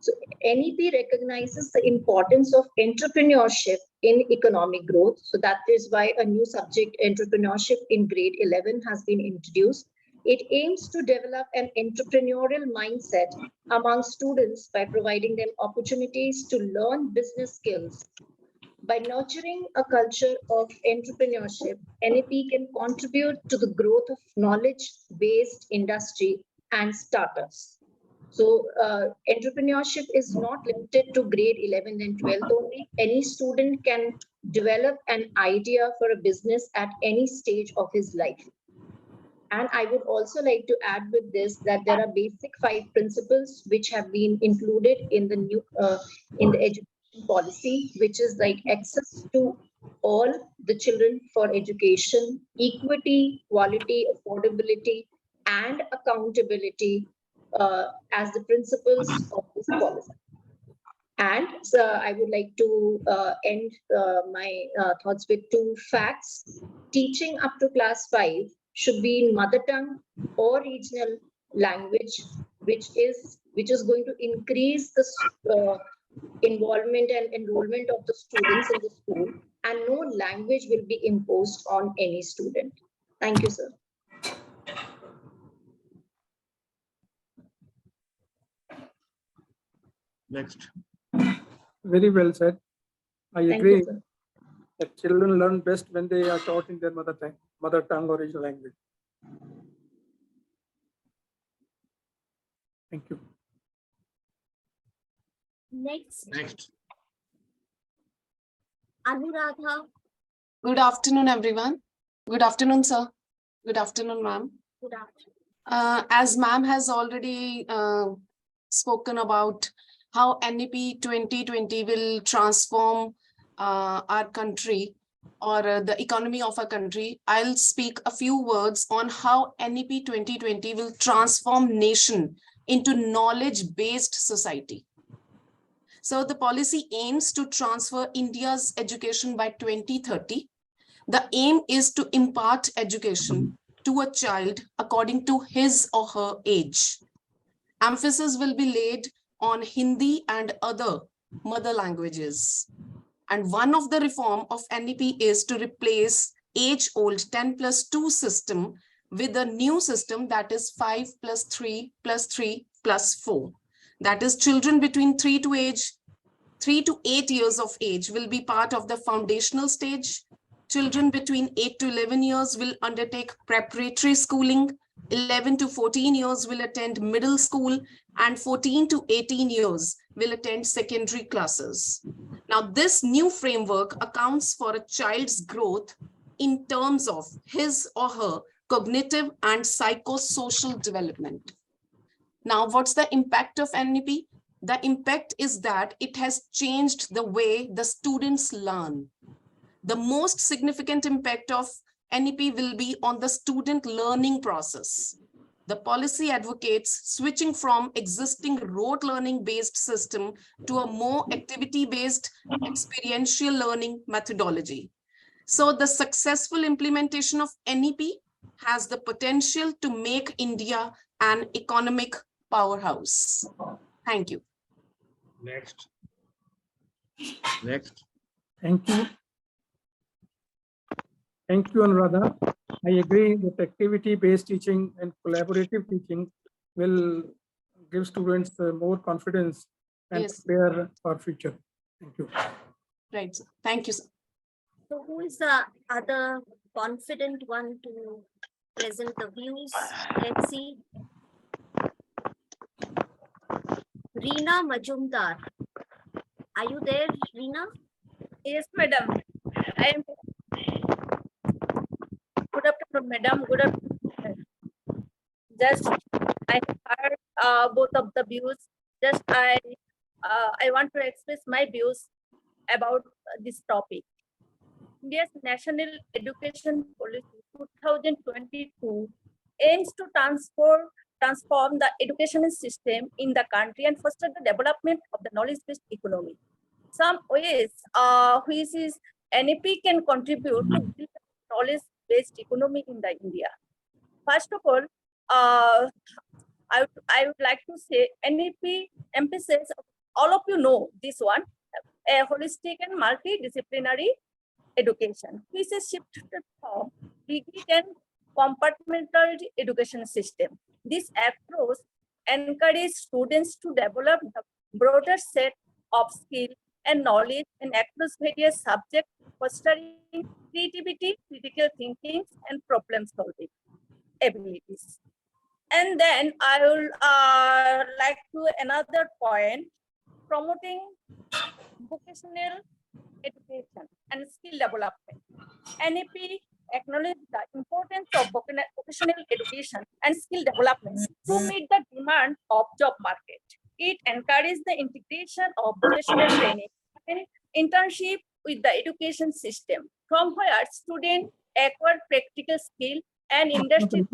S15: So NEP recognizes the importance of entrepreneurship in economic growth. So that is why a new subject, entrepreneurship, in grade 11 has been introduced. It aims to develop an entrepreneurial mindset among students by providing them opportunities to learn business skills. By nurturing a culture of entrepreneurship, NEP can contribute to the growth of knowledge-based industry and startups. So entrepreneurship is not limited to grade 11 and 12 only. Any student can develop an idea for a business at any stage of his life. And I would also like to add with this that there are basic 5 principles which have been included in the new in the education policy, which is like access to all the children for education, equity, quality, affordability, and accountability as the principles of this policy. And so I would like to end my thoughts with 2 facts. Teaching up to class 5 should be in mother tongue or regional language, which is going to increase the involvement and enrollment of the students in the school, and no language will be imposed on any student. Thank you, sir.
S1: Next.
S14: Very well said. I
S15: Thank
S14: agree
S15: you, sir.
S14: that children learn best when they are taught in their mother tongue or regional language. Thank you.
S3: Next. Anuradha.
S16: Good afternoon, everyone. Good afternoon, sir. Good afternoon, ma'am.
S3: Good afternoon.
S16: As ma'am has already spoken about how NEP 2020 will transform our country or the economy of our country, I'll speak a few words on how NEP 2020 will transform nation into knowledge-based society. So the policy aims to transfer India's education by 2030. The aim is to impart education to a child according to his or her age. Emphasis will be laid on Hindi and other mother languages. And one of the reform of NEP is to replace age-old 10+2 system with a new system that is 5+3+3+4. That is, children between 3 to 8 years of age will be part of the foundational stage. Children between 8 to 11 years will undertake preparatory schooling. 11 to 14 years will attend middle school, and 14 to 18 years will attend secondary classes. Now, this new framework accounts for a child's growth in terms of his or her cognitive and psychosocial development. Now, what's the impact of NEP? The impact is that it has changed the way the students learn. The most significant impact of NEP will be on the student learning process. The policy advocates switching from existing rote learning based system to a more activity based experiential learning methodology. So the successful implementation of NEP has the potential to make India an economic powerhouse. Thank you.
S1: Next.
S14: Thank you. Thank you, Anuradha. I agree that activity-based teaching and collaborative teaching will give students more confidence and prepare for future. Thank you.
S16: Right. Thank you, sir.
S3: So who is the other confident one to present the views? Let's see. Reena Majumdar. Are you there, Reena?
S17: Yes, madam. I am. Good afternoon, madam. Good afternoon. Just I heard both of the views. Just I want to express my views about this topic. India's National Education Policy 2022 aims to transform the education system in the country and foster the development of the knowledge-based economy. Some ways which is NEP can contribute to build a knowledge-based economy in the India. First of all, I would like to say NEP emphasizes, all of you know this one, a holistic and multidisciplinary education, which is shifted from rigid and compartmental education system. This approach encourages students to develop the broader set of skills and knowledge and across various subjects, fostering creativity, critical thinking, and problem solving abilities. And then I will like to another point, promoting vocational education and skill development. NEP acknowledges the importance of vocational education and skill development to meet the demand of job market. It encourages the integration of vocational training and internship with the education system, from where students acquire practical skill and industry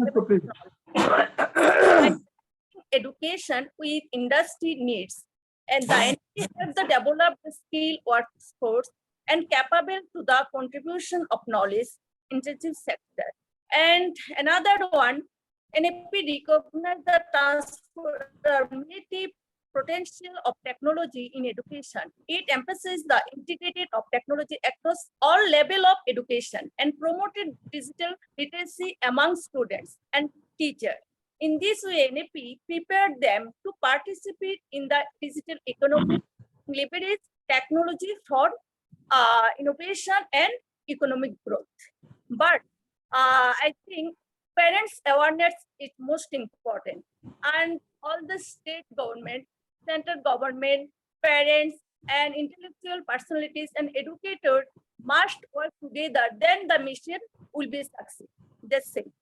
S17: education with industry needs, and the NEP helps the develop the skill workforce and capable to the contribution of knowledge intensive sector. And another one, NEP recognizes the transformative potential of technology in education. It emphasizes the integrated of technology across all levels of education and promoted digital literacy among students and teachers. In this way, NEP prepared them to participate in the digital economy, leverage technology for innovation and economic growth. But I think parents' awareness is most important, and all the state government, central government, parents, and intellectual personalities and educators must work together. Then the mission will be success. That's it.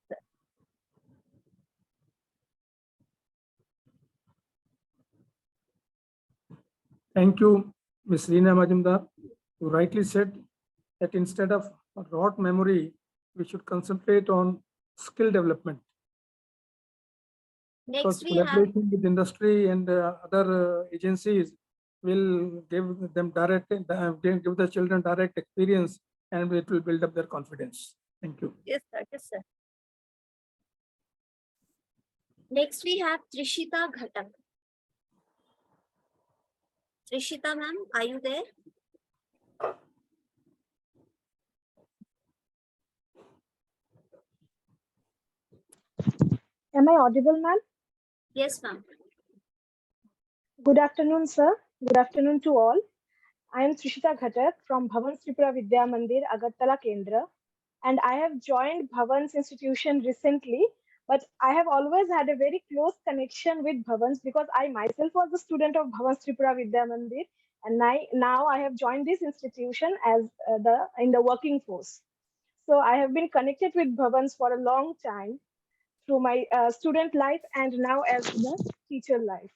S14: Thank you, Ms. Reena Majumdar. You rightly said that instead of rote memory, we should concentrate on skill development. Because
S3: Next, we have
S14: collaboration with industry and other agencies will give them give the children direct experience, and it will build up their confidence. Thank you.
S3: yes, sir. Yes, sir. Next, we have Trishita Ghatak. Trishita, ma'am, are you there?
S18: Am I audible, ma'am?
S3: Yes, ma'am.
S18: Good afternoon, sir. Good afternoon to all. I am Trishita Ghatak from Bhavan Tripura Vidya Mandir, Agartala Kendra, and I have joined Bhavan's institution recently, but I have always had a very close connection with Bhavan's because I myself was a student of Bhavan's Tripura Vidya Mandir, and now I have joined this institution as in the working force. So I have been connected with Bhavan's for a long time through my student life and now as the teacher life.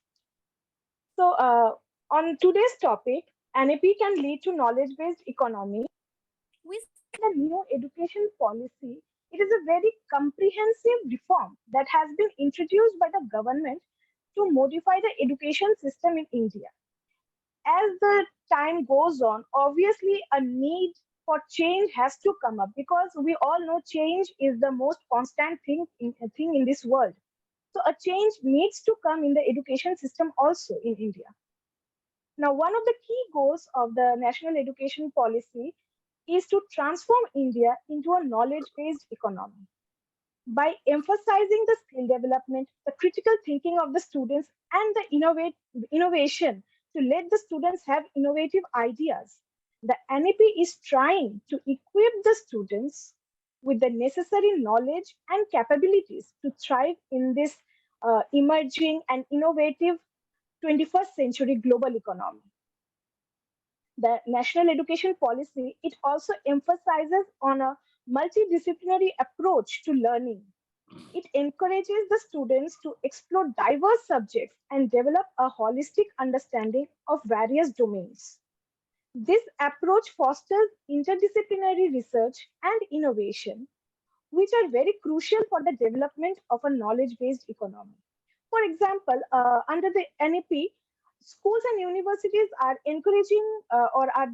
S18: So on today's topic, NAP can lead to knowledge-based economy. We see the new education policy. It is a very comprehensive reform that has been introduced by the government to modify the education system in India. As the time goes on, obviously a need for change has to come up because we all know change is the most constant thing in this world. So a change needs to come in the education system also in India. Now, one of the key goals of the national education policy is to transform India into a knowledge-based economy. By emphasizing the skill development, the critical thinking of the students, and the innovation to let the students have innovative ideas, the NEP is trying to equip the students with the necessary knowledge and capabilities to thrive in this emerging and innovative 21st century global economy. The national education policy, it also emphasizes on a multidisciplinary approach to learning. It encourages the students to explore diverse subjects and develop a holistic understanding of various domains. This approach fosters interdisciplinary research and innovation, which are very crucial for the development of a knowledge-based economy. For example, under the NEP, schools and universities are are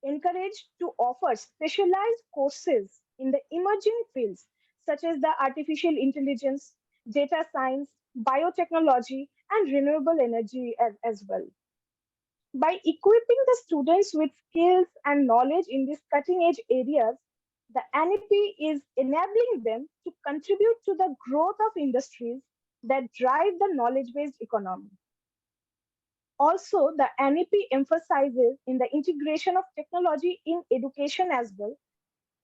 S18: encouraged to offer specialized courses in the emerging fields such as the artificial intelligence, data science, biotechnology, and renewable energy as well. By equipping the students with skills and knowledge in these cutting edge areas, the NEP is enabling them to contribute to the growth of industries that drive the knowledge based economy. Also, the NEP emphasizes in the integration of technology in education as well,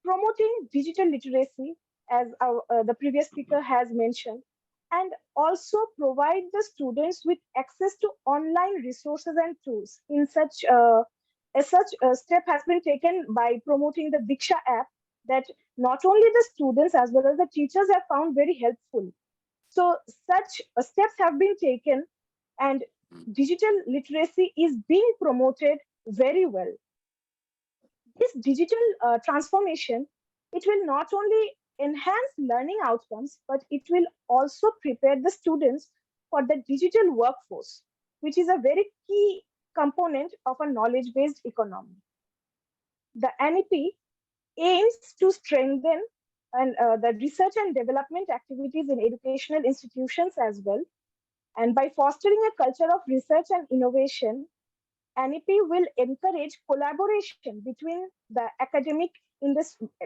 S18: promoting digital literacy, as the previous speaker has mentioned, and also provide the students with access to online resources and tools. Such a step has been taken by promoting the Diksha app that not only the students as well as the teachers have found very helpful. So such steps have been taken and digital literacy is being promoted very well. This digital transformation, it will not only enhance learning outcomes, but it will also prepare the students for the digital workforce, which is a very key component of a knowledge-based economy. The NEP aims to strengthen the research and development activities in educational institutions as well. And by fostering a culture of research and innovation, NEP will encourage collaboration between the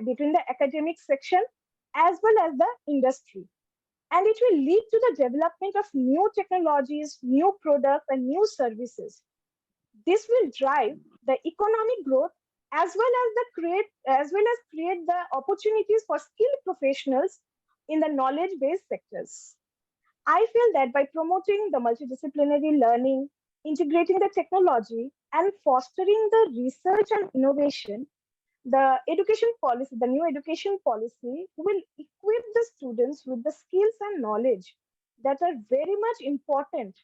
S18: between the academic section as well as the industry. And it will lead to the development of new technologies, new products, and new services. This will drive the economic growth as well as create the opportunities for skilled professionals in the knowledge-based sectors. I feel that by promoting the multidisciplinary learning, integrating the technology, and fostering the research and innovation, the new education policy will equip the students with the skills and knowledge that are very much important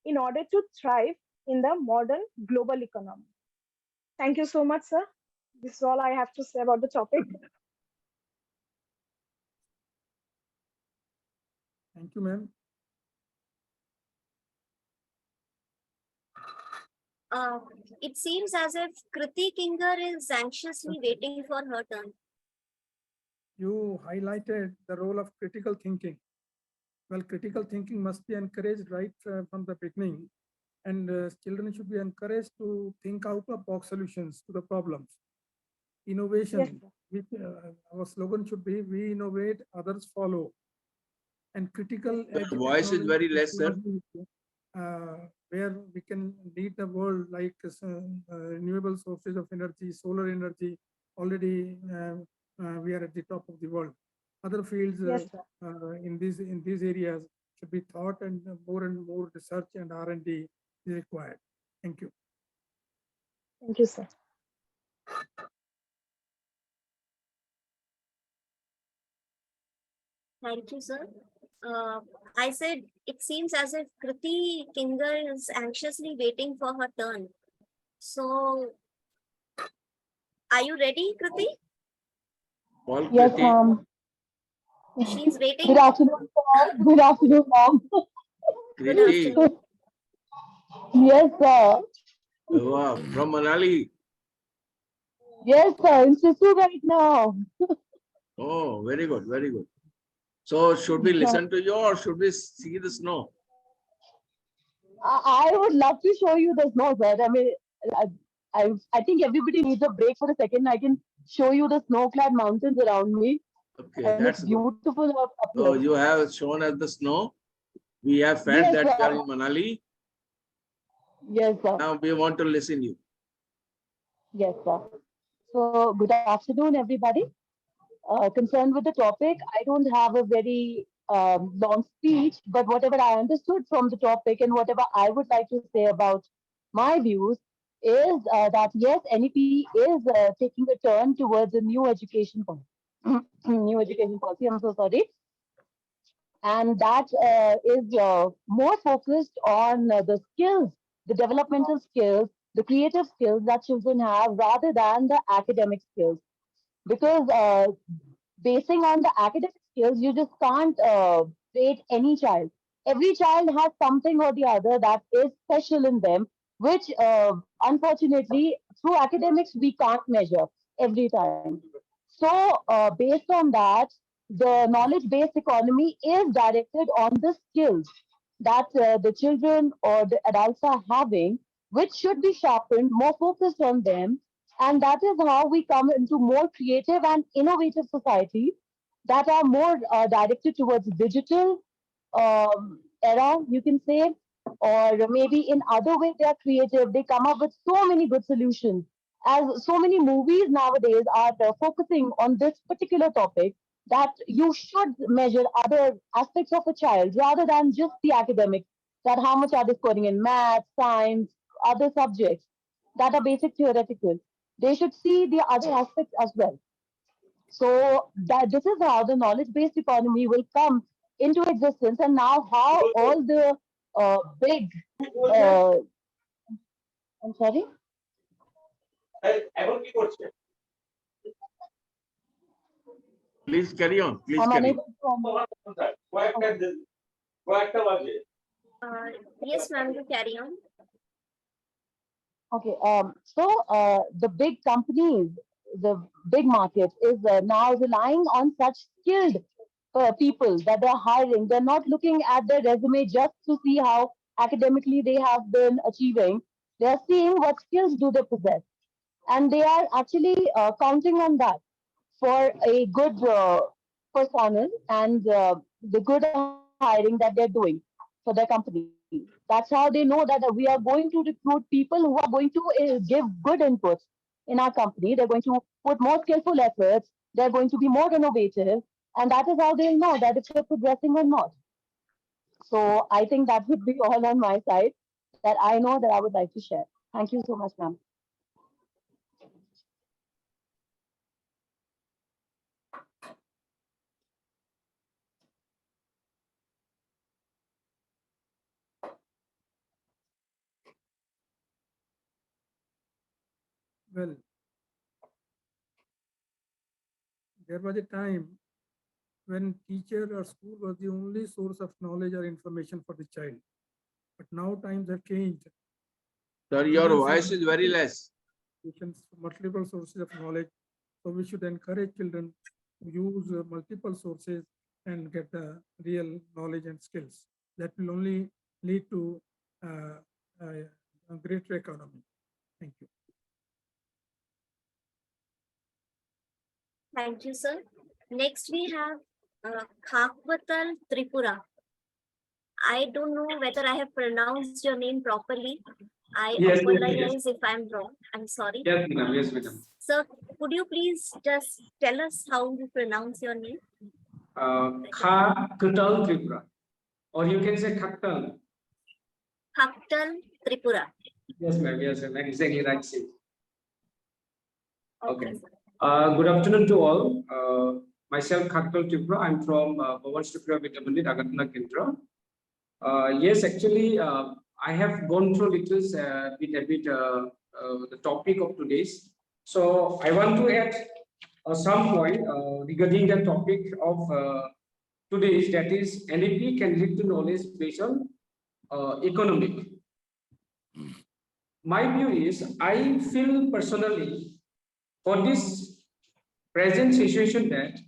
S18: in order to thrive in the modern global economy. Thank you so much, sir. This is all I have to say about the topic.
S14: Thank you, ma'am.
S3: Uh, it seems as if Kriti Kinger is anxiously waiting for her turn.
S14: You highlighted the role of critical thinking. Well, critical thinking must be encouraged right from the beginning, and children should be encouraged to think out of box solutions to the problems. Innovation, our slogan should be, we innovate, others follow. And critical edge
S1: The voice is very less, sir.
S14: technology, where we can lead the world, like renewable sources of energy, solar energy. Already we are at the top of the world. Other fields in these areas should be thought, and more research and R&D is required. Thank you.
S18: Thank you, sir.
S3: Thank you, sir. I said it seems as if Kriti Kinger is anxiously waiting for her turn. So, are you ready, Kriti?
S1: Call
S19: Yes,
S1: Kriti.
S19: ma'am.
S3: She's waiting.
S19: Good afternoon, sir. Good afternoon, ma'am.
S3: Good
S1: Kriti.
S3: afternoon.
S19: Yes, sir.
S1: Wow, from Manali.
S19: Yes, sir. In Sisu right now.
S1: Oh, very good, very good. So should we listen to you or should we see the snow?
S19: I would love to show you the snow, sir. I mean, I think everybody needs a break for a second. I can show you the snow-clad mountains around me.
S1: Okay,
S19: And
S1: that's
S19: it's
S1: good.
S19: beautiful up
S1: So
S19: here.
S1: you have shown us the snow. We have felt
S19: Yes,
S1: that we are
S19: sir.
S1: in Manali.
S19: Yes, sir.
S1: Now we want to listen you.
S19: Yes, sir. So, good afternoon, everybody. Concerned with the topic, I don't have a very long speech, but whatever I understood from the topic and whatever I would like to say about my views is that yes, NEP is taking a turn towards a new education policy. New education policy. I'm so sorry, and that is more focused on the skills, the developmental skills, the creative skills that children have, rather than the academic skills, because basing on the academic skills, you just can't rate any child. Every child has something or the other that is special in them, which unfortunately through academics we can't measure every time. So, based on that, the knowledge based economy is directed on the skills that the children or the adults are having, which should be sharpened, more focused on them. And that is how we come into more creative and innovative society that are more directed towards digital era, you can say, or maybe in other way they are creative. They come up with so many good solutions. As so many movies nowadays are focusing on this particular topic, that you should measure other aspects of a child rather than just the academic. That how much are they scoring in math, science, other subjects that are basic theoretical. They should see the other aspects as well. So that this is how the knowledge-based economy will come into existence, and now how all the big, uh, I'm sorry.
S1: Please carry on. Please
S19: I'm
S1: carry on.
S19: unable to.
S3: Yes, ma'am, you carry on.
S19: Okay. So the big companies, the big market is now relying on such skilled people that they're hiring. They're not looking at their resume just to see how academically they have been achieving. They're seeing what skills do they possess, and they are actually counting on that for a good performance and the good hiring that they're doing for their company. That's how they know that we are going to recruit people who are going to give good inputs in our company. They're going to put more skillful efforts. They're going to be more innovative. And that is how they'll know that if you're progressing or not. So I think that would be all on my side that I know that I would like to share. Thank you so much, ma'am.
S14: Well, there was a time when teacher or school was the only source of knowledge or information for the child. But now times have changed.
S1: Sir, your voice is very less.
S14: Multiple sources of knowledge. So we should encourage children to use multiple sources and get the real knowledge and skills. That will only lead to a greater economy. Thank you.
S3: Thank you, sir. Next, we have Khakwatal Tripura. I don't know whether I have pronounced your name properly. I apologize if I'm wrong. I'm sorry.
S20: Yes, madam. Yes, madam.
S3: Sir, could you please just tell us how you pronounce your name?
S20: Khaktal Tripura, or you can say Khaktal.
S3: Khaktal Tripura.
S20: Yes, ma'am. Yes, ma'am. Exactly right. Sir.
S3: Okay.
S20: Good afternoon to all. Myself, Khaktal Tripura. I'm from Bhavan Tripura Vidyamandir, Agatna Kendra. Yes, actually, I have gone through little the topic of today's. So I want to add some point regarding the topic of today's, that is NEP can lead to knowledge based on economic. My view is, I feel personally for this present situation that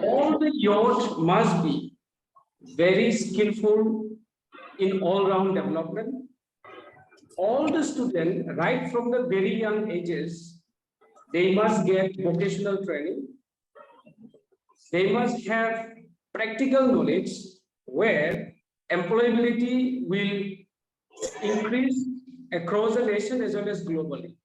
S20: all the youth must be very skillful in all-round development. All the students, right from the very young ages, they must get vocational training. They must have practical knowledge where employability will increase across the nation as well as globally.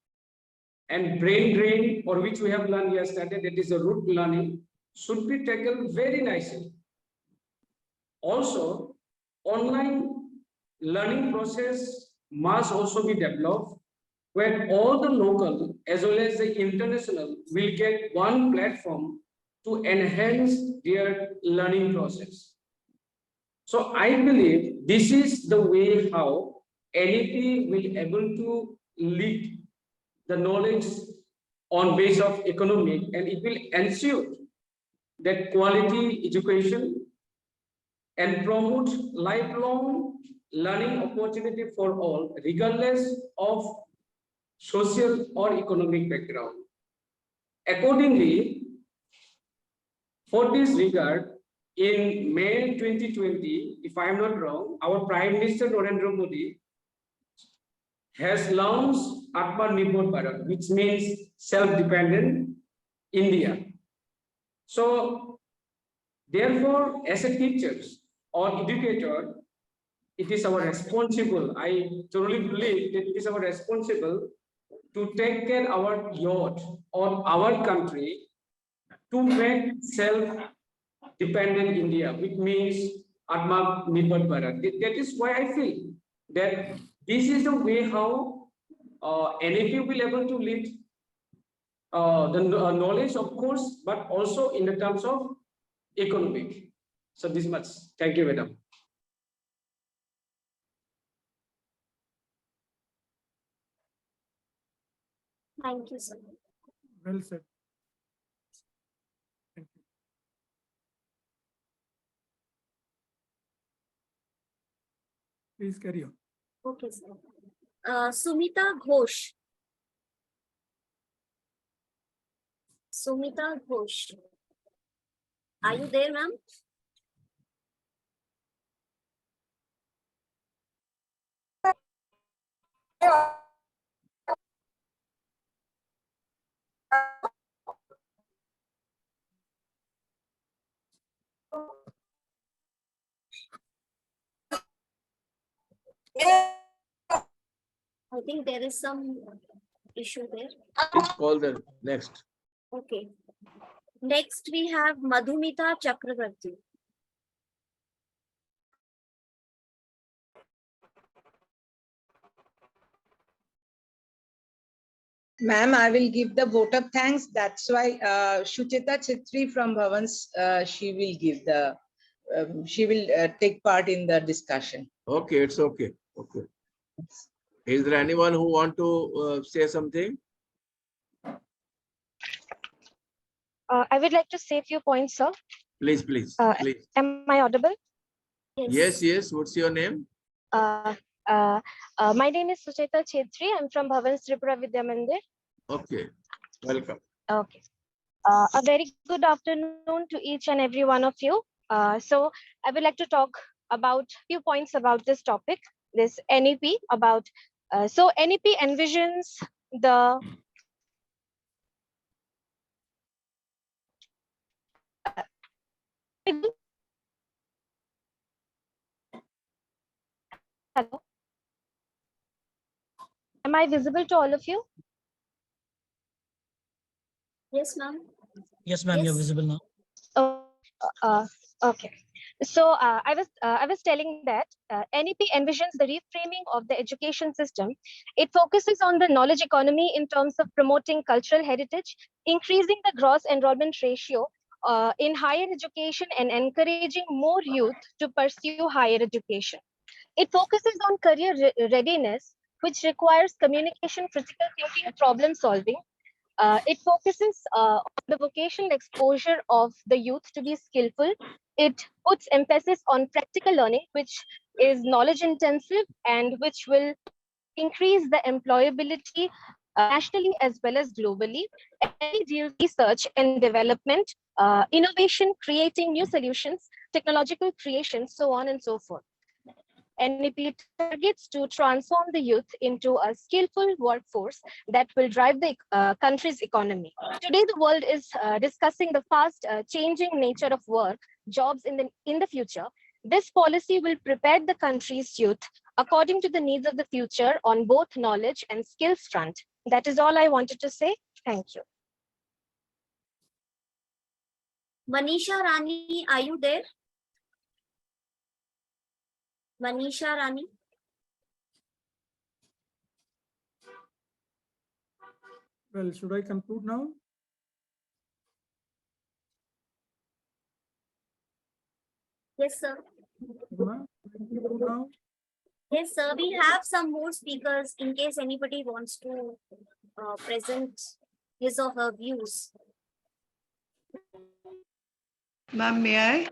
S20: And brain drain, for which we have learned yesterday, that is a root learning, should be tackled very nicely. Also, online learning process must also be developed where all the local as well as the international will get one platform to enhance their learning process. So I believe this is the way how NEP will able to lead the knowledge on base of economic, and it will ensure that quality education and promote lifelong learning opportunity for all, regardless of social or economic background. Accordingly, for this regard, in May 2020, if I am not wrong, our Prime Minister Narendra Modi has launched Atmanirbhar Bharat, which means self-dependent India. So, therefore, as a teachers or educator, it is our responsible. I truly believe that it is our responsible to take care of our youth or our country to make self-dependent India, which means Atmanirbhar Bharat. That is why I feel that this is the way how NEP will be able to lead the knowledge, of course, but also in the terms of economic. So this much. Thank you, madam.
S3: Thank you, sir.
S14: Well said. Thank you. Please carry on.
S3: Okay, sir. Sumita Ghosh. Sumita Ghosh. Are you there, ma'am? I think there is some issue there.
S1: Please call the next.
S3: Okay. Next, we have Madhumita Chakravarti.
S4: Ma'am, I will give the vote of thanks. That's why Shuchita Chitri from Bhavans, she will give the, she will take part in the discussion.
S1: Okay, it's okay. Okay. Is there anyone who want to say something?
S21: I would like to say a few points, sir.
S1: Please, please, please.
S21: Am I audible?
S1: Yes, yes. What's your name?
S21: My name is Sucheta Chetri. I'm from Bhavan Tripura Vidya Mandir.
S1: Okay, welcome.
S21: Okay. A very good afternoon to each and every one of you. So I would like to talk about few points about this topic, this NEP about. So NEP envisions the Hello. Am I visible to all of you?
S3: Yes, ma'am.
S5: Yes, ma'am, you're visible now.
S21: Oh, okay. So I was telling that NEP envisions the reframing of the education system. It focuses on the knowledge economy in terms of promoting cultural heritage, increasing the gross enrollment ratio in higher education, and encouraging more youth to pursue higher education. It focuses on career readiness, which requires communication, critical thinking, problem solving. It focuses on the vocational exposure of the youth to be skillful. It puts emphasis on practical learning, which is knowledge intensive and which will increase the employability nationally as well as globally. And deals research and development, innovation, creating new solutions, technological creation, so on and so forth. NEP targets to transform the youth into a skillful workforce that will drive the country's economy. Today, the world is discussing the fast changing nature of work, jobs in the future. This policy will prepare the country's youth according to the needs of the future on both knowledge and skills front. That is all I wanted to say. Thank you.
S3: Manisha Rani, are you there? Manisha Rani.
S14: Well, should I conclude now?
S3: Yes, sir.
S14: Now?
S3: Yes, sir. We have some more speakers in case anybody wants to present his or her views.
S22: Ma'am, may I?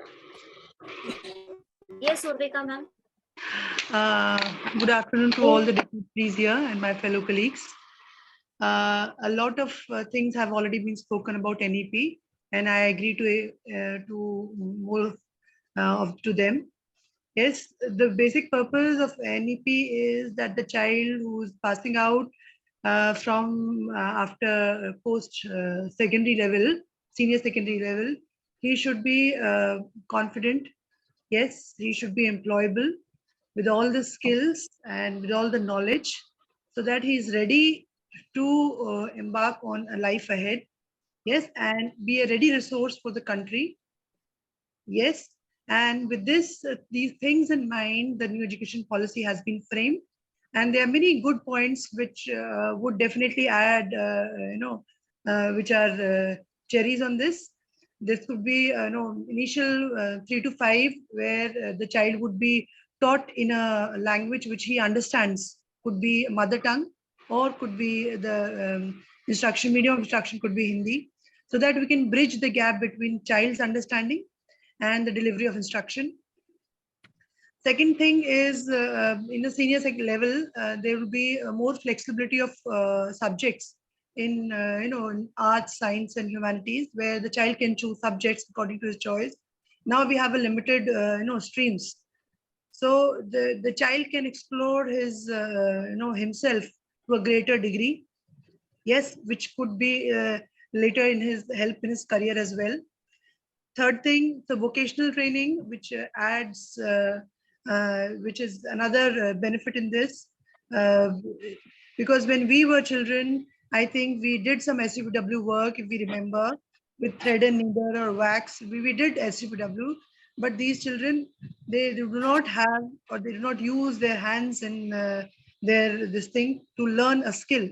S3: Yes, Urvika ma'am.
S22: Good afternoon to all the dignitaries here and my fellow colleagues. A lot of things have already been spoken about NEP, and I agree to more to them. Yes, the basic purpose of NEP is that the child who is passing out from after post secondary level, senior secondary level, he should be confident. Yes, he should be employable with all the skills and with all the knowledge so that he is ready to embark on a life ahead. Yes, and be a ready resource for the country. Yes, and with this, these things in mind, the new education policy has been framed, and there are many good points which would definitely add, which are cherries on this. This could be, initial 3 to 5, where the child would be taught in a language which he understands. Could be mother tongue, or could be the medium of instruction could be Hindi, so that we can bridge the gap between child's understanding and the delivery of instruction. Second thing is in the senior level, there will be more flexibility of subjects in in arts, science, and humanities, where the child can choose subjects according to his choice. Now we have a limited streams, so the child can explore his himself to a greater degree. Yes, which could be later in his help in his career as well. Third thing, the vocational training, which adds, which is another benefit in this, because when we were children, I think we did some SCPW work, if we remember, with thread and needle or wax. We did SCPW, but these children, they do not have, or they do not use their hands and this thing to learn a skill,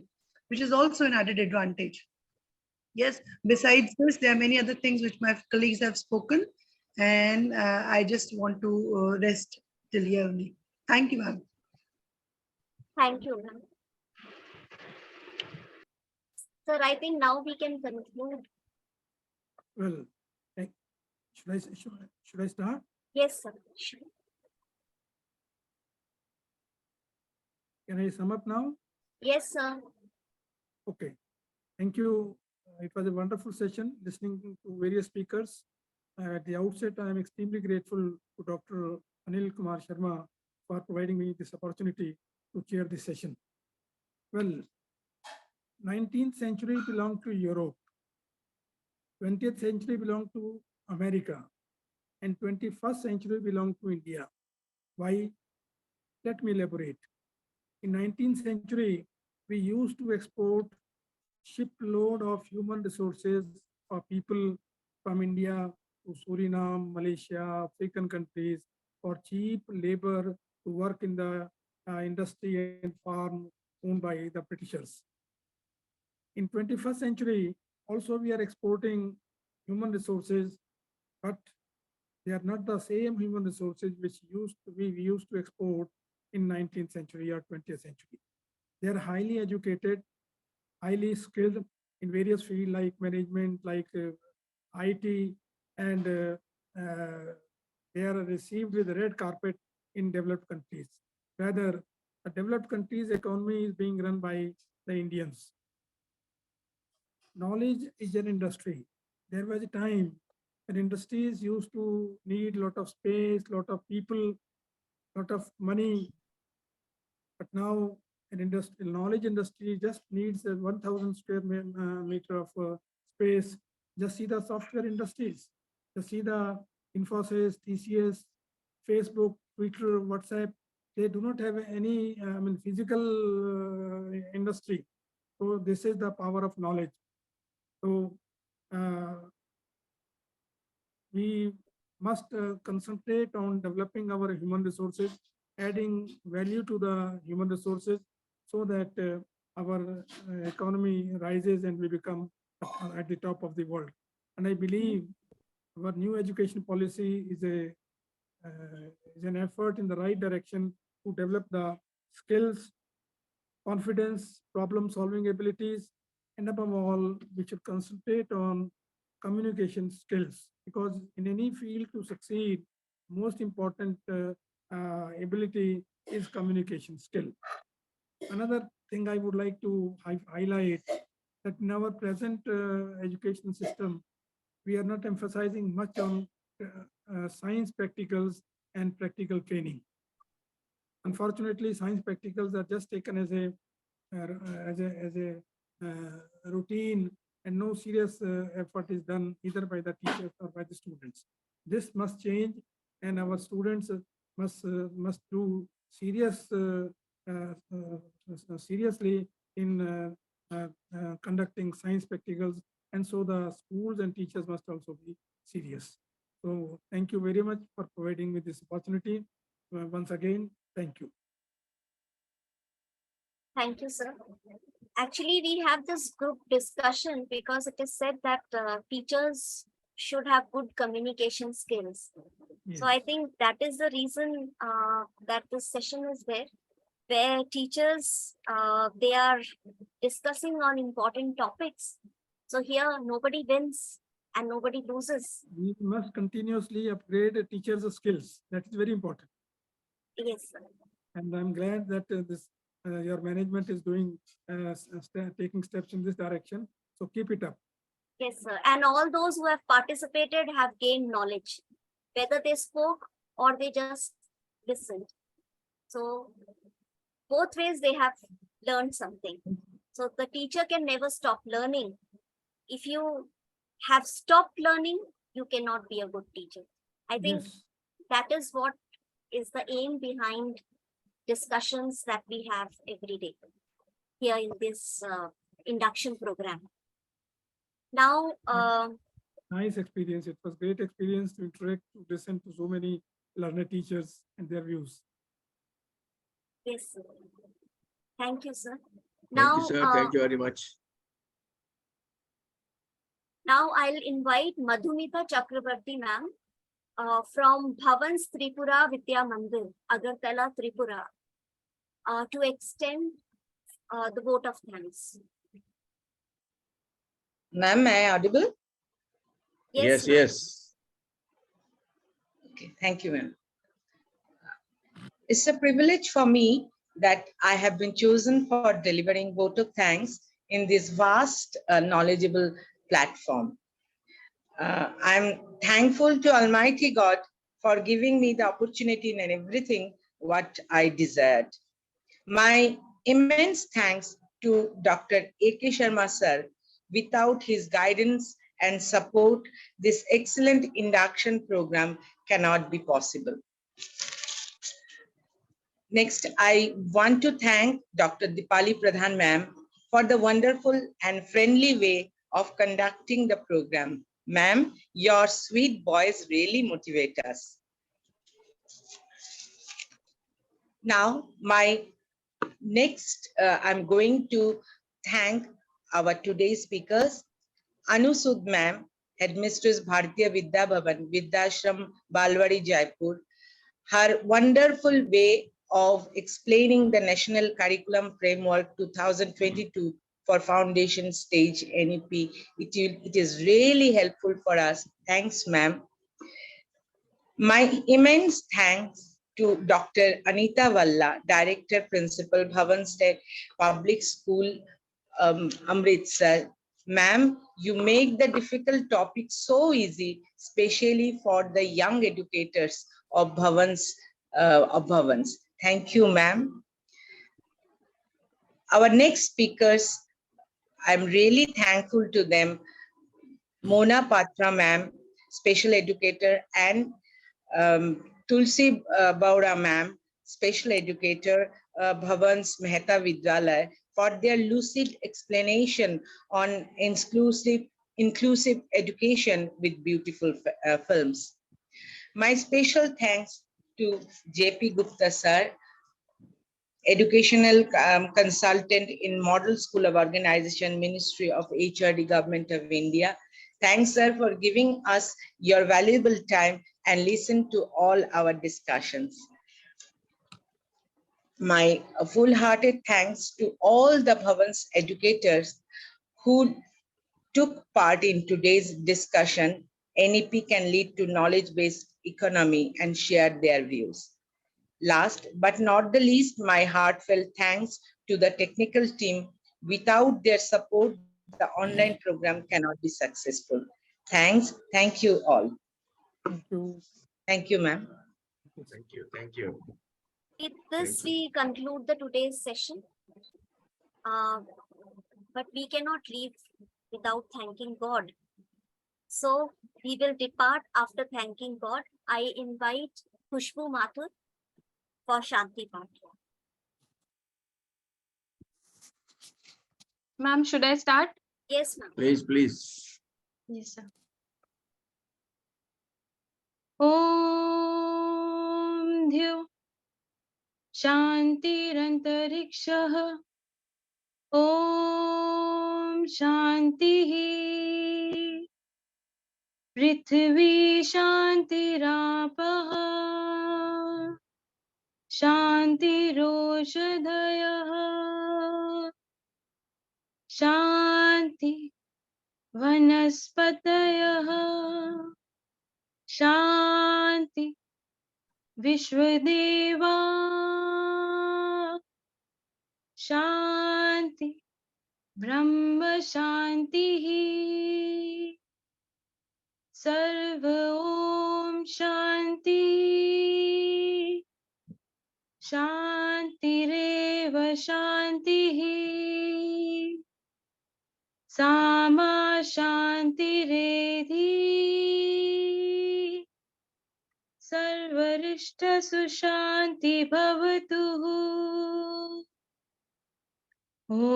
S22: which is also an added advantage. Yes, besides this, there are many other things which my colleagues have spoken, and I just want to rest till here only. Thank you, ma'am.
S3: Thank you, ma'am. Sir, I think now we can conclude.
S14: Well, should I start?
S3: Yes, sir.
S14: Can I sum up now?
S3: Yes, sir.
S14: Okay. Thank you. It was a wonderful session listening to various speakers. At the outset, I am extremely grateful to Dr. Anil Kumar Sharma for providing me this opportunity to chair this session. Well, 19th century belonged to Europe, 20th century belonged to America, and 21st century belonged to India. Why? Let me elaborate. In 19th century, we used to export shipload of human resources for people from India to Suriname, Malaysia, African countries for cheap labor to work in the industry and farm owned by the Britishers. In 21st century, also we are exporting human resources, but they are not the same human resources which we used to export in 19th century or 20th century. They are highly educated, highly skilled in various fields like management, like IT, and they are received with red carpet in developed countries. Rather, a developed country's economy is being run by the Indians. Knowledge is an industry. There was a time when industries used to need a lot of space, lot of people, lot of money. But now an industrial knowledge industry just needs 1,000 square meter of space. Just see the software industries. Just see the Infosys, TCS, Facebook, Twitter, WhatsApp. They do not have any physical industry. So this is the power of knowledge. So we must concentrate on developing our human resources, adding value to the human resources so that our economy rises and we become at the top of the world. And I believe our new education policy is an effort in the right direction to develop the skills, confidence, problem-solving abilities, and above all, we should concentrate on communication skills, because in any field to succeed, most important ability is communication skill. Another thing I would like to highlight that in our present education system, we are not emphasizing much on science practicals and practical training. Unfortunately, science practicals are just taken as a routine, and no serious effort is done either by the teachers or by the students. This must change, and our students must do seriously in conducting science practicals, and so the schools and teachers must also be serious. So thank you very much for providing me this opportunity. Once again, thank you.
S3: Thank you, sir. Actually, we have this group discussion because it is said that teachers should have good communication skills.
S14: Yes.
S3: So I think that is the reason that this session is there, where teachers, they are discussing on important topics. So here nobody wins and nobody loses.
S14: We must continuously upgrade teachers' skills. That is very important.
S3: Yes, sir.
S14: And I'm glad that your management is doing taking steps in this direction. So keep it up.
S3: Yes, sir. And all those who have participated have gained knowledge, whether they spoke or they just listened. So both ways they have learned something. So the teacher can never stop learning. If you have stopped learning, you cannot be a good teacher. I think that is what is the aim behind discussions that we have every day here in this induction program. Now,
S14: nice experience. It was great experience to interact, to listen to so many learner teachers and their views.
S3: Yes, sir. Thank you, sir.
S1: Thank you, sir. Thank you very much.
S3: Now I'll invite Madhumita Chakrabarti ma'am from Bhavan's Tripura Vidya Mandir, Agartala, Tripura, to extend the vote of thanks.
S4: Ma'am, am I audible?
S1: Yes, yes.
S4: Okay, thank you, ma'am. It's a privilege for me that I have been chosen for delivering vote of thanks in this vast, knowledgeable platform. I'm thankful to Almighty God for giving me the opportunity and everything what I desired. My immense thanks to Dr. A.K. Sharma sir. Without his guidance and support, this excellent induction program cannot be possible. Next, I want to thank Dr. Dipali Pradhan ma'am for the wonderful and friendly way of conducting the program. Ma'am, your sweet voice really motivates us. Now, my next, I'm going to thank our today's speakers, Anu Sood ma'am, Headmistress Bharatiya Vidya Bhavan, Vidyashram, Balwadi, Jaipur. Her wonderful way of explaining the National Curriculum Framework 2022 for Foundation Stage NEP. It is really helpful for us. Thanks, ma'am. My immense thanks to Dr. Anita Valla, Director Principal, Bhavan State Public School, Amritsar. Ma'am, you make the difficult topic so easy, especially for the young educators of Bhavans. Thank you, ma'am. Our next speakers, I'm really thankful to them. Mona Patra ma'am, special educator, and Tulsi Baura ma'am, special educator, Bhavans Mehta Vidyalaya, for their lucid explanation on inclusive education with beautiful films. My special thanks to JP Gupta sir, educational consultant in Model School of Organization, Ministry of HRD, Government of India. Thanks, sir, for giving us your valuable time and listen to all our discussions. My full-hearted thanks to all the Bhavan's educators who took part in today's discussion. NEP can lead to knowledge-based economy and share their views. Last but not the least, my heartfelt thanks to the technical team. Without their support, the online program cannot be successful. Thanks. Thank you all.
S14: Thank you.
S4: Thank you, ma'am.
S1: Thank you. Thank you.
S3: With this, we conclude the today's session. But we cannot leave without thanking God. So we will depart after thanking God. I invite Khushbu Mathur for Shanti Path.
S6: Ma'am, should I start?
S3: Yes, ma'am.
S1: Please, please.
S6: Yes, sir. Om Dhyu Shantirantarikshaha Om Shantihi Prithvi Shantirapaha Shantiroshadhayaha Shanti Vanaspatayaha Shanti Vishwadeva Shanti Brahma Shanti Sarva Om Shanti Shantireva Shanti Sama Shantiredhi Sarvarishta Sushanti Bhavatu Om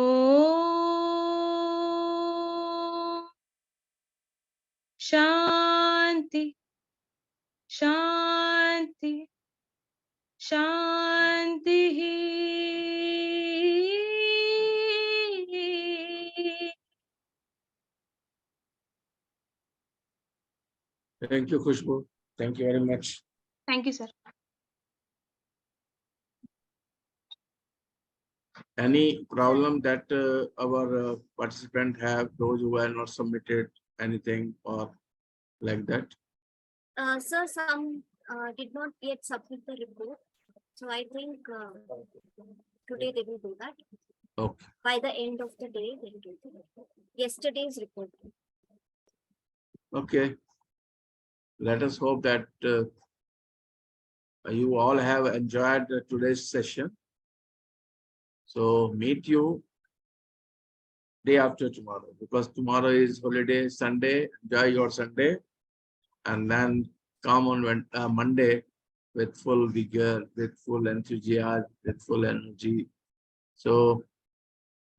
S6: Shanti Shanti Shanti.
S1: Thank you, Khushbu. Thank you very much.
S6: Thank you, sir.
S1: Any problem that our participant have, those who have not submitted anything or like that?
S3: Sir, some did not yet submit the report. So I think Today they will do that.
S1: Okay.
S3: By the end of the day, they will do that. Yesterday's report.
S1: Okay. Let us hope that you all have enjoyed today's session. So meet you day after tomorrow, because tomorrow is holiday, Sunday. Enjoy your Sunday, and then come on Monday with full vigor, with full enthusiasm, with full energy. So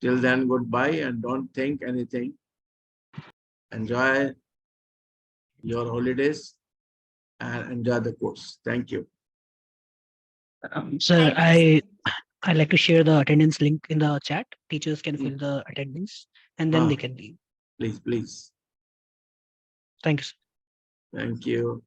S1: till then, goodbye, and don't think anything. Enjoy your holidays and enjoy the course. Thank you.
S5: Sir, I'd like to share the attendance link in the chat. Teachers can fill the attendance and then they can leave.
S1: Please, please.
S5: Thank you, sir.
S1: Thank you.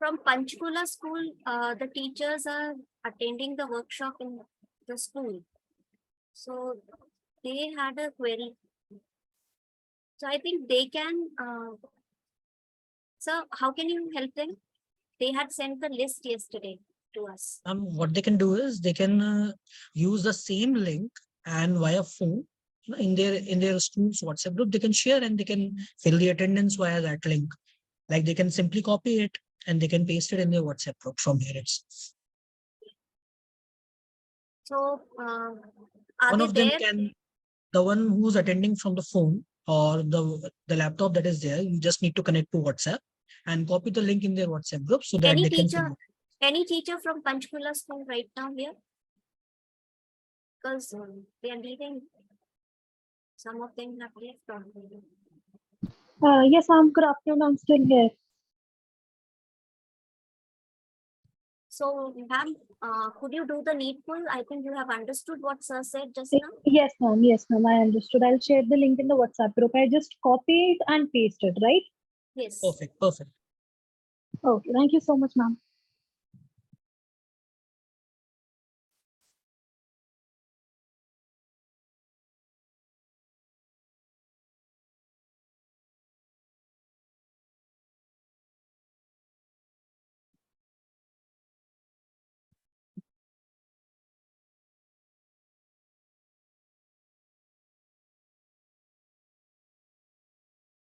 S3: From Panchkula school, the teachers are attending the workshop in the school. So they had a query. So I think they can, so how can you help them? They had sent the list yesterday to us.
S5: What they can do is they can use the same link and via phone in their school's WhatsApp group, they can share and they can fill the attendance via that link. Like they can simply copy it and they can paste it in their WhatsApp group from here.
S3: So
S5: One of them can, the one who's attending from the phone or the laptop that is there, you just need to connect to WhatsApp and copy the link in their WhatsApp group so that they can fill it.
S3: Any teacher from Panchkula school right now here? Because they are leaving. Some of them have left already.
S10: Yes, good afternoon. I'm still here.
S3: So, ma'am, could you do the needful? I think you have understood what sir said just now.
S10: Yes, ma'am. Yes, ma'am. I understood. I'll share the link in the WhatsApp group. I just copy it and paste it, right?
S3: Yes.
S5: Perfect. Perfect.
S10: Okay. Thank you so much, ma'am.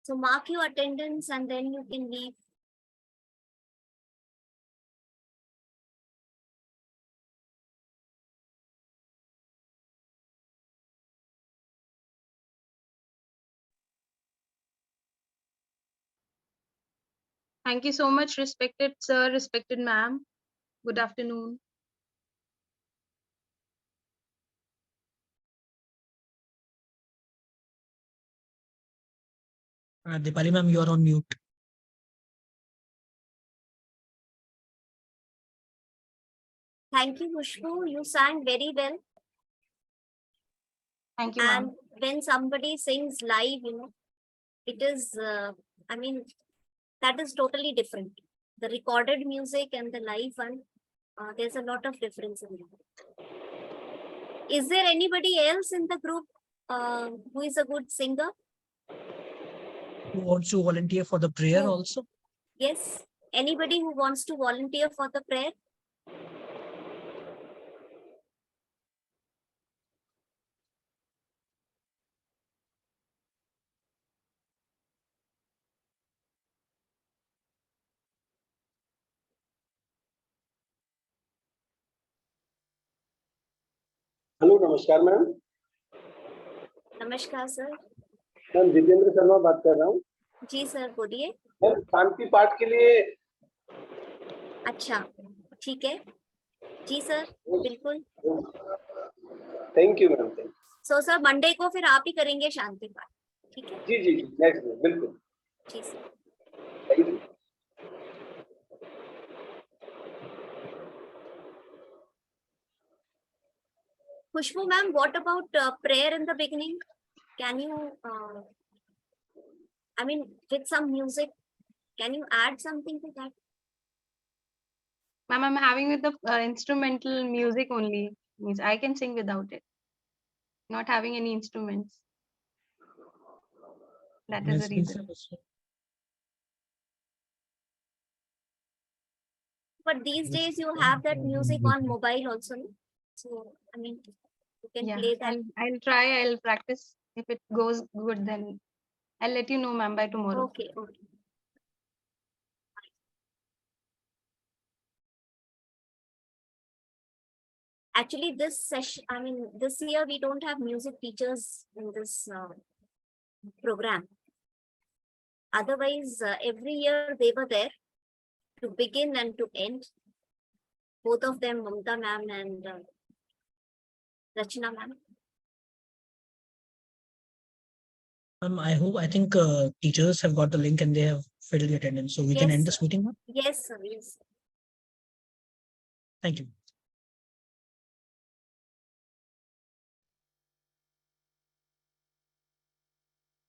S3: So mark your attendance and then you can leave.
S6: Thank you so much, respected sir, respected ma'am. Good afternoon.
S5: Dipali ma'am, you are on mute.
S3: Thank you, Khushbu. You sang very well.
S6: Thank you,
S3: and
S6: ma'am.
S3: when somebody sings live, it is, I mean, that is totally different. The recorded music and the live one, there's a lot of difference in that. Is there anybody else in the group who is a good singer?
S5: Who wants to volunteer for the prayer also?
S3: Yes. Anybody who wants to volunteer for the prayer?
S11: Hello नमस्कार ma'am.
S3: नमस्कार sir.
S11: Ma'am Jitendra Sharma बात कर रहा हूँ।
S3: जी sir बोलिए।
S11: Ma'am शांति पाठ के लिए।
S3: अच्छा ठीक है जी सर बिल्कुल।
S11: Thank you ma'am.
S3: So sir Monday को फिर आप ही करेंगे शांति पाठ, ठीक है?
S11: जी जी जी नेक्स्ट डे बिल्कुल।
S3: जी sir.
S11: Thank you.
S3: Khushbu ma'am, what about prayer in the beginning? Can you, I mean, with some music, can you add something to that?
S6: Ma'am, I'm having with the instrumental music only. Means I can sing without it. Not having any instruments. That is the reason.
S3: But these days you have that music on mobile also. So, I mean, you can play that.
S6: I'll try, I'll practice. If it goes good, then I'll let you know, ma'am, by tomorrow.
S3: Okay, okay. Actually, this session, I mean, this year we don't have music teachers in this program. Otherwise, every year they were there to begin and to end. Both of them, Mamta ma'am and Rachna ma'am.
S5: I think teachers have got the link and they have filled the attendance. So we can
S3: Yes,
S5: end
S3: sir.
S5: this meeting now.
S3: Yes, sir. Yes.
S5: Thank you.